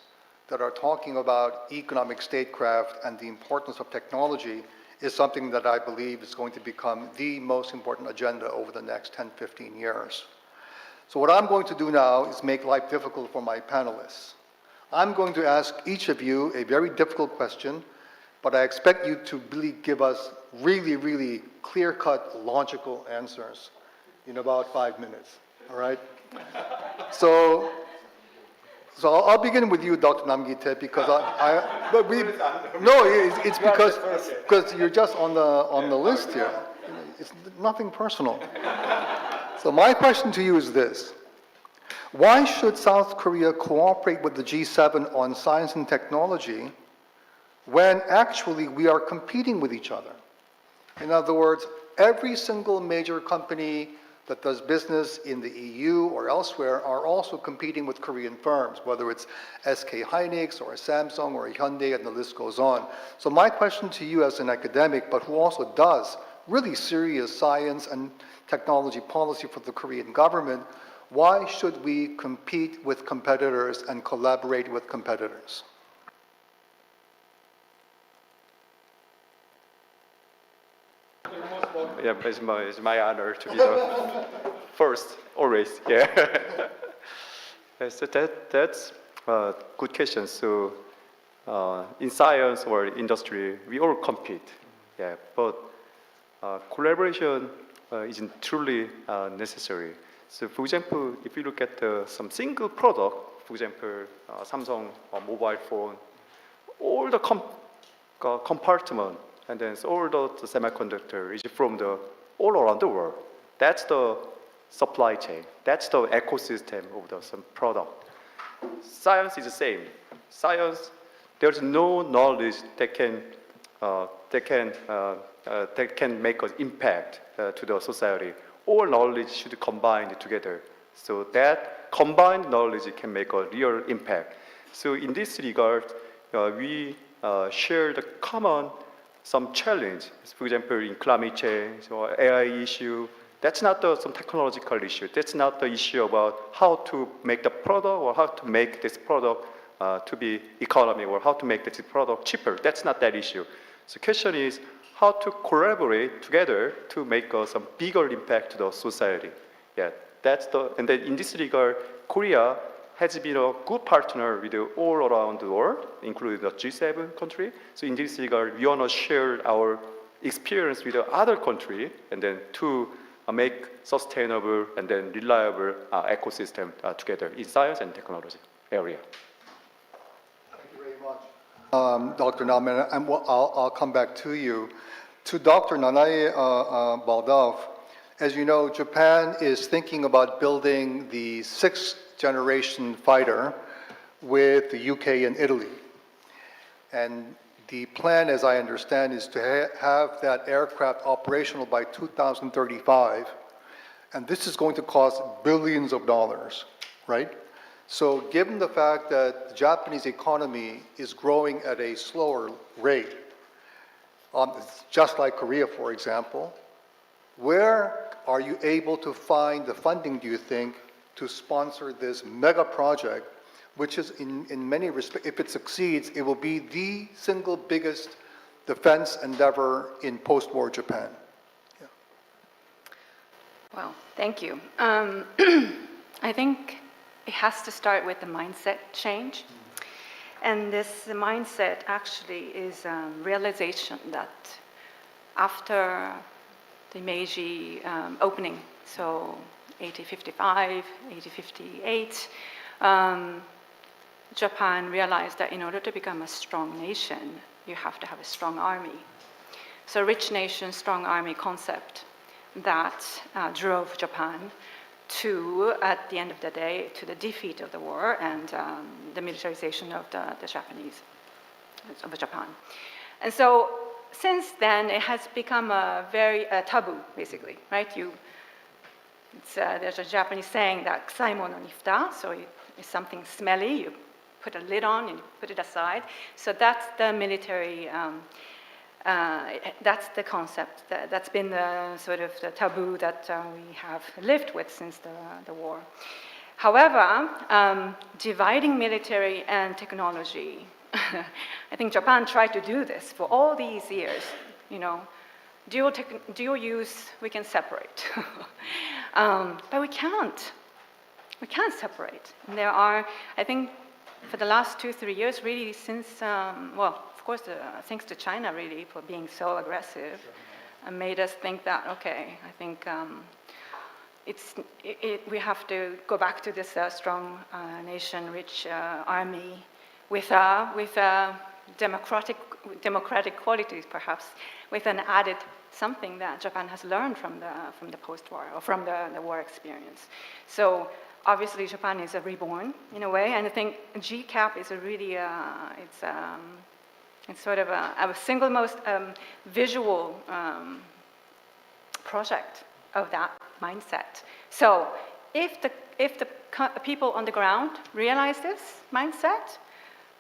that are talking about economic statecraft and the importance of technology is something that I believe is going to become the most important agenda over the next 10, 15 years. So what I'm going to do now is make life difficult for my panelists. I'm going to ask each of you a very difficult question, but I expect you to really give us really clear-cut, logical answers in about 5 minutes, all right? So I'll begin with you, Dr. Namgite, because it's because you're just on the list here. It's nothing personal. So my question to you is this: why should South Korea cooperate with the G7 on science and technology when actually we are competing with each other? In other words, every single major company that does business in the EU or elsewhere are also competing with Korean firms, whether it's SK Hynix or a Samsung or a Hyundai, and the list goes on. So my question to you as an academic, but who also does really serious science and technology policy for the Korean government, why should we compete with competitors and collaborate with competitors? Yeah, it's my honor to be the first, always. Yeah. So that's a good question. So in science or industry, we all compete. Yeah, but collaboration isn't truly necessary. So for example, if you look at some single product, for example, Samsung mobile phone, all the compartment and then all the semiconductor is from all around the world. That's the supply chain. That's the ecosystem of some product. Science is the same. Science, there's no knowledge that can make an impact to the society. All knowledge should combine together. So that combined knowledge can make a real impact. So in this regard, we share the common some challenge. For example, in climate change or AI issue, that's not some technological issue. That's not the issue about how to make the product or how to make this product to be economic or how to make this product cheaper. That's not that issue. So the question is how to collaborate together to make some bigger impact to the society. Yeah, and then in this regard, Korea has been a good partner with all around the world, including the G7 country. So in this regard, we want to share our experience with the other country and then to make sustainable and then reliable ecosystem together in science and technology area. Thank you very much, Dr. Nam, and I'll come back to you. To Dr. Nanae Baldov, as you know, Japan is thinking about building the 6th generation fighter with the UK and Italy. And the plan, as I understand, is to have that aircraft operational by 2035. And this is going to cost billions of dollars, right? So given the fact that the Japanese economy is growing at a slower rate, It's just like Korea, for example. Where are you able to find the funding, do you think, to sponsor this mega project, which is in many respects, if it succeeds, it will be the single biggest defense endeavor in post-war Japan? Yeah. Well, thank you. I think it has to start with the mindset change. And this mindset actually is a realization that after the Meiji opening, so 1855, 1858, Japan realized that in order to become a strong nation, you have to have a strong army. So rich nation, strong army concept that drove Japan to, at the end of the day, to the defeat of the war and the militarization of the Japanese, of Japan. And so since then, it has become a very taboo, basically, right? There's a Japanese saying that kusai mono ni futa, so it's something smelly, you put a lid on and you put it aside. So that's the military, that's the concept. That's been the sort of the taboo that we have lived with since the war. However, dividing military and technology, I think Japan tried to do this for all these years. You know, dual use, we can separate. But we can't. We can't separate. And there are, I think, for the last 2-3 years, really since, well, of course, thanks to China, really, for being so aggressive, made us think that, okay, I think we have to go back to this strong nation, rich army, with democratic qualities, perhaps, with an added something that Japan has learned from the post-war, or from the war experience. So obviously, Japan is a reborn, in a way, and I think GCAP is a really, it's sort of a single most visual project of that mindset. So if the people on the ground realize this mindset,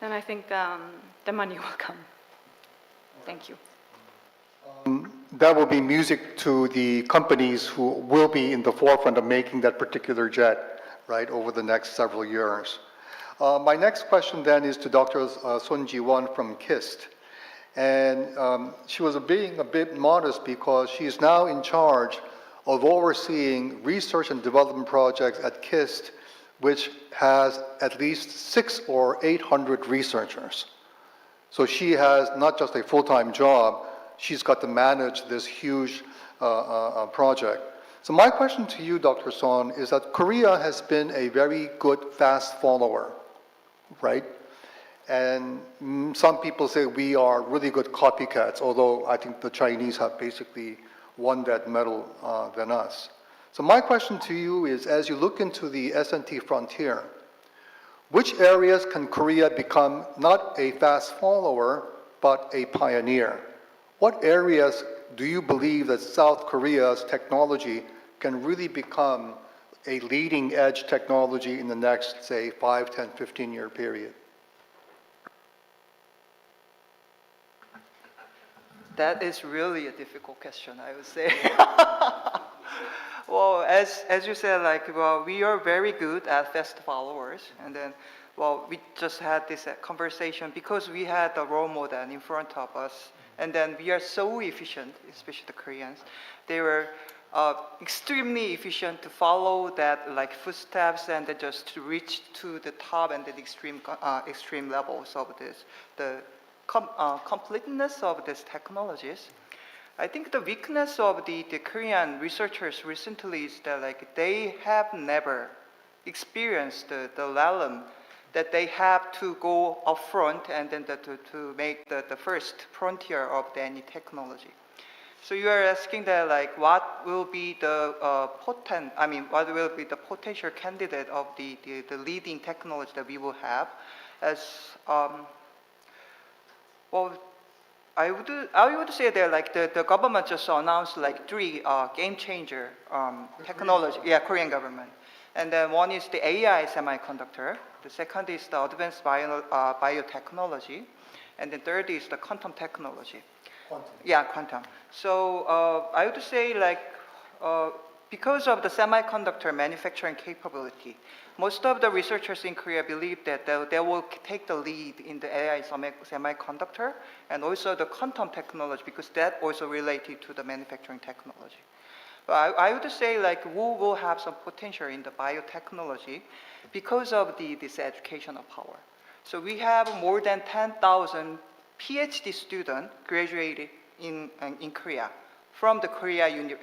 then I think the money will come. Thank you. That will be music to the companies who will be in the forefront of making that particular jet, right, over the next several years. My next question then is to Dr. Sun Ji-won from KIST. And she was being a bit modest because she is now in charge of overseeing research and development projects at KIST, which has at least 600 or 800 researchers. So she has not just a full-time job, she's got to manage this huge project. So my question to you, Dr. Son, is that Korea has been a very good fast follower, right? And some people say we are really good copycats, although I think the Chinese have basically won that medal than us. So my question to you is, as you look into the S&T frontier, which areas can Korea become not a fast follower, but a pioneer? What areas do you believe that South Korea's technology can really become a leading edge technology in the next, say, 5, 10, 15-year period? That is really a difficult question, I would say. Well, as you said, like, well, we are very good at fast followers, and then, well, we just had this conversation because we had a role model in front of us, and then we are so efficient, especially the Koreans. They were extremely efficient to follow that, like, footsteps, and then just to reach to the top and the extreme levels of this, the completeness of these technologies. I think the weakness of the Korean researchers recently is that, like, they have never experienced the realm that they have to go up front and then to make the first frontier of any technology. So you are asking that, like, what will be the what will be the potential candidate of the leading technology that we will have? As well, I would say that, like, the government just announced, like, 3 game changer technology. Yeah, Korean government. And then one is the AI semiconductor. The second is the advanced biotechnology. And the third is the quantum technology. Yeah, quantum. So I would say because of the semiconductor manufacturing capability, most of the researchers in Korea believe that they will take the lead in the AI semiconductor and also the quantum technology, because that also related to the manufacturing technology. But I would say we will have some potential in the biotechnology because of this educational power. So we have more than 10,000 PhD students graduated in Korea from the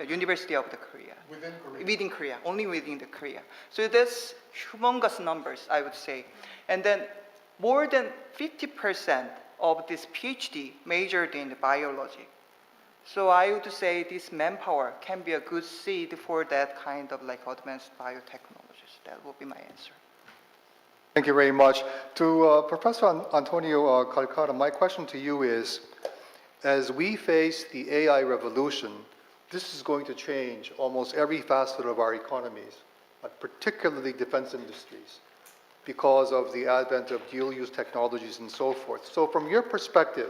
University of the Korea. Within Korea? Within Korea, only within the Korea. So that's humongous numbers, I would say. And then more than 50% of this PhD majored in biology. So I would say this manpower can be a good seed for that kind of advanced biotechnologies. That would be my answer. Thank you very much. To Professor Antonio Calcata, my question to you is, as we face the AI revolution, this is going to change almost every facet of our economies, but particularly defense industries, because of the advent of dual-use technologies and so forth. So from your perspective,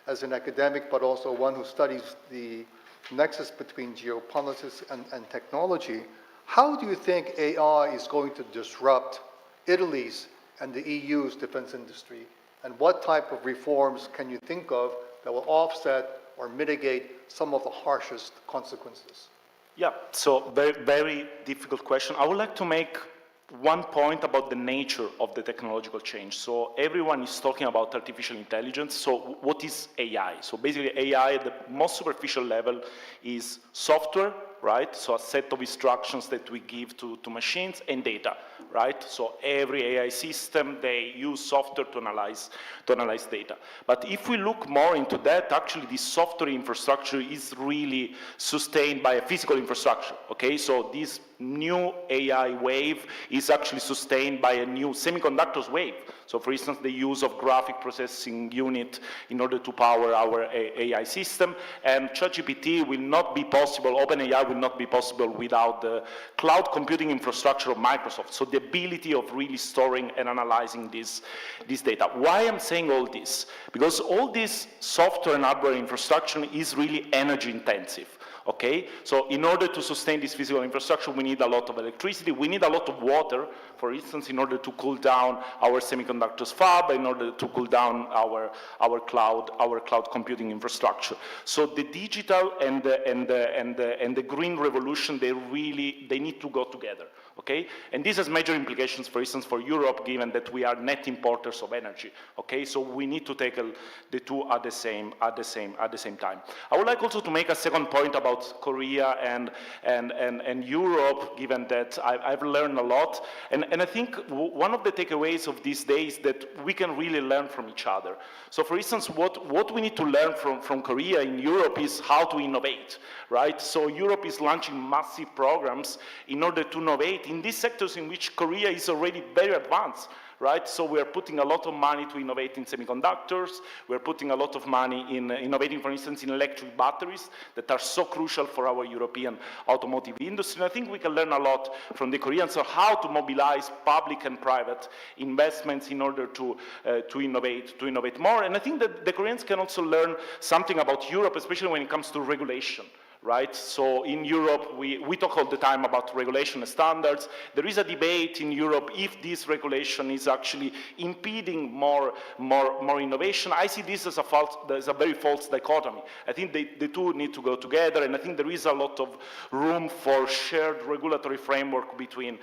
as an academic, but also one who studies the nexus between geopolitics and technology, how do you think AI is going to disrupt Italy's and the EU's defense industry? And what type of reforms can you think of that will offset or mitigate some of the harshest consequences? Yeah, so very, very difficult question. I would like to make one point about the nature of the technological change. So everyone is talking about artificial intelligence. So what is AI? So basically AI at the most superficial level is software, right? So a set of instructions that we give to machines and data, right? So every AI system, they use software to analyze data. But if we look more into that, actually this software infrastructure is really sustained by a physical infrastructure, okay? So this new AI wave is actually sustained by a new semiconductors wave. So for instance, the use of graphic processing unit in order to power our AI system, and ChatGPT will not be possible, OpenAI will not be possible without the cloud computing infrastructure of Microsoft. So the ability of really storing and analyzing this data. Why I'm saying all this? Because all this software and hardware infrastructure is really energy intensive. Okay, so in order to sustain this physical infrastructure, we need a lot of electricity, we need a lot of water, for instance, in order to cool down our semiconductors fab, in order to cool down our cloud computing infrastructure. So the digital and the green revolution, they need to go together. Okay, and this has major implications, for instance, for Europe, given that we are net importers of energy. Okay, so we need to tackle the two at the same time. I would like also to make a second point about Korea and Europe, given that I've learned a lot, and I think one of the takeaways of these days that we can really learn from each other. So, for instance, what we need to learn from Korea in Europe is how to innovate, right? So Europe is launching massive programs in order to innovate in these sectors in which Korea is already very advanced, right? So we are putting a lot of money to innovate in semiconductors. We're putting a lot of money in innovating, for instance, in electric batteries that are so crucial for our European automotive industry. And I think we can learn a lot from the Koreans on how to mobilize public and private investments in order to innovate more. And I think that the Koreans can also learn something about Europe, especially when it comes to regulation. Right? So in Europe, we talk all the time about regulation and standards. There is a debate in Europe if this regulation is actually impeding more innovation. I see this as a very false dichotomy. I think the two need to go together, and I think there is a lot of room for shared regulatory framework between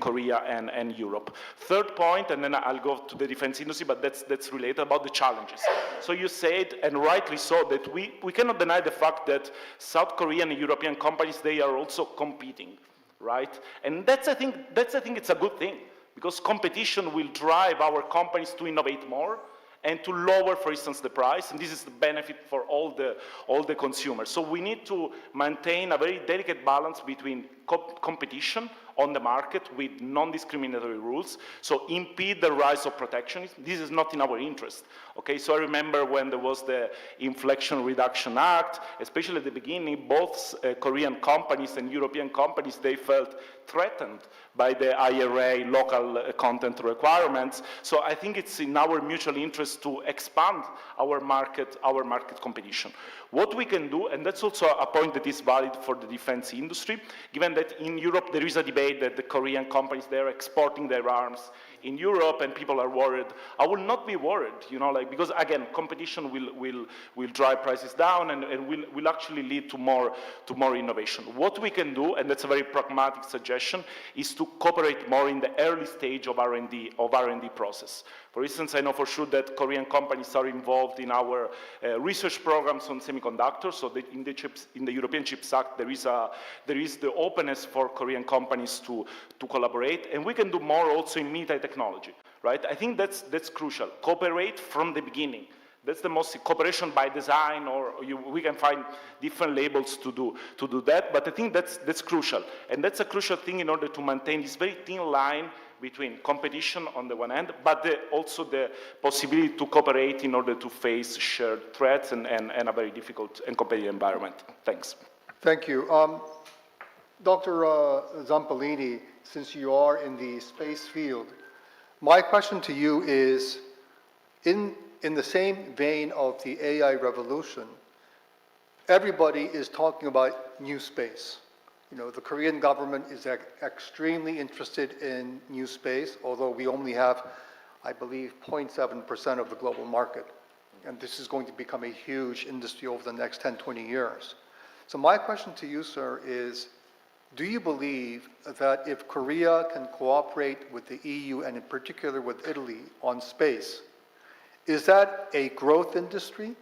Korea and Europe. Third point, and then I'll go to the defense industry, but that's related about the challenges. So you said, and rightly so, that we cannot deny the fact that South Korean and European companies, they are also competing, right? And I think it's a good thing, because competition will drive our companies to innovate more and to lower, for instance, the price, and this is the benefit for all the consumers. So we need to maintain a very delicate balance between competition on the market with non-discriminatory rules, so impede the rise of protectionism. This is not in our interest, okay? So I remember when there was the Inflation Reduction Act, especially at the beginning, both Korean companies and European companies, they felt threatened by the IRA local content requirements. So I think it's in our mutual interest to expand our market competition. What we can do, and that's also a point that is valid for the defense industry, given that in Europe there is a debate that the Korean companies, they're exporting their arms in Europe and people are worried. I will not be worried, you know, like, because again, competition will drive prices down and will actually lead to more innovation. What we can do, and that's a very pragmatic suggestion, is to cooperate more in the early stage of R&D process. For instance, I know for sure that Korean companies are involved in our research programs on semiconductors. So that in the European Chips Act, there is the openness for Korean companies to collaborate, and we can do more also in military technology, right? I think that's crucial. Cooperate from the beginning. That's the most cooperation by design, or we can find different labels to do that. But I think that's crucial, and that's a crucial thing in order to maintain this very thin line between competition on the one hand, but also the possibility to cooperate in order to face shared threats and a very difficult and competitive environment. Thanks. Thank you. Dr. Zampolini, since you are in the space field, my question to you is, in the same vein of the AI revolution, everybody is talking about new space. You know, the Korean government is extremely interested in new space, although we only have, I believe, 0.7% of the global market. And this is going to become a huge industry over the next 10, 20 years. So my question to you, sir, is, do you believe that if Korea can cooperate with the EU and in particular with Italy on space, is that a growth industry?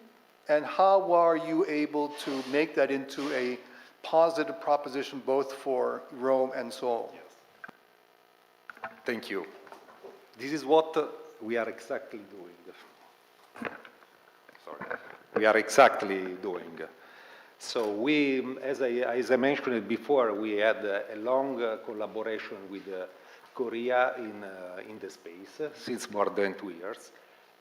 And how are you able to make that into a positive proposition both for Rome and Seoul? Yes. Thank you. This is what we are exactly doing. Sorry. We are exactly doing. So we, as I mentioned before, we had a long collaboration with Korea in the space since more than 2 years.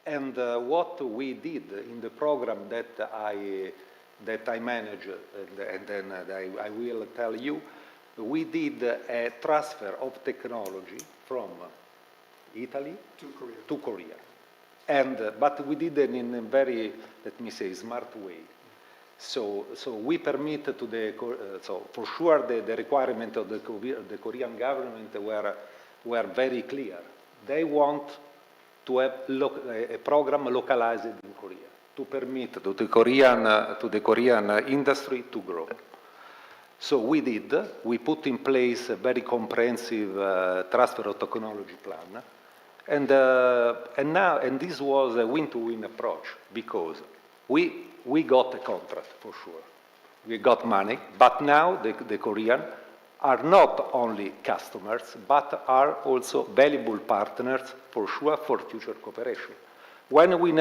And what we did in the program that I manage, and then I will tell you, we did a transfer of technology from Italy to Korea. And, but we did it in a very, let me say, smart way. So we permit to the, so for sure the requirement of the Korean government were very clear. They want to have a program localized in Korea to permit to the Korean industry to grow. So we put in place a very comprehensive transfer of technology plan, and this was a win-to-win approach because we got a contract for sure, we got money, but now the Korean are not only customers, but are also valuable partners for sure for future cooperation. When we'll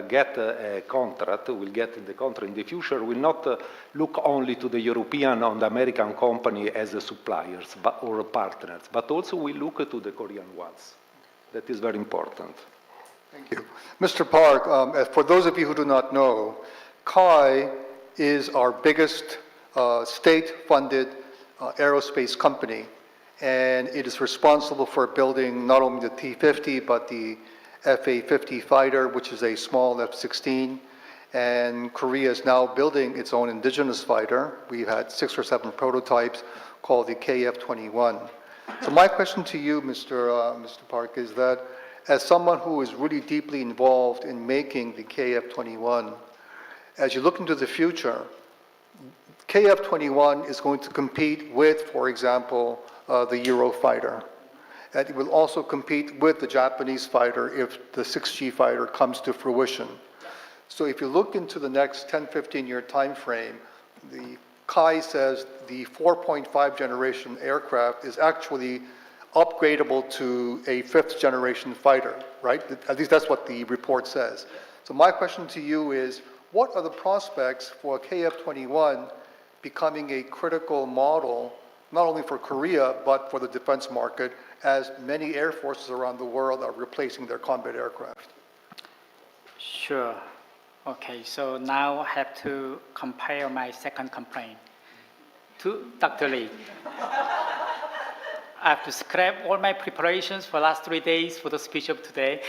get a contract, we'll get the contract in the future, we'll not look only to the European and the American company as suppliers or partners, but also we look to the Korean ones. That is very important. Thank you. Mr. Park, for those of you who do not know, KAI is our biggest state-funded aerospace company, and it is responsible for building not only the T-50, but the FA-50 fighter, which is a small F-16, and Korea is now building its own indigenous fighter. We've had 6 or 7 prototypes called the KF-21. So my question to you, Mr. Park, is that as someone who is really deeply involved in making the KF-21, as you look into the future, KF-21 is going to compete with, for example, the Eurofighter. And it will also compete with the Japanese fighter if the 6G fighter comes to fruition. So if you look into the next 10, 15-year time frame, the KAI says the 4.5 generation aircraft is actually upgradable to a 5th generation fighter, right? At least that's what the report says. So my question to you is, what are the prospects for KF-21 becoming a critical model, not only for Korea, but for the defense market, as many air forces around the world are replacing their combat aircraft? Sure. Okay, so now I have to compare my second complaint to Dr. Lee. I have to scrap all my preparations for the last 3 days for the speech of today.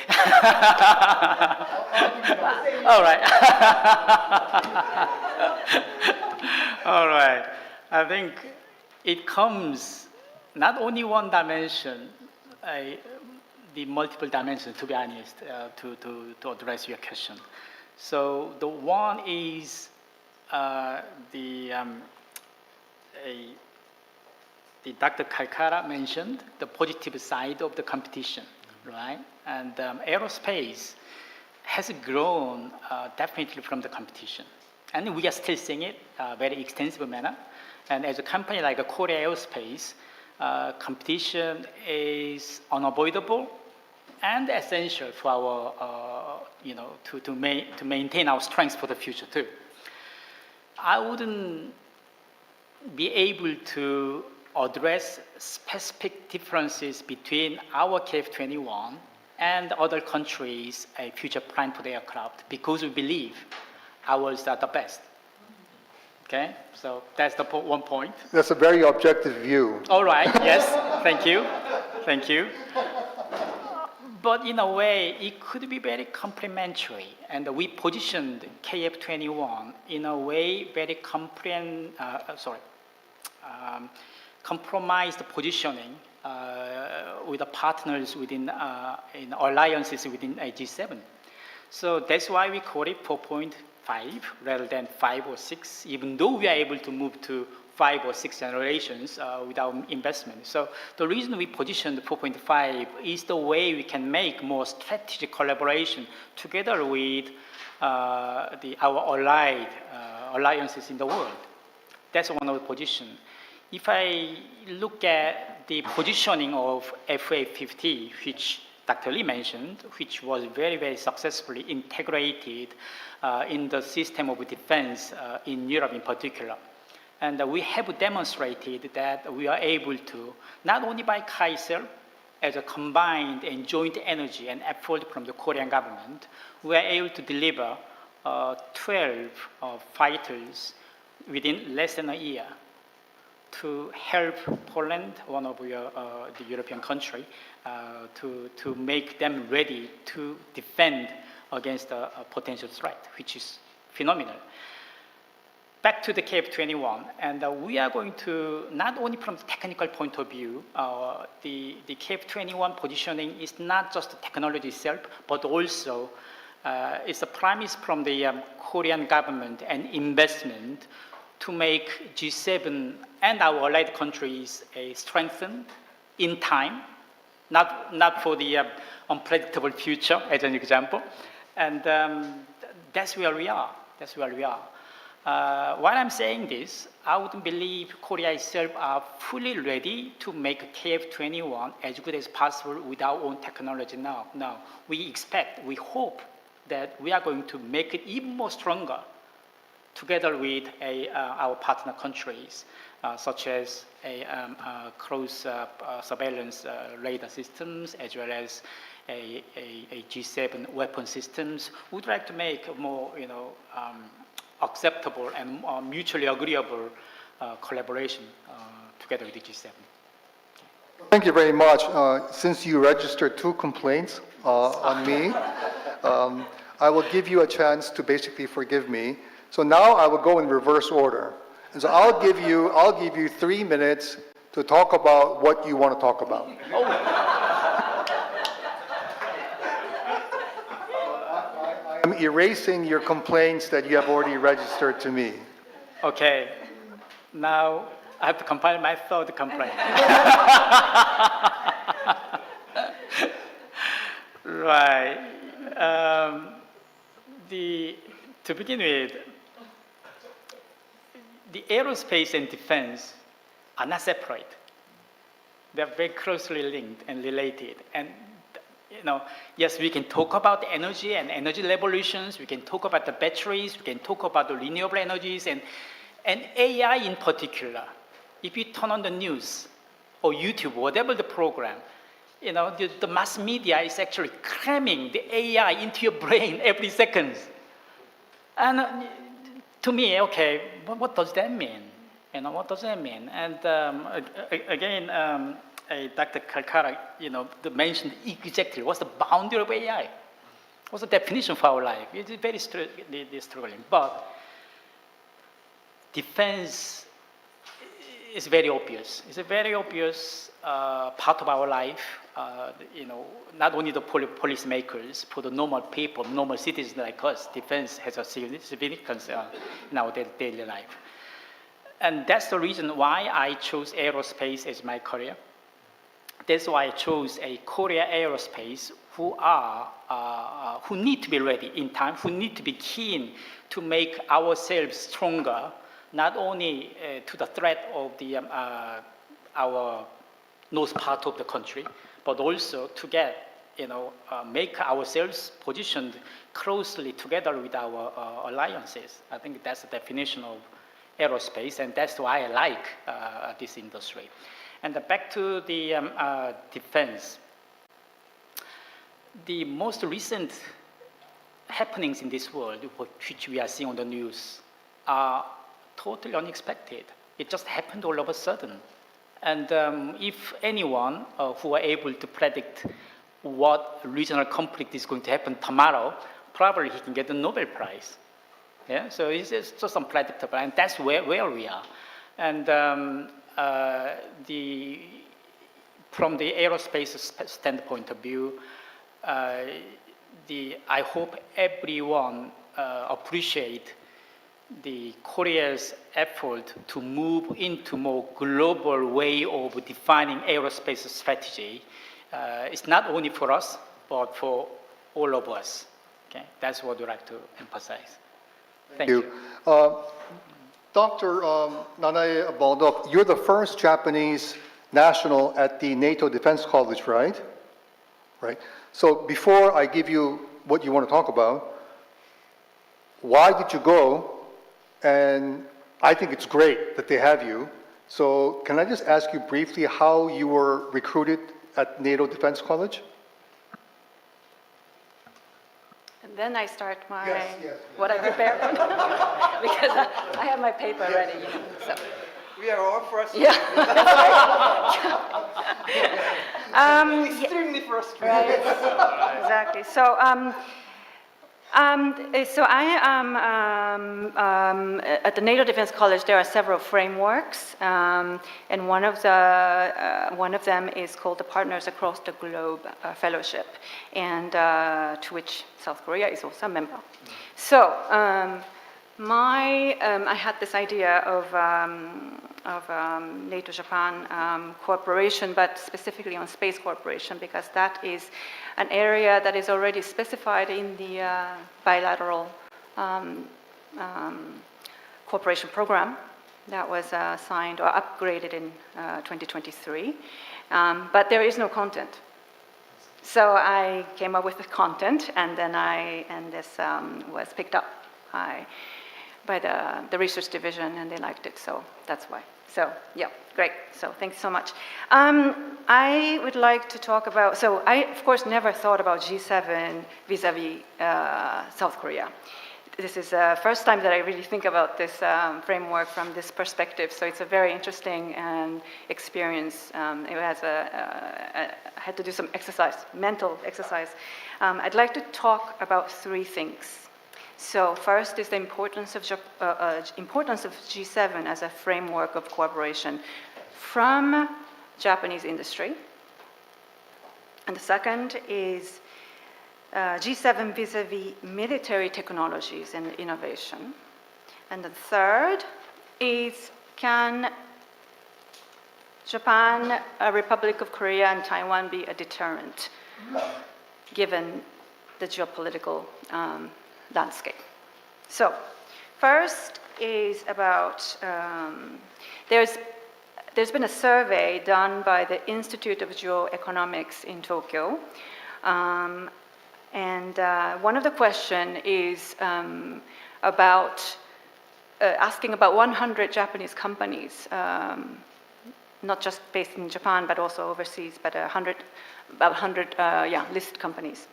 All right. All right. I think it comes not only one dimension, the multiple dimensions, to be honest, to address your question. So the one is the Dr. Kalkara mentioned the positive side of the competition, right? And aerospace has grown definitely from the competition. And we are still seeing it very extensive manner. And as a company like Korea Aerospace, competition is unavoidable and essential for our, to maintain our strengths for the future too. I wouldn't be able to address specific differences between our KF-21 and other countries' future plan for the aircraft because we believe ours are the best. Okay, so that's the one point. That's a very objective view. All right, yes, thank you, thank you. But in a way, it could be very complementary, and we positioned KF-21 in a way very compromised positioning with the partners within in alliances within G7. So that's why we call it 4.5 rather than 5 or 6, even though we are able to move to 5 or 6 generations without investment. So the reason we positioned 4.5 is the way we can make more strategic collaboration together with our allied alliances in the world. That's one of the positions. If I look at the positioning of FA-50, which Dr. Lee mentioned, which was very, very successfully integrated in the system of defense in Europe in particular. And we have demonstrated that we are able to, not only by KAISEL, as a combined and joint energy and effort from the Korean government, we are able to deliver 12 fighters within less than a year to help Poland, one of the European country, to make them ready to defend against a potential threat, which is phenomenal. Back to the KF-21, and we are going to, not only from the technical point of view, the KF-21 positioning is not just the technology itself, but also it's a promise from the Korean government and investment to make G7 and our allied countries strengthened in time, not for the unpredictable future, as an example. And that's where we are. That's where we are. While I'm saying this, I wouldn't believe Korea itself are fully ready to make KF-21 as good as possible with our own technology now. Now, we hope that we are going to make it even more stronger together with our partner countries, such as close surveillance radar systems, as well as a G7 weapon systems. We'd like to make a more, acceptable and mutually agreeable collaboration together with the G7. Thank you very much. Since you registered 2 complaints on me, I will give you a chance to basically forgive me. So now I will go in reverse order. And so I'll give you 3 minutes to talk about what you want to talk about. I'm erasing your complaints that you have already registered to me. Okay. Now I have to compile my third complaint. Right. To begin with, the aerospace and defense are not separate. They're very closely linked and related. And yes, we can talk about energy and energy revolutions, we can talk about the batteries, we can talk about the renewable energies, and AI in particular. If you turn on the news or YouTube, whatever the program, the mass media is actually cramming the AI into your brain every second. And to me, okay, what does that mean? What does that mean? And again, Dr. Kalkara, mentioned exactly what's the boundary of AI. What's the definition for our life? It's very struggling. But defense is very obvious. It's a very obvious part of our life. Not only the policymakers, for the normal people, normal citizens like us, defense has a significance in our daily life. And that's the reason why I chose aerospace as my career. That's why I chose a Korea Aerospace who need to be ready in time, who need to be keen to make ourselves stronger, not only to the threat of our north part of the country, but also to make ourselves positioned closely together with our alliances. I think that's the definition of aerospace, and that's why I like this industry. And back to the defense. The most recent happenings in this world, which we are seeing on the news, are totally unexpected. It just happened all of a sudden. And if anyone who are able to predict what regional conflict is going to happen tomorrow, probably he can get the Nobel Prize. Yeah, so it's just unpredictable, and that's where we are. And from the aerospace standpoint of view, I hope everyone appreciate the Korea's effort to move into more global way of defining aerospace strategy. It's not only for us, but for all of us. Okay, that's what I'd like to emphasize. Thank you. Dr. Nanae Baldov, you're the first Japanese national at the NATO Defense College, right? Right. So before I give you what you want to talk about, why did you go? And I think it's great that they have you. So can I just ask you briefly how you were recruited at NATO Defense College? And then I start what I prepared because I have my paper ready. So. We are all frustrated. Yeah. Extremely frustrated. Right. Exactly. So, so I am at the NATO Defense College. There are several frameworks, and one of them is called the Partners Across the Globe Fellowship, and to which South Korea is also a member. So I had this idea of NATO-Japan cooperation, but specifically on space cooperation, because that is an area that is already specified in the bilateral cooperation program that was signed or upgraded in 2023. But there is no content. So I came up with the content, and then this was picked up by the research division, and they liked it, so that's why. So yeah, great. So thanks so much. I would like to talk about, so I, of course, never thought about G7 vis-a-vis South Korea. This is the first time that I really think about this framework from this perspective, so it's a very interesting experience. I had to do some exercise, mental exercise. I'd like to talk about three things. So first is the importance of G7 as a framework of cooperation from Japanese industry. And the second is G7 vis-a-vis military technologies and innovation. And the third is, can Japan, Republic of Korea, and Taiwan be a deterrent given the geopolitical landscape? So first is about, there's been a survey done by the Institute of Geoeconomics in Tokyo And one of the question is about asking about 100 Japanese companies, not just based in Japan, but also overseas, but about 100 listed companies.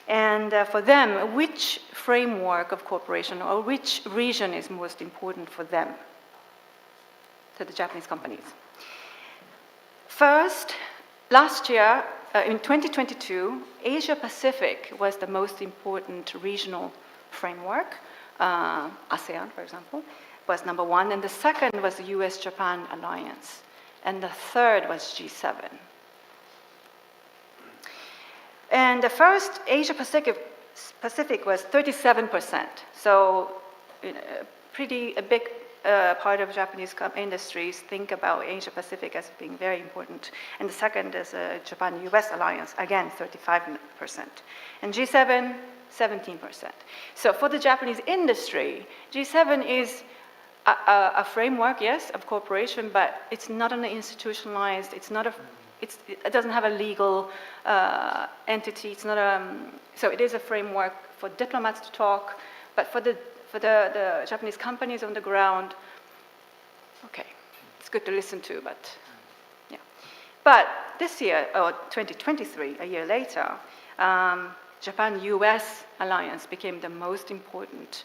And for them, which framework of cooperation or which region is most important for them, to the Japanese companies? First, last year, in 2022, Asia-Pacific was the most important regional framework. ASEAN, for example, was number one, and the second was the US-Japan alliance, and the third was G7. And the first Asia-Pacific was 37%, so a big part of Japanese industries think about Asia-Pacific as being very important. And the second is Japan-US alliance, again, 35%. And G7, 17%. So for the Japanese industry, G7 is a framework, yes, of cooperation, but it's not an institutionalized, it doesn't have a legal entity. It's not so it is a framework for diplomats to talk, but for the Japanese companies on the ground, okay, it's good to listen to, but yeah. But this year, or 2023, a year later, Japan-US alliance became the most important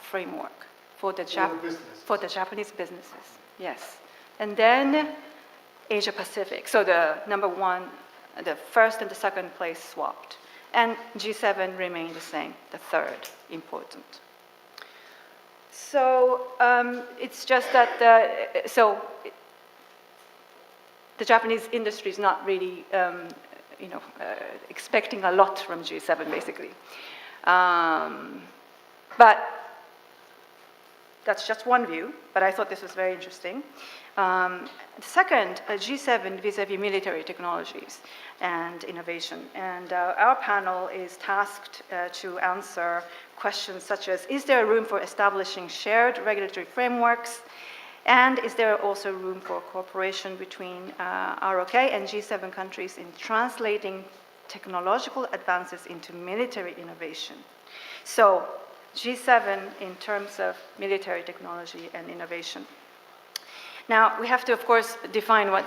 framework for the Japanese businesses. Yes, and then Asia-Pacific. So the number one, the first and the second place swapped, and G7 remained the same, the third important. So it's just that the Japanese industry is not really expecting a lot from G7, basically. But that's just one view, but I thought this was very interesting. Second, G7 vis-a-vis military technologies and innovation. And our panel is tasked to answer questions such as, is there room for establishing shared regulatory frameworks? And is there also room for cooperation between ROK and G7 countries in translating technological advances into military innovation? So G7 in terms of military technology and innovation. Now, we have to, of course, define what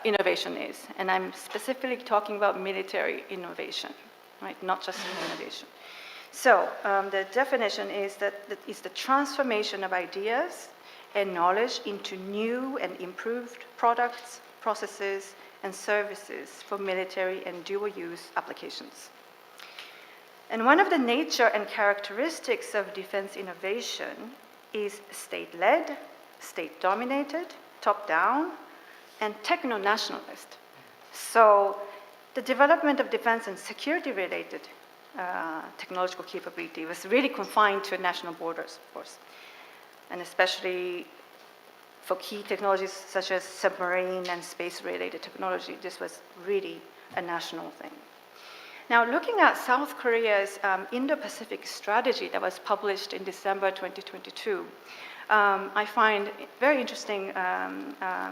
innovation is. And I'm specifically talking about military innovation, right? Not just innovation. So the definition is that it's the transformation of ideas and knowledge into new and improved products, processes, and services for military and dual-use applications. And one of the nature and characteristics of defense innovation is state-led, state-dominated, top-down, and techno-nationalist. So the development of defense and security-related technological capability was really confined to national borders, of course, and especially for key technologies such as submarine and space-related technology, this was really a national thing. Now, looking at South Korea's Indo-Pacific strategy that was published in December 2022, I find very interesting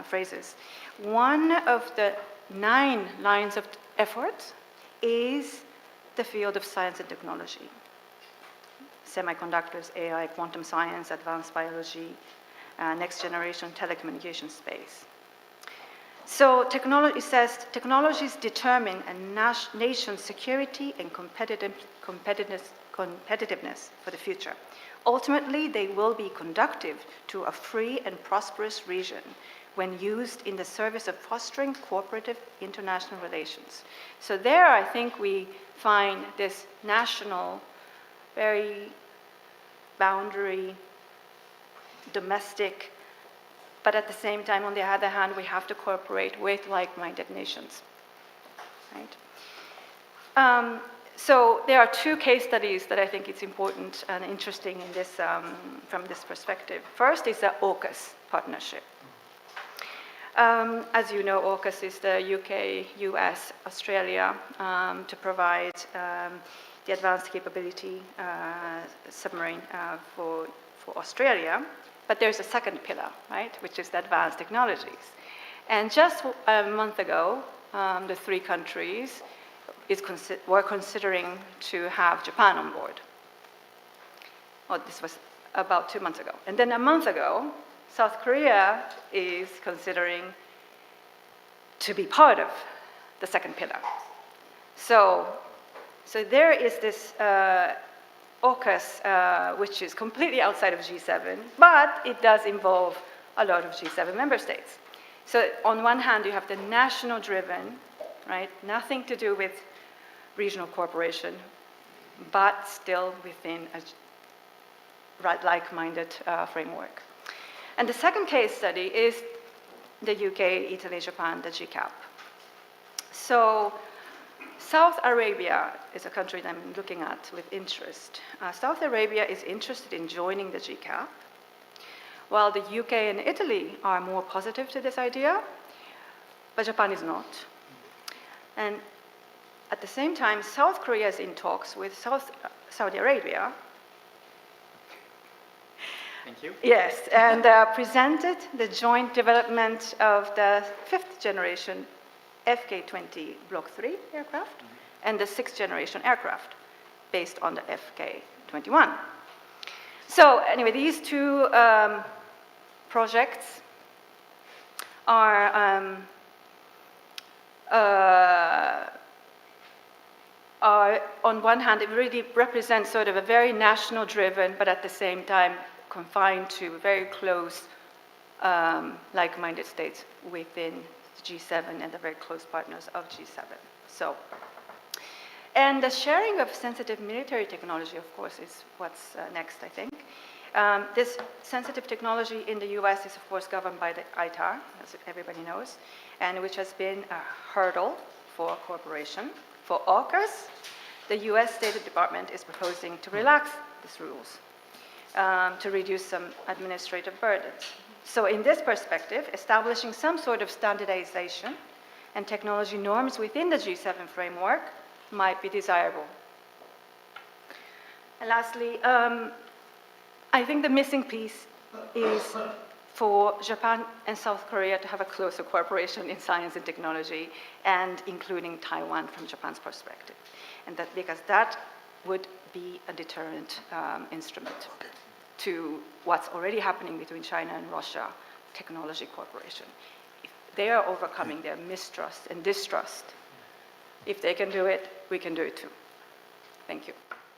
phrases. One of the 9 lines of effort is the field of science and technology. Semiconductors, AI, quantum science, advanced biology, next generation telecommunication space. So technology says technologies determine a nation's security and competitiveness for the future. Ultimately, they will be conducive to a free and prosperous region when used in the service of fostering cooperative international relations. So there, I think we find this national, very boundary, domestic, but at the same time, on the other hand, we have to cooperate with like-minded nations, right? So there are 2 case studies that I think it's important and interesting in this, from this perspective. First is the AUKUS partnership. As you know, AUKUS is the UK, US, Australia to provide the advanced capability submarine for Australia. But there's a second pillar, right, which is the advanced technologies. And just a month ago, the 3 countries were considering to have Japan on board. Well, this was about 2 months ago. And then a month ago, South Korea is considering to be part of the second pillar. So there is this AUKUS, which is completely outside of G7, but it does involve a lot of G7 member states. So on one hand, you have the national-driven, right, nothing to do with regional cooperation, but still within a like-minded framework. And the second case study is the UK, Italy, Japan, the GCAP. So South Arabia is a country that I'm looking at with interest. South Arabia is interested in joining the GCAP, while the UK and Italy are more positive to this idea, but Japan is not. And at the same time, South Korea is in talks with Saudi Arabia. Thank you. Yes, and presented the joint development of the 5th generation FK-20 Block 3 aircraft and the 6th generation aircraft based on the FK-21. So anyway, these two projects are on one hand, it really represents sort of a very national-driven, but at the same time confined to very close like-minded states within G7 and the very close partners of G7. So, and the sharing of sensitive military technology, of course, is what's next, I think. This sensitive technology in the US is, of course, governed by the ITAR, as everybody knows, and which has been a hurdle for cooperation. For AUKUS, the US State Department is proposing to relax these rules to reduce some administrative burdens. So in this perspective, establishing some sort of standardization and technology norms within the G7 framework might be desirable. And lastly, I think the missing piece is for Japan and South Korea to have a closer cooperation in science and technology, and including Taiwan from Japan's perspective. And that because that would be a deterrent instrument to what's already happening between China and Russia, technology cooperation. If they are overcoming their mistrust and distrust, if they can do it, we can do it too. Thank you.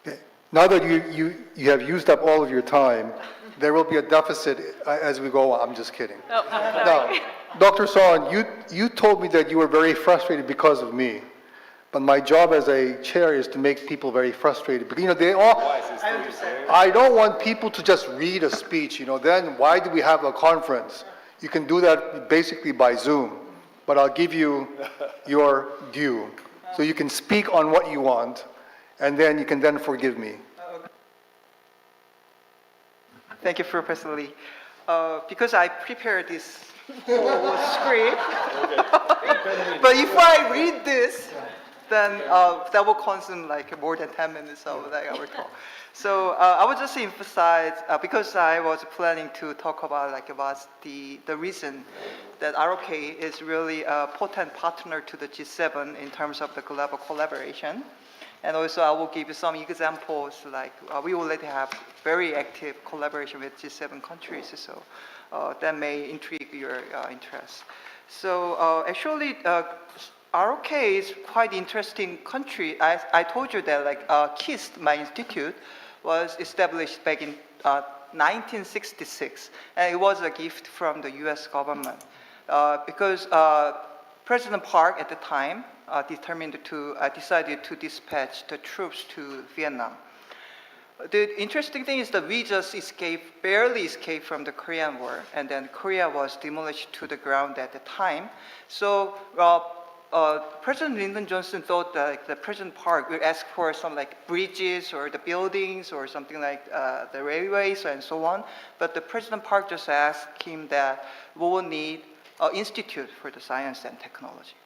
Okay. Now that you have used up all of your time, there will be a deficit as we go on. I'm just kidding. Oh, now, Dr. Son, you told me that you were very frustrated because of me. But my job as a chair is to make people very frustrated. But, they all, I don't want people to just read a speech, then why do we have a conference? You can do that basically by Zoom, but I'll give you your due. So you can speak on what you want, and then you can then forgive me. Thank you, Professor Lee. Because I prepared this whole script, but if I read this, then that will consume more than 10 minutes of our talk. So I would just emphasize, because I was planning to talk about what's the reason that ROK is really a potent partner to the G7 in terms of the global collaboration. And also I will give you some examples, we already have very active collaboration with G7 countries, so that may intrigue your interest. So actually, ROK is quite interesting country. I told you that KIST, my institute, was established back in 1966, and it was a gift from the US government because President Park at the time decided to dispatch the troops to Vietnam. The interesting thing is that we just barely escaped from the Korean War, and then Korea was demolished to the ground at the time. So President Lyndon Johnson thought that the President Park would ask for some bridges or the buildings or something like the railways and so on. But the President Park just asked him that we will need an institute for the science and technology.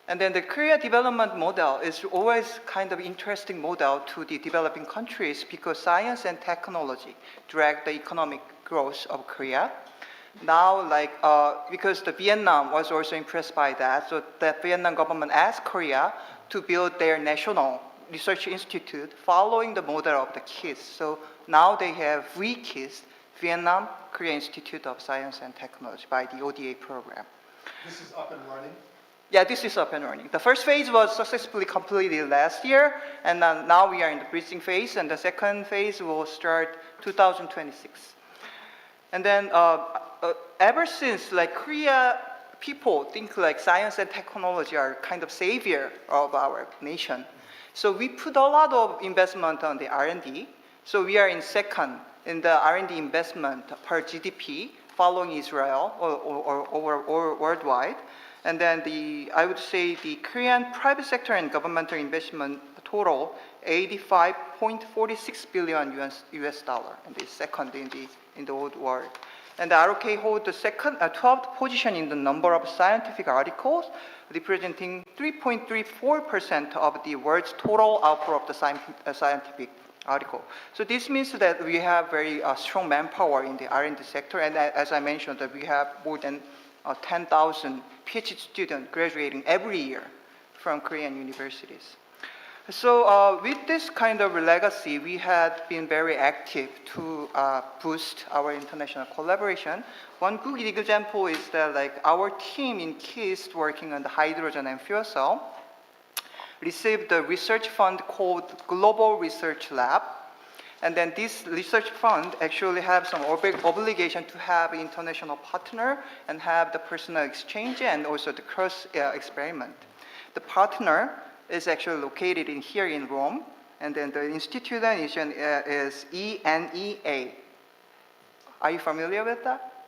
And then the Korea development model is always kind of interesting model to the developing countries because science and technology drag the economic growth of Korea. Now, because the Vietnam was also impressed by that, so the Vietnam government asked Korea to build their national research institute following the model of the KISS. So now they have VKISS, Vietnam Korea Institute of Science and Technology, by the ODA program. This is up and running? Yeah, this is up and running. The first phase was successfully completed last year, and now we are in the bridging phase, and the second phase will start 2026. And then ever since, like, Korea people think like science and technology are kind of savior of our nation. So we put a lot of investment on the R&D. So we are in second in the R&D investment per GDP, following Israel or worldwide. And then I would say the Korean private sector and governmental investment total 85.46 billion US dollar, and is second in the whole world. And the ROK holds the 12th position in the number of scientific articles, representing 3.34% of the world's total output of the scientific article. So this means that we have very strong manpower in the R&D sector, and as I mentioned, that we have more than 10,000 PhD students graduating every year from Korean universities. So with this kind of legacy, we had been very active to boost our international collaboration. One good example is that, like, our team in KISS working on the hydrogen and fuel cell received a research fund called Global Research Lab. And then this research fund actually have some obligation to have an international partner and have the personal exchange and also the cross experiment. The partner is actually located here in Rome, and then the institution is ENEA. Are you familiar with that?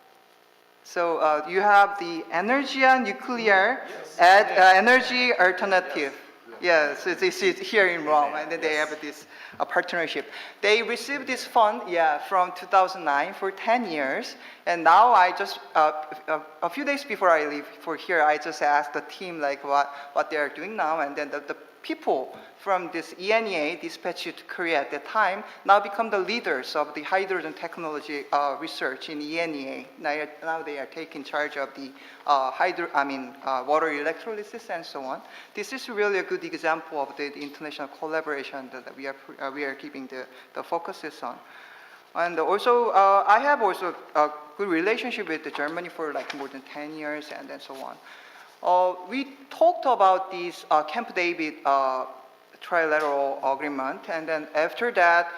So you have the energy and nuclear energy alternative. Yes, yeah, so this is here in Rome, and then they have this partnership. They received this fund, from 2009 for 10 years, and now I just a few days before I leave for here, I just asked the team like what they are doing now, and then the people from this ENEA dispatched to Korea at the time now become the leaders of the hydrogen technology research in ENEA. Now they are taking charge of the water electrolysis and so on. This is really a good example of the international collaboration that we are keeping the focuses on. And also, I have also a good relationship with Germany for like more than 10 years and then so on. We talked about this Camp David trilateral agreement, and then after that,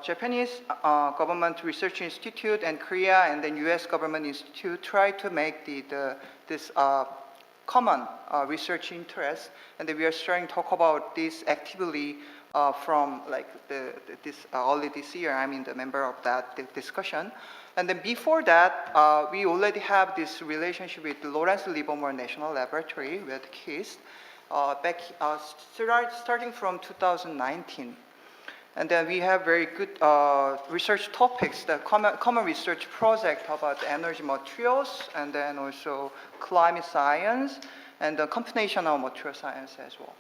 Japanese government research institute and Korea and then U.S. government institute tried to make this common research interest, and then we are starting to talk about this actively from like early this year. I'm the member of that discussion. And then before that, we already have this relationship with the Lawrence Livermore National Laboratory with KISS, starting from 2019. And then we have very good research topics, the common research project about energy materials, and then also climate science, and the computational material science as well.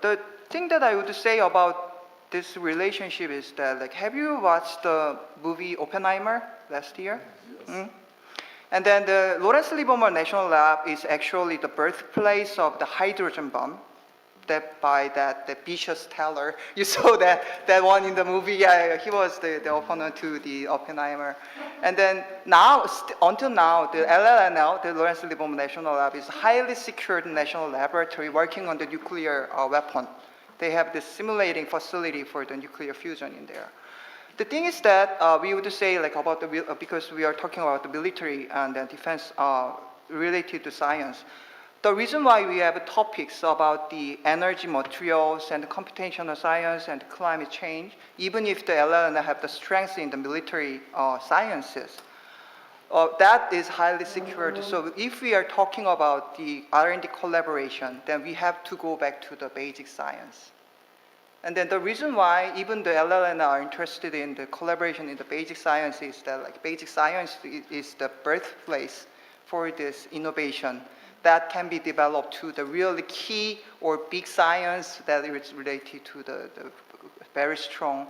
The thing that I would say about this relationship is that, like, have you watched the movie Oppenheimer last year? Yes. And then the Lawrence Livermore National Lab is actually the birthplace of the hydrogen bomb, by the Vicious Teller. You saw that one in the movie. Yeah, he was the opponent to the Oppenheimer. And then now, until now, the LLNL, the Lawrence Livermore National Lab, is a highly secured national laboratory working on the nuclear weapon. They have this simulating facility for the nuclear fusion in there. The thing is that we would say, like, about because we are talking about the military and the defense related to science. The reason why we have topics about the energy materials and the computational science and climate change, even if the LLN have the strength in the military sciences, that is highly secured. So if we are talking about the R&D collaboration, then we have to go back to the basic science. And then the reason why even the LLN are interested in the collaboration in the basic science is that, like, basic science is the birthplace for this innovation that can be developed to the really key or big science that is related to the very strong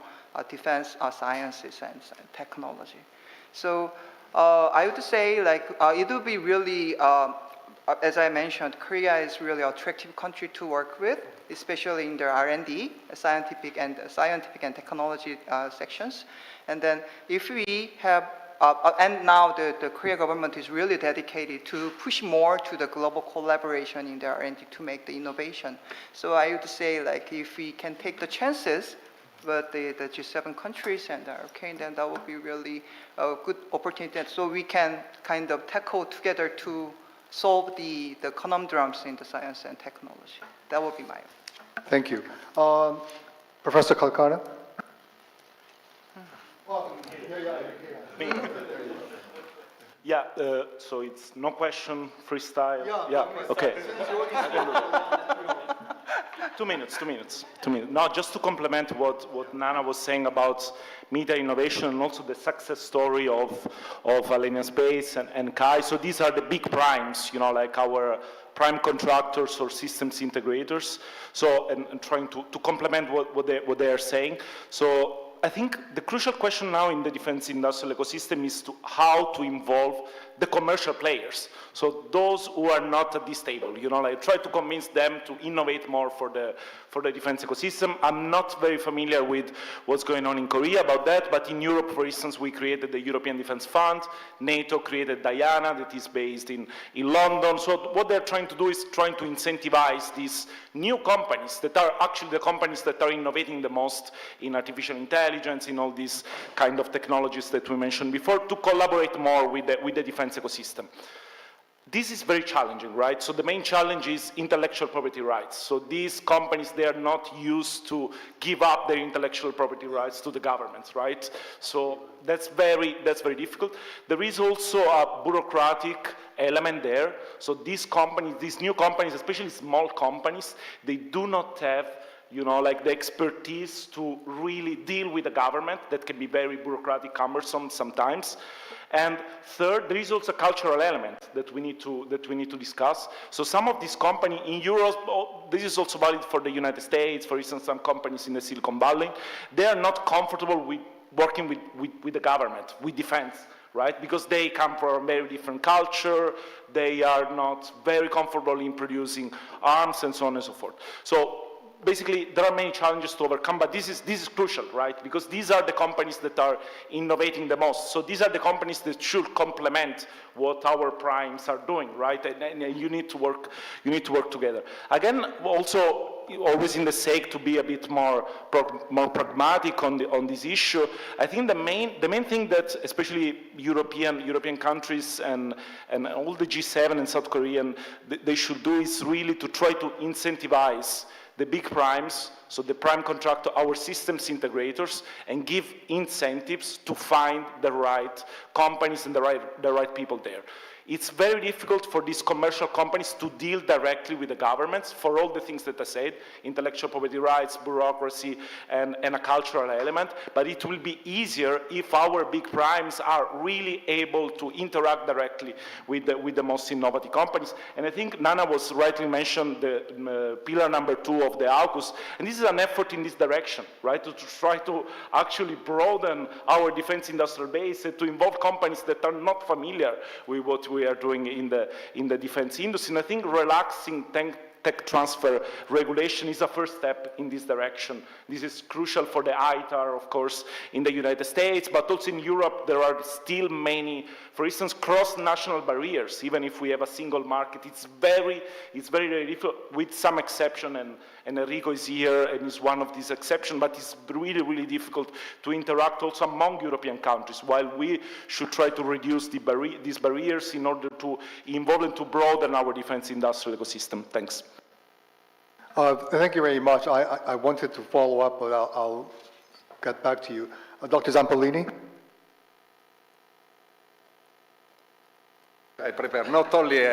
defense sciences and technology. So I would say, like, it would be really as I mentioned, Korea is really an attractive country to work with, especially in their R&D, scientific and technology sections. And then if we have, and now the Korea government is really dedicated to push more to the global collaboration in their R&D to make the innovation. So I would say, like, if we can take the chances with the G7 countries and the ROK, then that would be really a good opportunity. So we can kind of tackle together to solve the conundrums in the science and technology. That would be my. Thank you. Professor Kalkana? Yeah, so it's no question, freestyle. Yeah, okay. 2 minutes. No, just to complement what Nana was saying about media innovation and also the success story of Alenia Space and Kai. So these are the big primes, like our prime contractors or systems integrators. So, and trying to complement what they are saying. So I think the crucial question now in the defense industrial ecosystem is how to involve the commercial players. So those who are not at this table, try to convince them to innovate more for the defense ecosystem. I'm not very familiar with what's going on in Korea about that, but in Europe, for instance, we created the European Defense Fund. NATO created Diana, that is based in London. So what they're trying to do is trying to incentivize these new companies that are actually the companies that are innovating the most in artificial intelligence, in all these kind of technologies that we mentioned before, to collaborate more with the defense ecosystem. This is very challenging, right? So the main challenge is intellectual property rights. So these companies, they are not used to give up their intellectual property rights to the governments, right? So that's very difficult. There is also a bureaucratic element there. So these companies, these new companies, especially small companies, they do not have like the expertise to really deal with the government. That can be very bureaucratic, cumbersome sometimes. And third, there is also a cultural element that we need to discuss. So some of these companies in Europe, this is also valid for the United States, for instance, some companies in the Silicon Valley, they are not comfortable with working with the government, with defense, right? Because they come from a very different culture, they are not very comfortable in producing arms and so on and so forth. So basically, there are many challenges to overcome, but this is crucial, right? Because these are the companies that are innovating the most. So these are the companies that should complement what our primes are doing, right? And you need to work together. Again, also, always in the sake to be a bit more pragmatic on this issue, I think the main thing that especially European countries and all the G7 and South Korean, they should do is really to try to incentivize the big primes, so the prime contractor, our systems integrators, and give incentives to find the right companies and the right people there. It's very difficult for these commercial companies to deal directly with the governments for all the things that I said, intellectual property rights, bureaucracy, and a cultural element, but it will be easier if our big primes are really able to interact directly with the most innovative companies. And I think Nana was rightly mentioned the pillar number 2 of the AUKUS, and this is an effort in this direction, right, to try to actually broaden our defense industrial base and to involve companies that are not familiar with what we are doing in the defense industry. And I think relaxing tech transfer regulation is a first step in this direction. This is crucial for the ITAR, of course, in the United States, but also in Europe there are still many, for instance, cross-national barriers. Even if we have a single market, it's very difficult, with some exception, and Enrico is here and is one of these exceptions, but it's really difficult to interact also among European countries, while we should try to reduce these barriers in order to involve and to broaden our defense industrial ecosystem. Thanks. Thank you very much. I wanted to follow up, but I'll get back to you. Dr. Zampolini? I prepare not only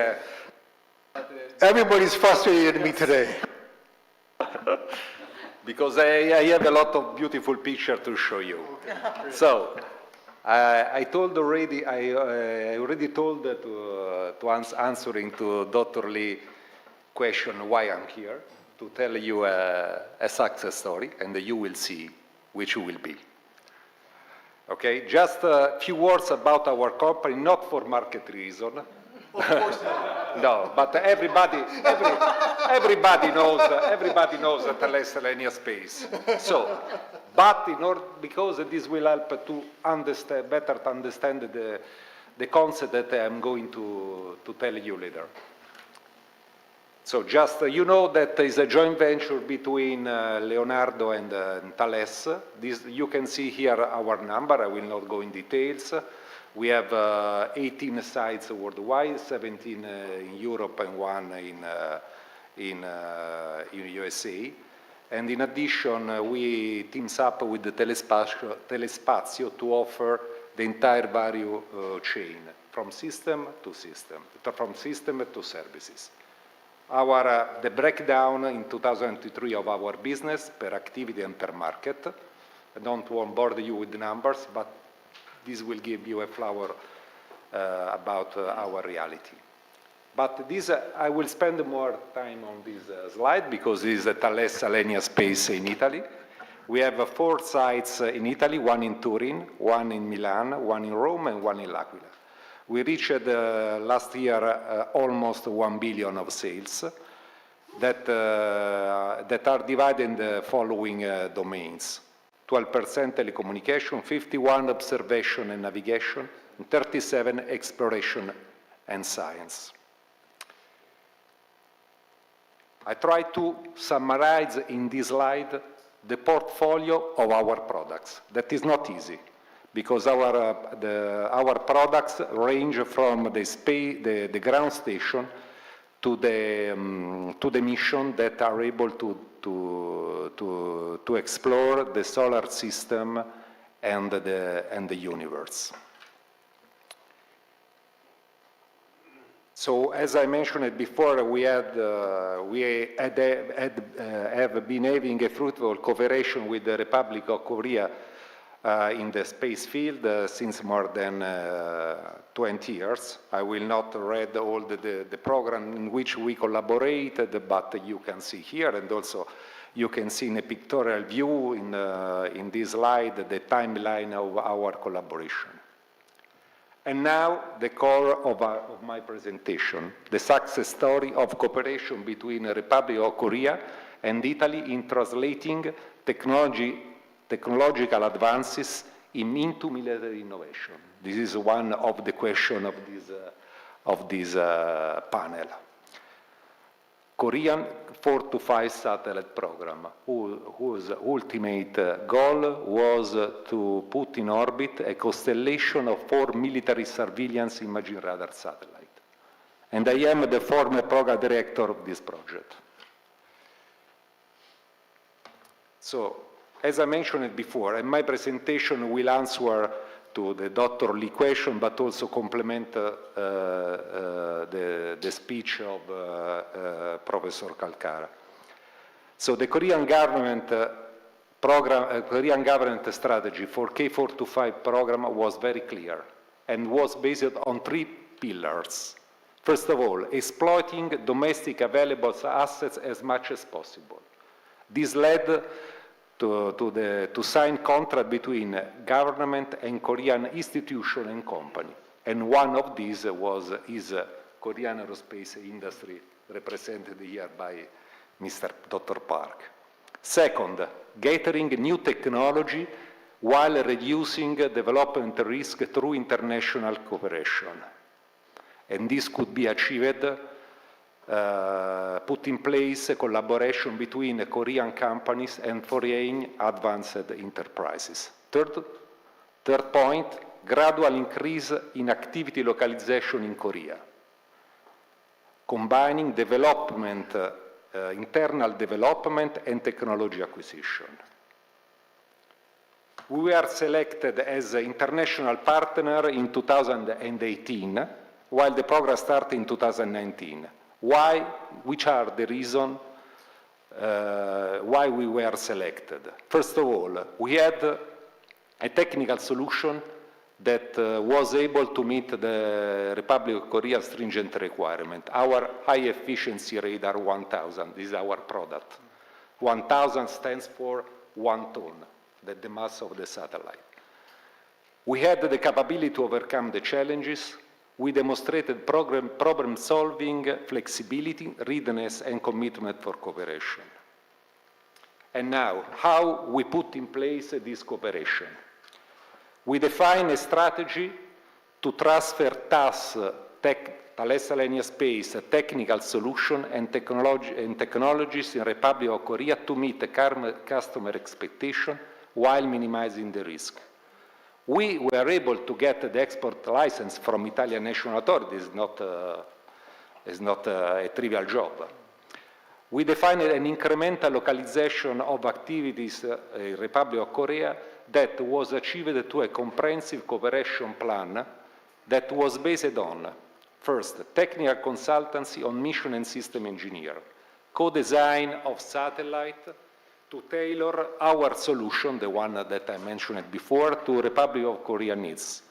Everybody's frustrated at me today. because I have a lot of beautiful pictures to show you. So, I already told to answering to Dr. Lee question why I'm here, to tell you a success story, and you will see which will be. Okay, just a few words about our company, not for market reason, Of course not. No, but everybody knows that Thales Alenia Space. So, but because this will help to better understand the concept that I'm going to tell you later. So just, you know that there is a joint venture between Leonardo and Thales. You can see here our number. I will not go in details. We have 18 sites worldwide, 17 in Europe and 1 in USA. And in addition, we teams up with the Telespazio to offer the entire value chain, from system to system, from system to services. The breakdown in 2023 of our business per activity and per market. I don't want to bore you with the numbers, but this will give you a flavor about our reality. But this, I will spend more time on this slide because this is a Thales Alenia Space in Italy. We have 4 sites in Italy, 1 in Turin, 1 in Milan, 1 in Rome, and 1 in L'Aquila. We reached last year almost 1 billion of sales that are divided in the following domains: 12% telecommunication, 51% observation and navigation, and 37% exploration and science. I try to summarize in this slide the portfolio of our products. That is not easy, because our products range from the ground station to the mission that are able to explore the solar system and the universe. So, as I mentioned before, we have been having a fruitful cooperation with the Republic of Korea in the space field since more than 20 years. I will not read all the program in which we collaborated, but you can see here, and also you can see in a pictorial view in this slide the timeline of our collaboration. And now the core of my presentation, the success story of cooperation between the Republic of Korea and Italy in translating technological advances into military innovation. This is one of the questions of this panel. Korean 4 to 5 satellite program, whose ultimate goal was to put in orbit a constellation of 4 military surveillance imaging radar satellites. And I am the former program director of this project. So, as I mentioned before, and my presentation will answer to the Dr. Lee question, but also complement the speech of Professor Kalkara. So the Korean government strategy for K425 program was very clear and was based on 3 pillars. First of all, exploiting domestic available assets as much as possible. This led to sign contract between government and Korean institution and company. And one of these is Korean aerospace industry, represented here by Dr. Park. Second, gathering new technology while reducing development risk through international cooperation. And this could be achieved put in place a collaboration between Korean companies and foreign advanced enterprises. Third point, gradual increase in activity localization in Korea, combining development, internal development and technology acquisition. We were selected as an international partner in 2018, while the program started in 2019. Why? Which are the reasons why we were selected? First of all, we had a technical solution that was able to meet the Republic of Korea's stringent requirement. Our high-efficiency radar 1000 is our product. 1000 stands for 1 ton, the mass of the satellite. We had the capability to overcome the challenges, we demonstrated problem-solving, flexibility, readiness, and commitment for cooperation. And now, how we put in place this cooperation? We define a strategy to transfer tasks, Thales Alenia Space, technical solution and technologies in Republic of Korea to meet the customer expectation while minimizing the risk. We were able to get the export license from Italian national authorities. It's not a trivial job. We defined an incremental localization of activities in Republic of Korea that was achieved through a comprehensive cooperation plan that was based on, first, technical consultancy on mission and system engineer, co-design of satellite to tailor our solution, the one that I mentioned before, to Republic of Korea needs.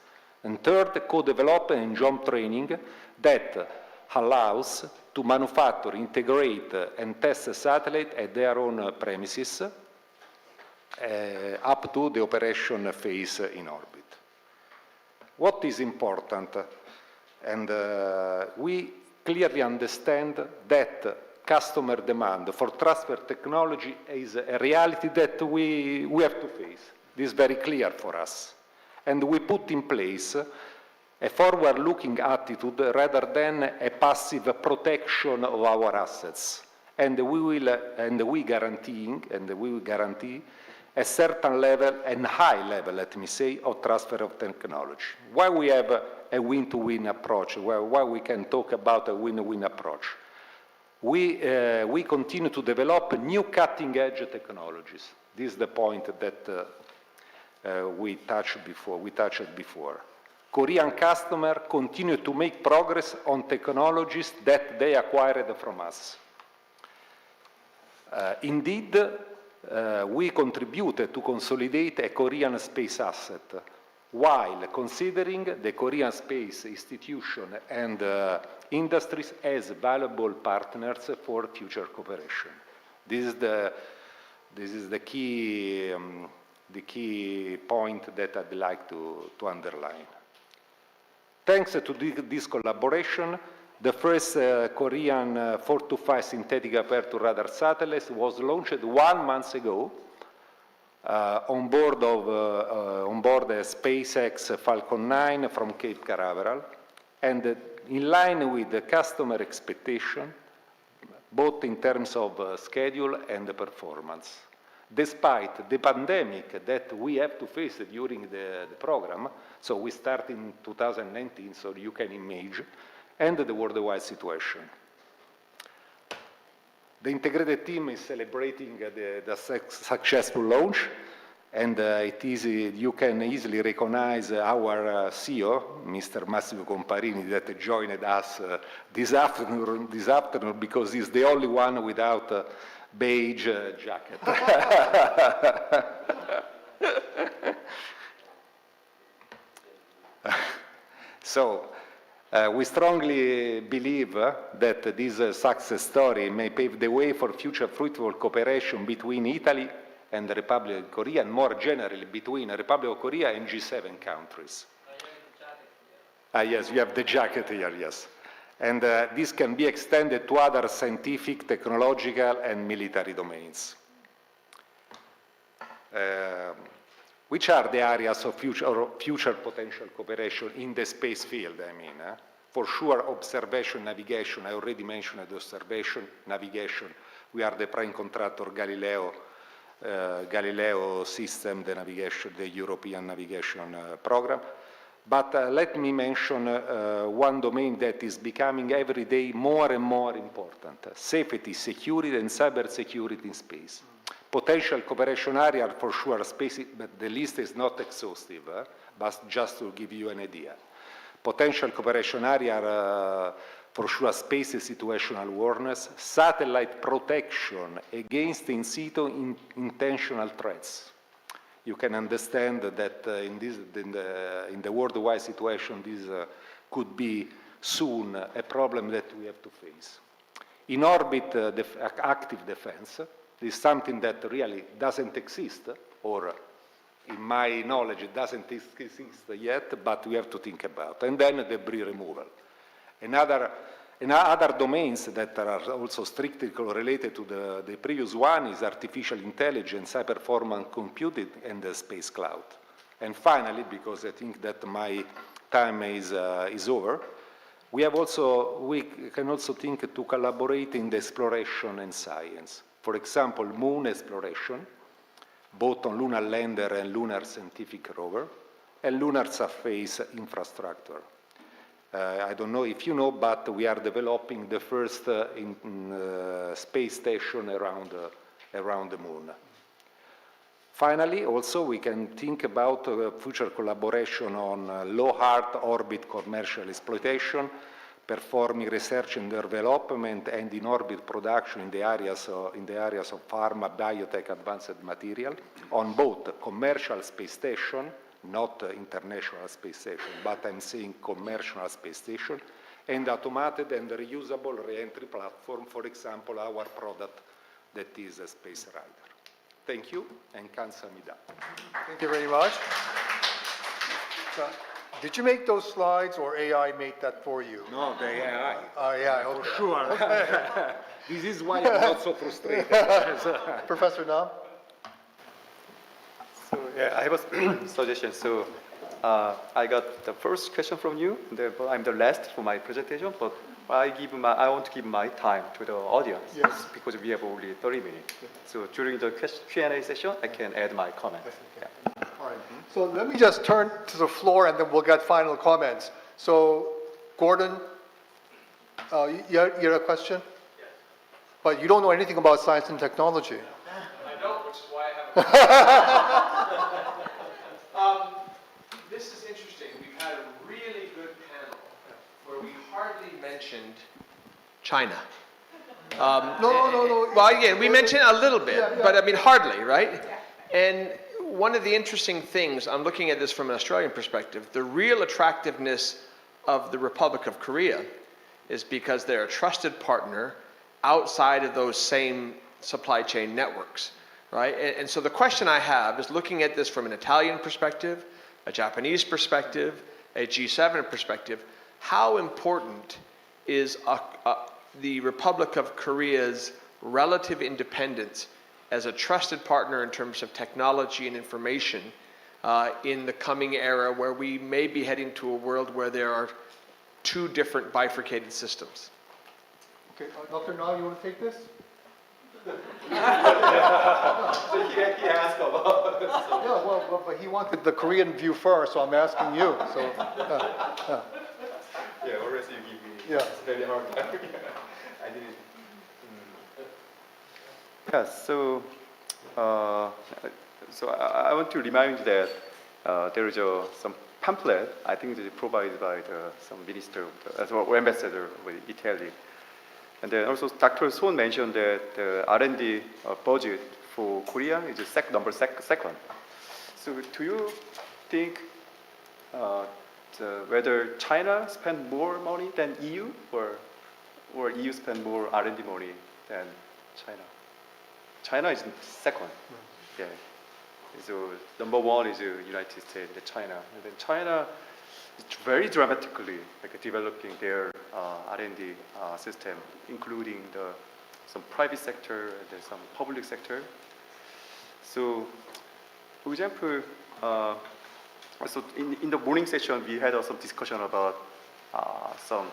And third, co-development and joint training that allows to manufacture, integrate, and test a satellite at their own premises up to the operation phase in orbit. What is important? And we clearly understand that customer demand for transfer technology is a reality that we have to face. This is very clear for us. And we put in place a forward-looking attitude rather than a passive protection of our assets. And we guarantee a certain level, and high level, let me say, of transfer of technology. Why we have a win-to-win approach? Why we can talk about a win-to-win approach? We continue to develop new cutting-edge technologies. This is the point that we touched before. Korean customers continue to make progress on technologies that they acquired from us. Indeed, we contributed to consolidate a Korean space asset while considering the Korean Space Institution and industries as valuable partners for future cooperation. This is the key point that I'd like to underline. Thanks to this collaboration, the first Korean 425 synthetic aperture radar satellite was launched 1 month ago on board a SpaceX Falcon 9 from Cape Canaveral, and in line with the customer expectation, both in terms of schedule and performance. Despite the pandemic that we have to face during the program, so we start in 2019, so you can imagine, and the worldwide situation. The integrated team is celebrating the successful launch, and you can easily recognize our CEO, Mr. Massimo Comparini, that joined us this afternoon because he's the only one without a beige jacket. So, we strongly believe that this success story may pave the way for future fruitful cooperation between Italy and the Republic of Korea, and more generally between the Republic of Korea and G7 countries. Yes, you have the jacket here, yes. And this can be extended to other scientific, technological, and military domains. Which are the areas of future potential cooperation in the space field, I mean? For sure, observation, navigation. I already mentioned observation, navigation. We are the prime contractor Galileo system, the navigation, the European navigation program. But let me mention one domain that is becoming every day more and more important: safety, security, and cybersecurity in space. Potential cooperation area for sure space, but the list is not exhaustive, but just to give you an idea. Potential cooperation area for sure space situational awareness, satellite protection against in situ intentional threats. You can understand that in the worldwide situation, this could be soon a problem that we have to face. In orbit, active defense is something that really doesn't exist, or in my knowledge, it doesn't exist yet, but we have to think about. And then debris removal. Other domains that are also strictly related to the previous one is artificial intelligence, high-performance computing, and the space cloud. And finally, because I think that my time is over, we can also think to collaborate in the exploration and science. For example, moon exploration, both on lunar lander and lunar scientific rover, and lunar surface infrastructure. I don't know if you know, but we are developing the first space station around the moon. Finally, also, we can think about future collaboration on low Earth orbit commercial exploitation, performing research and development, and in-orbit production in the areas of pharma, biotech, advanced material, on both commercial space station, not international space station, but I'm saying commercial space station, and automated and reusable re-entry platform, for example, our product that is a Space Rider. Thank you, and kamsahamnida. Thank you very much. Did you make those slides, or AI made that for you? No, the AI. AI, okay. For sure. Okay. This is why I'm not so frustrated. Professor Nam? So yeah, I have a suggestion. So I got the first question from you, but I'm the last for my presentation, but I want to give my time to the audience. Yes. Because we have only 30 minutes. So during the Q&A session, I can add my comments. Yeah. All right. So let me just turn to the floor, and then we'll get final comments. So, Gordon, you had a question? Yes. But you don't know anything about science and technology. I don't, which is why I have this is interesting. We've had a really good panel where we hardly mentioned China. No. Well, again, we mentioned a little bit, but I mean hardly, right? And one of the interesting things, I'm looking at this from an Australian perspective, the real attractiveness of the Republic of Korea is because they're a trusted partner outside of those same supply chain networks, right? And so the question I have is, looking at this from an Italian perspective, a Japanese perspective, a G7 perspective, how important is the Republic of Korea's relative independence as a trusted partner in terms of technology and information in the coming era, where we may be heading to a world where there are two different bifurcated systems? Okay, Dr. Nam, you want to take this? He asked about it. So. Yeah, well, but he wanted the Korean view first, so I'm asking you. So, Yeah, or else you give me. Yeah. It's very hard. I didn't. Yeah, so I want to remind that there is some pamphlet, I think it is provided by some minister or ambassador of Italy. And then also Dr. Son mentioned that the R&D budget for Korea is second. So do you think whether China spend more money than EU, or EU spend more R&D money than China? China is second. Yeah. So number one is the United States, then China, and then China is very dramatically developing their R&D system, including some private sector and then some public sector. So, for example, so in the morning session we had some discussion about some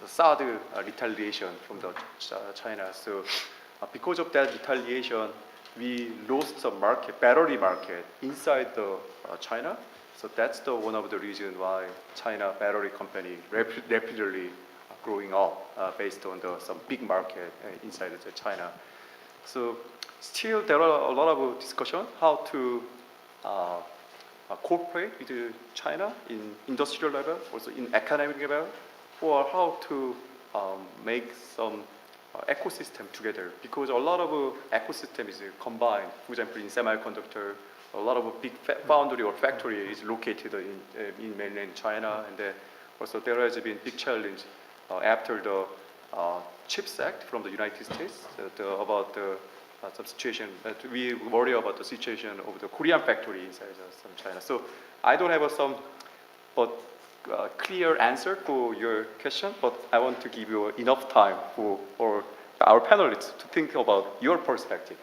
SARS retaliation from the China. So because of that retaliation, we lost some battery market inside the China. So that's one of the reasons why China battery company rapidly growing up based on some big market inside of China. So still there are a lot of discussion how to cooperate with China in industrial level, also in economic level, or how to make some ecosystem together, because a lot of ecosystem is combined. For example, in semiconductor, a lot of big foundry or factory is located in mainland China, and also there has been big challenge after the CHIPS Act from the United States about some situation. But we worry about the situation of the Korean factory inside some China. So I don't have some clear answer for your question, but I want to give you enough time for our panelists to think about your perspective.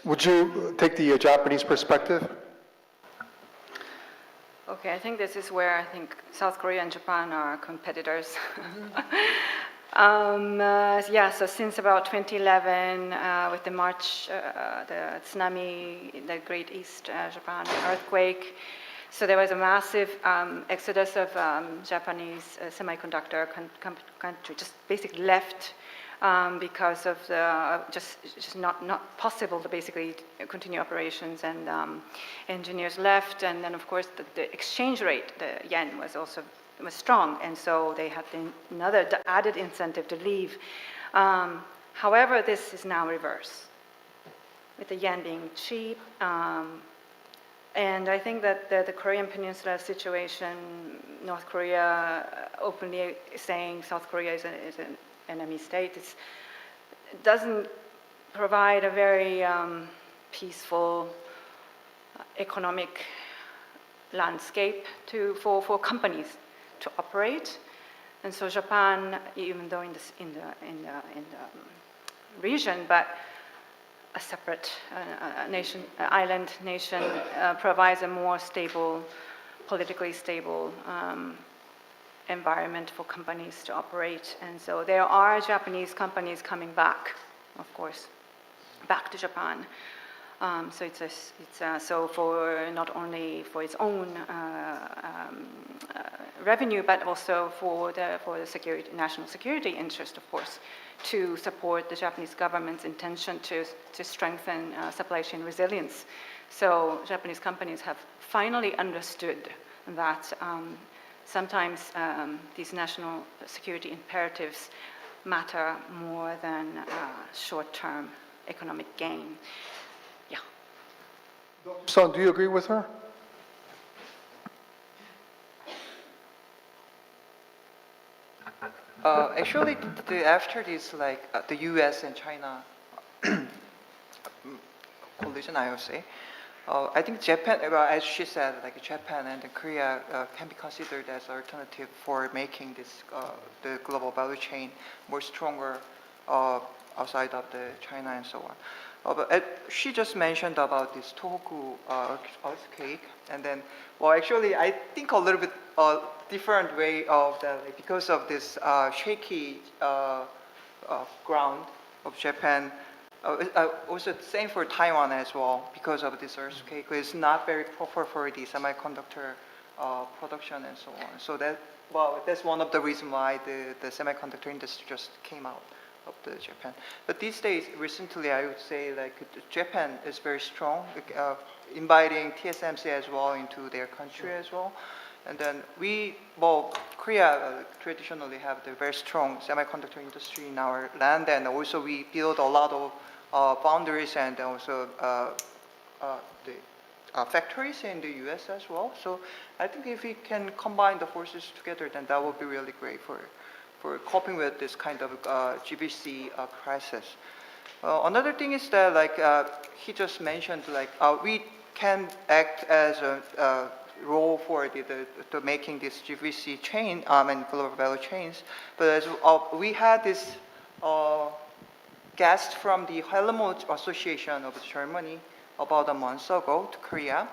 Would you take the Japanese perspective? Okay, I think this is where I think South Korea and Japan are competitors. Yeah, so since about 2011, with the March, the tsunami, the Great East Japan earthquake, so there was a massive exodus of Japanese semiconductor country, just basically left because of the just not possible to basically continue operations, and engineers left, and then of course the exchange rate, the yen, was strong, and so they had another added incentive to leave. However, this is now reverse, with the yen being cheap. And I think that the Korean Peninsula situation, North Korea openly saying South Korea is an enemy state, it doesn't provide a very peaceful economic landscape for companies to operate. And so Japan, even though in the region, but a separate island nation, provides a more stable, politically stable environment for companies to operate. And so there are Japanese companies coming back, of course, back to Japan. So so for not only for its own revenue, but also for the national security interest, of course, to support the Japanese government's intention to strengthen supply chain resilience. So Japanese companies have finally understood that sometimes these national security imperatives matter more than short-term economic gain. Yeah. Son, do you agree with her? Actually, after this, the U.S. and China collision, I would say, I think Japan, as she said, Japan and Korea can be considered as alternative for making this the global value chain more stronger outside of the China and so on. But she just mentioned about this Tohoku earthquake, and then, well, actually, I think a little bit different way of that, because of this shaky ground of Japan. Also, the same for Taiwan as well, because of this earthquake. It's not very proper for the semiconductor production and so on. So that's one of the reasons why the semiconductor industry just came out of Japan. But these days, recently, I would say Japan is very strong, inviting TSMC as well into their country as well. And then Korea traditionally have the very strong semiconductor industry in our land, and also we build a lot of boundaries and also the factories in the U.S. as well. So I think if we can combine the forces together, then that would be really great for coping with this kind of GBC crisis. Another thing is that, he just mentioned, we can act as a role for the making this GBC chain and global value chains. But as we had this guest from the Helmut Association of Germany about a month ago to Korea.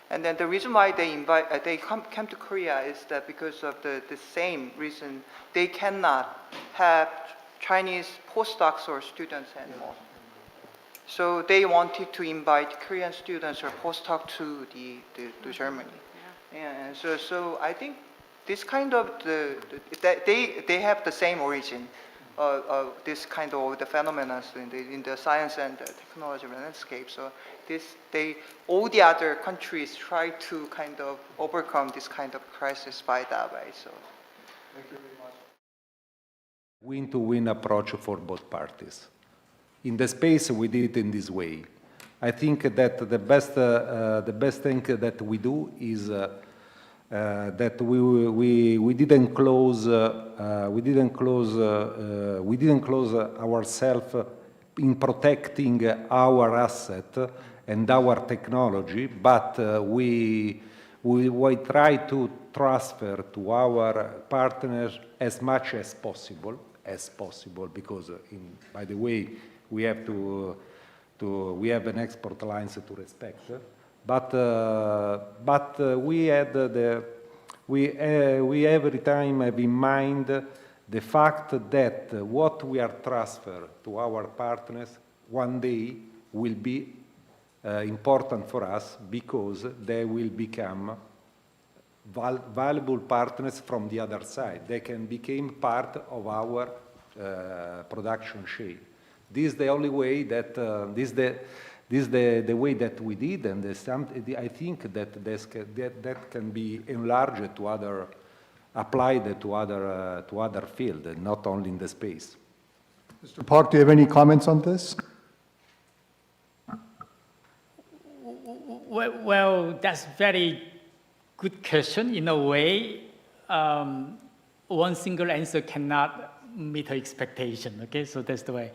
And then the reason why they came to Korea is that because of the same reason, they cannot have Chinese postdocs or students anymore. So they wanted to invite Korean students or postdocs to Germany. Yeah. And so I think this kind of they have the same origin. This kind of the phenomena in the science and the technology landscape. So all the other countries try to kind of overcome this kind of crisis by that way. So thank you very much. Win-to-win approach for both parties. In the space, we did it in this way. I think that the best thing that we do is that we didn't close ourselves in protecting our asset and our technology, but we try to transfer to our partners as much as possible, because by the way, we have we have an export lines to respect, but we every time have in mind the fact that what we are transfer to our partners one day will be important for us, because they will become valuable partners from the other side. They can become part of our production chain. This is the only way that this is the way that we did, and I think that that can be enlarged to other, applied to other fields, not only in the space. Mr. Park, do you have any comments on this? Well, that's very good question. In a way, one single answer cannot meet her expectation, okay? So that's the way.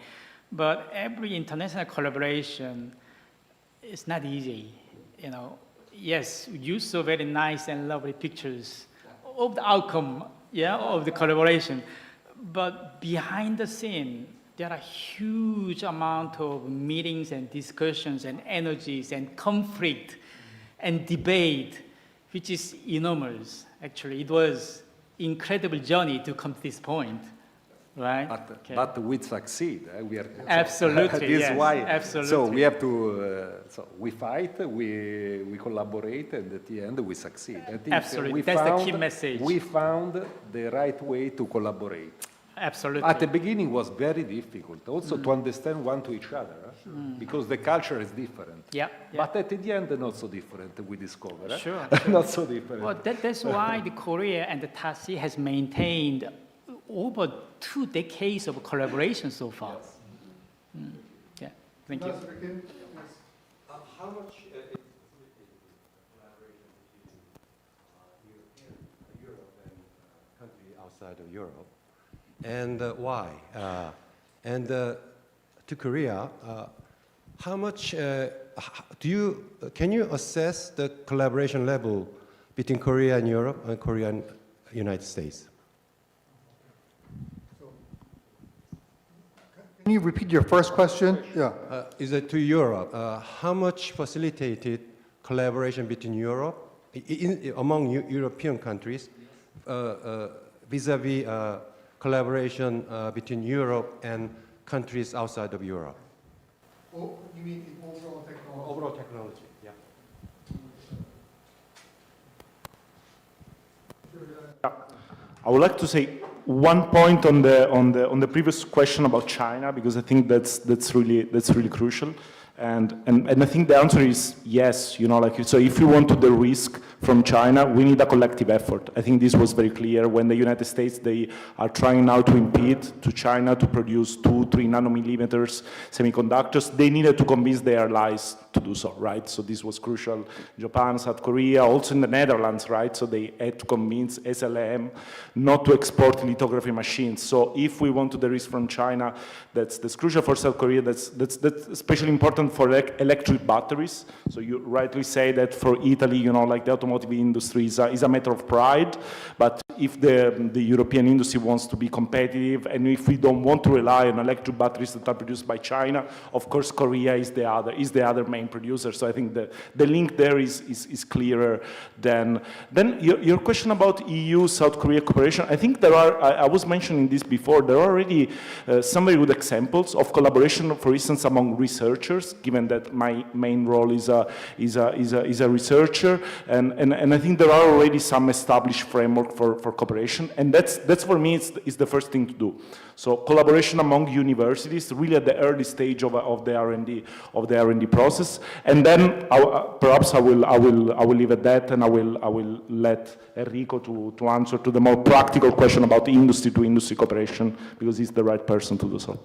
But every international collaboration is not easy, you know. Yes, you saw very nice and lovely pictures of the outcome, yeah, of the collaboration. But behind the scene, there are huge amount of meetings and discussions and energies and conflict and debate, which is enormous. Actually, it was incredible journey to come to this point, right? But we succeed. We are absolutely. This yes, is why. Absolutely. So we have to. So we fight. We collaborate, and at the end we succeed. I think absolutely. That's the key message. We found the right way to collaborate. Absolutely. At the beginning, it was very difficult also to understand one to each other, because the culture is different. Yeah. But at the end, not so different, we discover. Sure. Not so different. Well, that's why the Korea and the TASI has maintained over 2 decades of collaboration so far. Yeah, thank you. How much is collaboration between Europe and countries outside of Europe? And why? And to Korea, how much can you assess the collaboration level between Korea and Europe and Korea and United States? Can you repeat your first question? Yeah. Is it to Europe? How much facilitated collaboration between Europe, among European countries, vis-a-vis collaboration between Europe and countries outside of Europe? Oh, you mean in overall technology? Overall technology, yeah. I would like to say one point on the previous question about China, because I think that's really crucial. And I think the answer is yes, so if you want to de-risk from China, we need a collective effort. I think this was very clear when the United States, they are trying now to impede to China to produce 2-3 nanometers semiconductors. They needed to convince their allies to do so, right? So this was crucial. Japan, South Korea, also in the Netherlands, right? So they had to convince SLM not to export lithography machines. So if we want to de-risk from China, that's crucial for South Korea. That's especially important for electric batteries. So you rightly say that for Italy, like the automotive industry is a matter of pride. But if the European industry wants to be competitive, and if we don't want to rely on electric batteries that are produced by China, of course Korea is the other main producer. So I think the link there is clearer than your question about EU-South Korea cooperation. I think there are. I was mentioning this before. There are already some very good examples of collaboration, for instance, among researchers. Given that my main role is a researcher, and I think there are already some established framework for cooperation, and that's for me is the first thing to do. So collaboration among universities, really at the early stage of the R&D process, and then perhaps I will leave at that, and I will let Enrico to answer to the more practical question about industry to industry cooperation, because he's the right person to do so.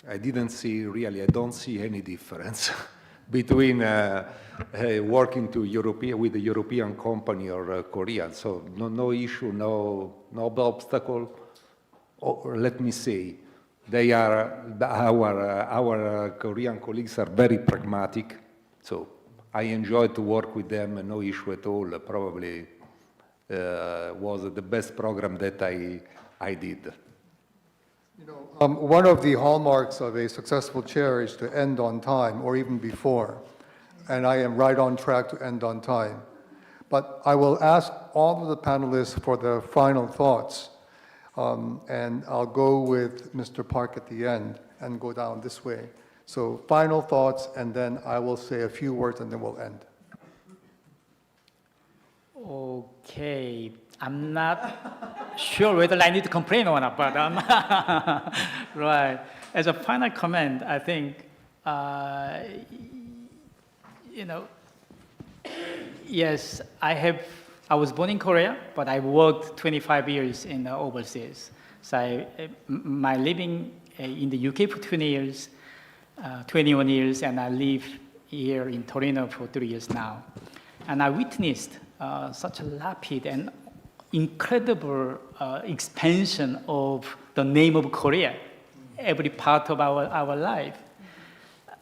I don't see any difference between working with a European company or Korean. So no issue, no obstacle. Or let me say, They are, our Korean colleagues are very pragmatic, so I enjoyed to work with them, no issue at all. Probably was the best program that I did. You know, one of the hallmarks of a successful chair is to end on time, or even before, and I am right on track to end on time. But I will ask all of the panelists for their final thoughts, and I'll go with Mr. Park at the end and go down this way. So final thoughts, and then I will say a few words, and then we'll end. Okay, I'm not sure whether I need to complain or not, but right. As a final comment, I think, you know, yes, I was born in Korea, but I worked 25 years in overseas. So my living in the UK for 20 years, 21 years, and I live here in Torino for 3 years now. And I witnessed such a rapid and incredible expansion of the name of Korea, every part of our life.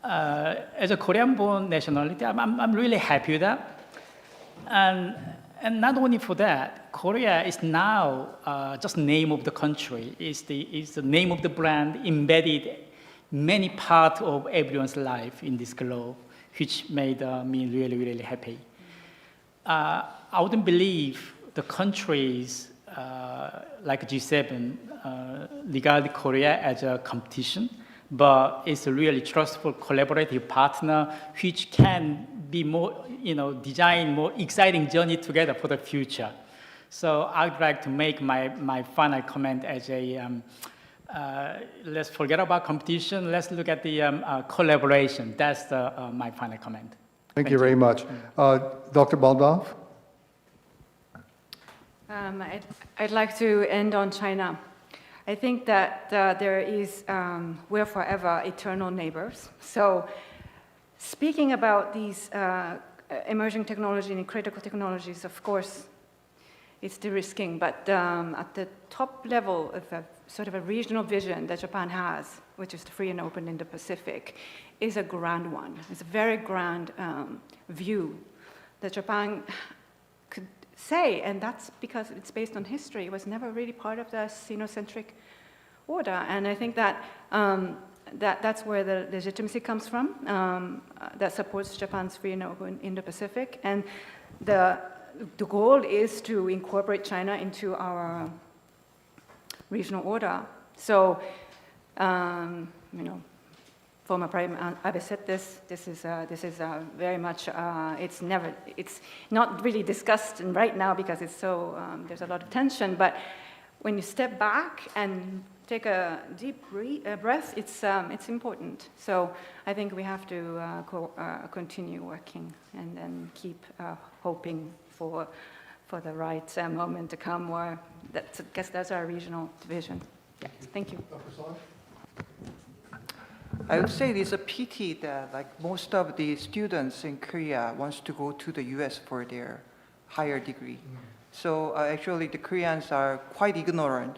As a Korean-born nationality, I'm really happy with that. And not only for that, Korea is now just name of the country. It's the name of the brand embedded many parts of everyone's life in this globe, which made me really, really happy. I wouldn't believe the countries like G7 regard Korea as a competition, but it's a really trustful, collaborative partner which can be more, design more exciting journey together for the future. So I'd like to make my final comment as a, let's forget about competition, let's look at the collaboration. That's my final comment. Thank you very much. Dr. Baldauf? I'd like to end on China. I think that there is, we're forever eternal neighbors. So speaking about these emerging technology and critical technologies, of course, it's de-risking, but at the top level of a sort of a regional vision that Japan has, which is the free and open Indo-Pacific, is a grand one. It's a very grand view that Japan could say, and that's because it's based on history. It was never really part of the Sino-centric order, and I think that that's where the legitimacy comes from, that supports Japan's free and open Indo-Pacific, and the goal is to incorporate China into our regional order. So, former President Abe said this. This is very much. It's not really discussed right now because it's so there's a lot of tension. But when you step back and take a deep breath, it's important. So I think we have to continue working and then keep hoping for the right moment to come. Where I guess that's our regional division. Yeah. Thank you. I would say it's a pity that most of the students in Korea wants to go to the US for their higher degree. So actually the Koreans are quite ignorant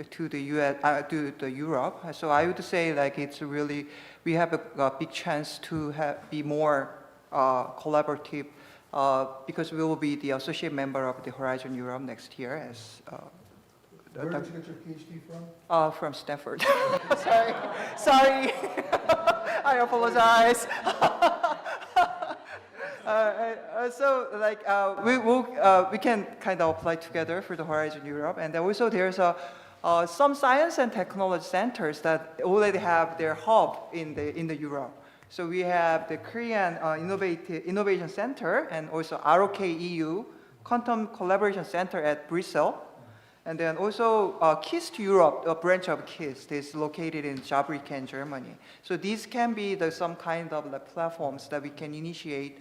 to the US, to the Europe. So I would say it's really, we have a big chance to be more collaborative because we will be the associate member of the Horizon Europe next year. As where did you get your PhD from? From Stanford. Sorry. I apologize. We can kind of apply together for the Horizon Europe, and also there's some science and technology centers that already have their hub in the Europe. So we have the Korean Innovation Center and also ROK-EU Quantum Collaboration Center at Brussels. And then also KIST Europe, a branch of KIST, is located in Saarbrücken, Germany. So these can be some kind of platforms that we can initiate,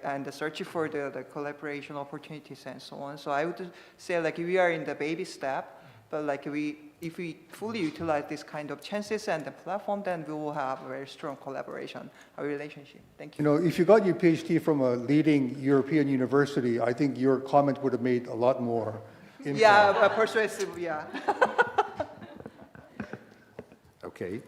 and search for the collaboration opportunities and so on. So I would say we are in the baby step, but if we fully utilize this kind of chances and the platform, then we will have a very strong collaboration, a relationship. Thank you. If you got your PhD from a leading European university, I think your comment would have made a lot more impact. Yeah, persuasive, yeah. okay.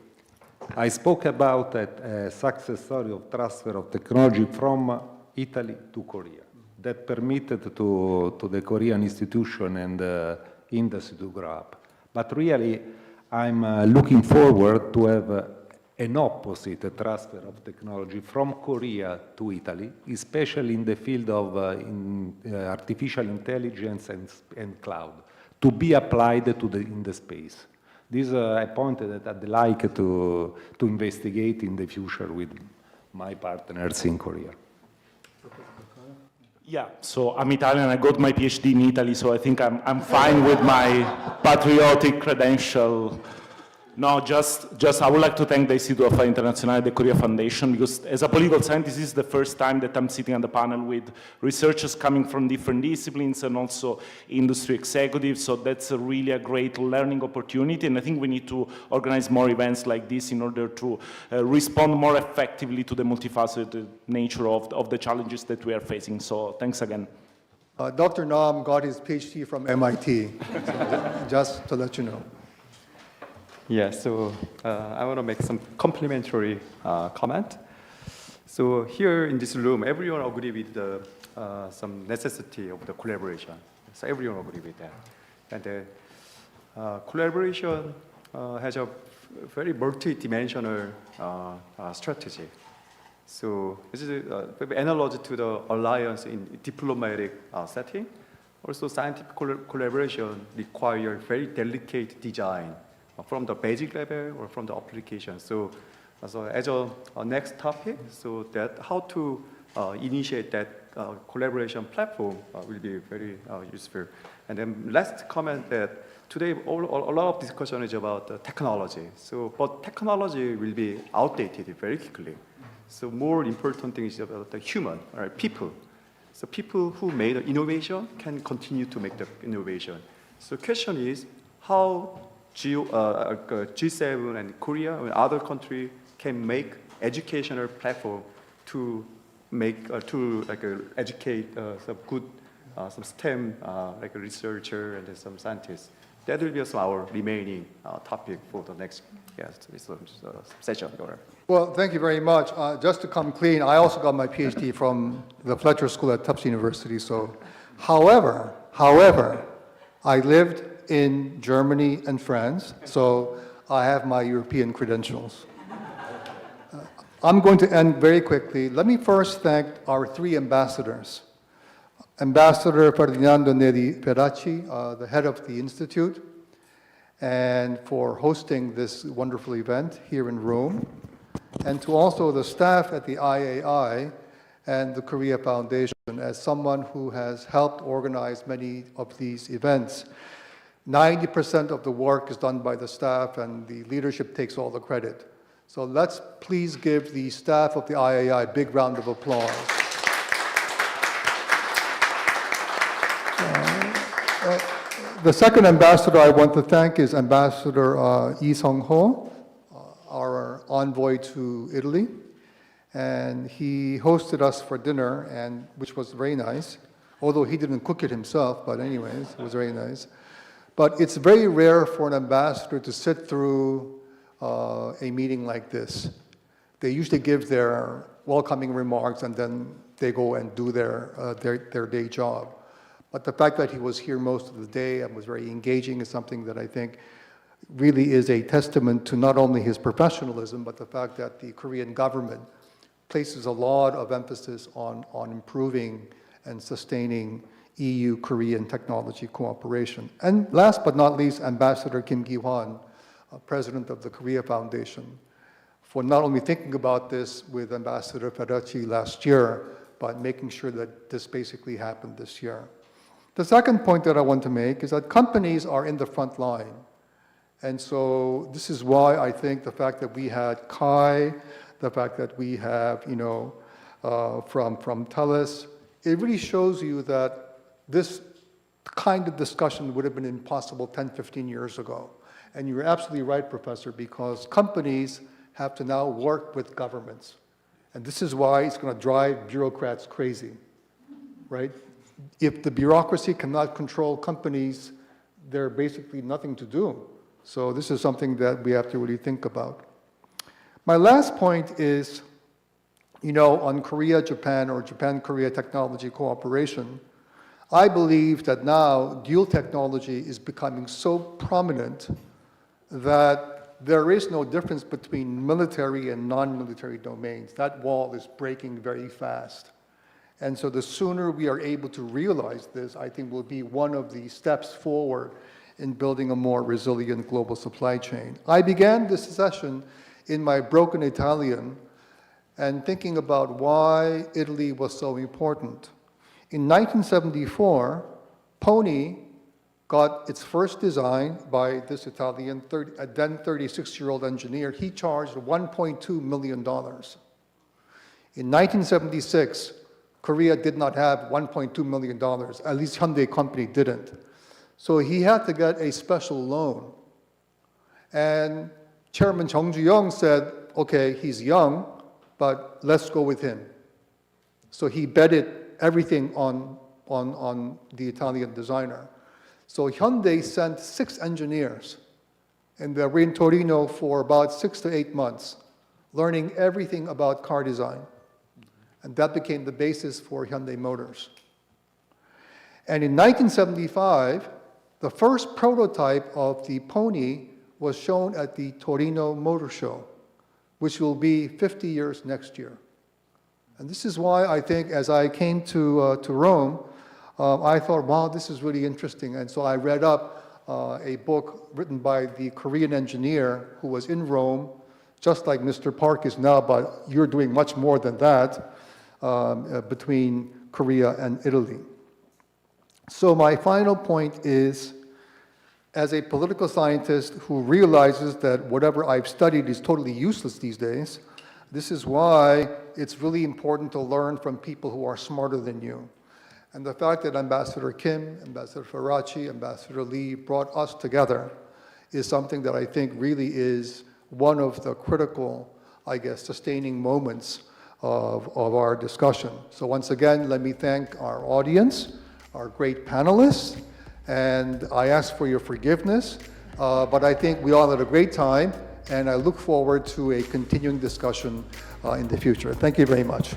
I spoke about a success story of transfer of technology from Italy to Korea that permitted to the Korean institution and industry to grow up. But really, I'm looking forward to have an opposite transfer of technology from Korea to Italy, especially in the field of artificial intelligence and cloud, to be applied in the space. This is a point that I'd like to investigate in the future with my partners in Korea. Yeah, so I'm Italian, I got my PhD in Italy, so I think I'm fine with my patriotic credential. No, just I would like to thank the Istituto Affari Internazionali, the Korea Foundation, because as a political scientist, this is the first time that I'm sitting on the panel with researchers coming from different disciplines and also industry executives, so that's really a great learning opportunity, and I think we need to organize more events like this in order to respond more effectively to the multifaceted nature of the challenges that we are facing, so thanks again. Dr. Nam got his PhD from MIT, so just to let you know. Yeah, so I want to make some complimentary comment. So here in this room, everyone agree with the, some necessity of the collaboration. So everyone agree with that. And the collaboration has a very multi-dimensional strategy. So this is analogous to the alliance in diplomatic setting. Also, scientific collaboration requires very delicate design from the basic level or from the application. So as a next topic, so that how to initiate that collaboration platform will be very useful. And then last comment that today a lot of discussion is about technology. So, but technology will be outdated very quickly. So more important thing is about the human, or people. So people who made innovation can continue to make the innovation. So question is how G7 and Korea and other countries can make educational platform to make educate some good some STEM like a researcher and some scientists. That will be also our remaining topic for the next session. Well, thank you very much. Just to come clean, I also got my PhD from the Fletcher School at Tufts University. So, however, I lived in Germany and France, so I have my European credentials. I'm going to end very quickly. Let me first thank our three ambassadors. Ambassador Ferdinando Neri Pedacci, the head of the Institute, and for hosting this wonderful event here in Rome, and to also the staff at the IAI and the Korea Foundation, as someone who has helped organize many of these events. 90% of the work is done by the staff, and the leadership takes all the credit. So let's please give the staff of the IAI a big round of applause. The second ambassador I want to thank is Ambassador Yi Sung-ho, our envoy to Italy. And he hosted us for dinner, which was very nice, although he didn't cook it himself, but anyways, it was very nice. But it's very rare for an ambassador to sit through a meeting like this. They usually give their welcoming remarks and then they go and do their day job. But the fact that he was here most of the day and was very engaging is something that I think really is a testament to not only his professionalism, but the fact that the Korean government places a lot of emphasis on improving and sustaining EU-Korean technology cooperation. And last but not least, Ambassador Kim Gi-hwan, President of the Korea Foundation, for not only thinking about this with Ambassador Pedacci last year, but making sure that this basically happened this year. The second point that I want to make is that companies are in the front line. And so this is why I think the fact that we had Kai, the fact that we have, from TELUS, it really shows you that this kind of discussion would have been impossible 10, 15 years ago. And you're absolutely right, Professor, because companies have to now work with governments. And this is why it's going to drive bureaucrats crazy, right? If the bureaucracy cannot control companies, they're basically nothing to do. So this is something that we have to really think about. My last point is, on Korea-Japan or Japan-Korea technology cooperation, I believe that now dual technology is becoming so prominent that there is no difference between military and non-military domains. That wall is breaking very fast. And so the sooner we are able to realize this, I think will be one of the steps forward in building a more resilient global supply chain. I began this session in my broken Italian and thinking about why Italy was so important. In 1974, Pony got its first design by this Italian, then 36-year-old engineer. He charged $1.2 million. In 1976, Korea did not have $1.2 million, at least Hyundai company didn't. So he had to get a special loan. And Chairman Chung Ju-young said, okay, he's young, but let's go with him. So he betted everything on the Italian designer. So Hyundai sent 6 engineers, and they were in Torino for about 6 to 8 months, learning everything about car design. And that became the basis for Hyundai Motors. And in 1975, the first prototype of the Pony was shown at the Torino Motor Show, which will be 50 years next year. And this is why I think as I came to Rome, I thought, wow, this is really interesting. And so I read up a book written by the Korean engineer who was in Rome, just like Mr. Park is now, but you're doing much more than that, between Korea and Italy. So my final point is, as a political scientist who realizes that whatever I've studied is totally useless these days, this is why it's really important to learn from people who are smarter than you. And the fact that Ambassador Kim, Ambassador Faraci, Ambassador Lee brought us together is something that I think really is one of the critical, sustaining moments of our discussion. So once again, let me thank our audience, our great panelists, and I ask for your forgiveness, but I think we all had a great time, and I look forward to a continuing discussion in the future. Thank you very much.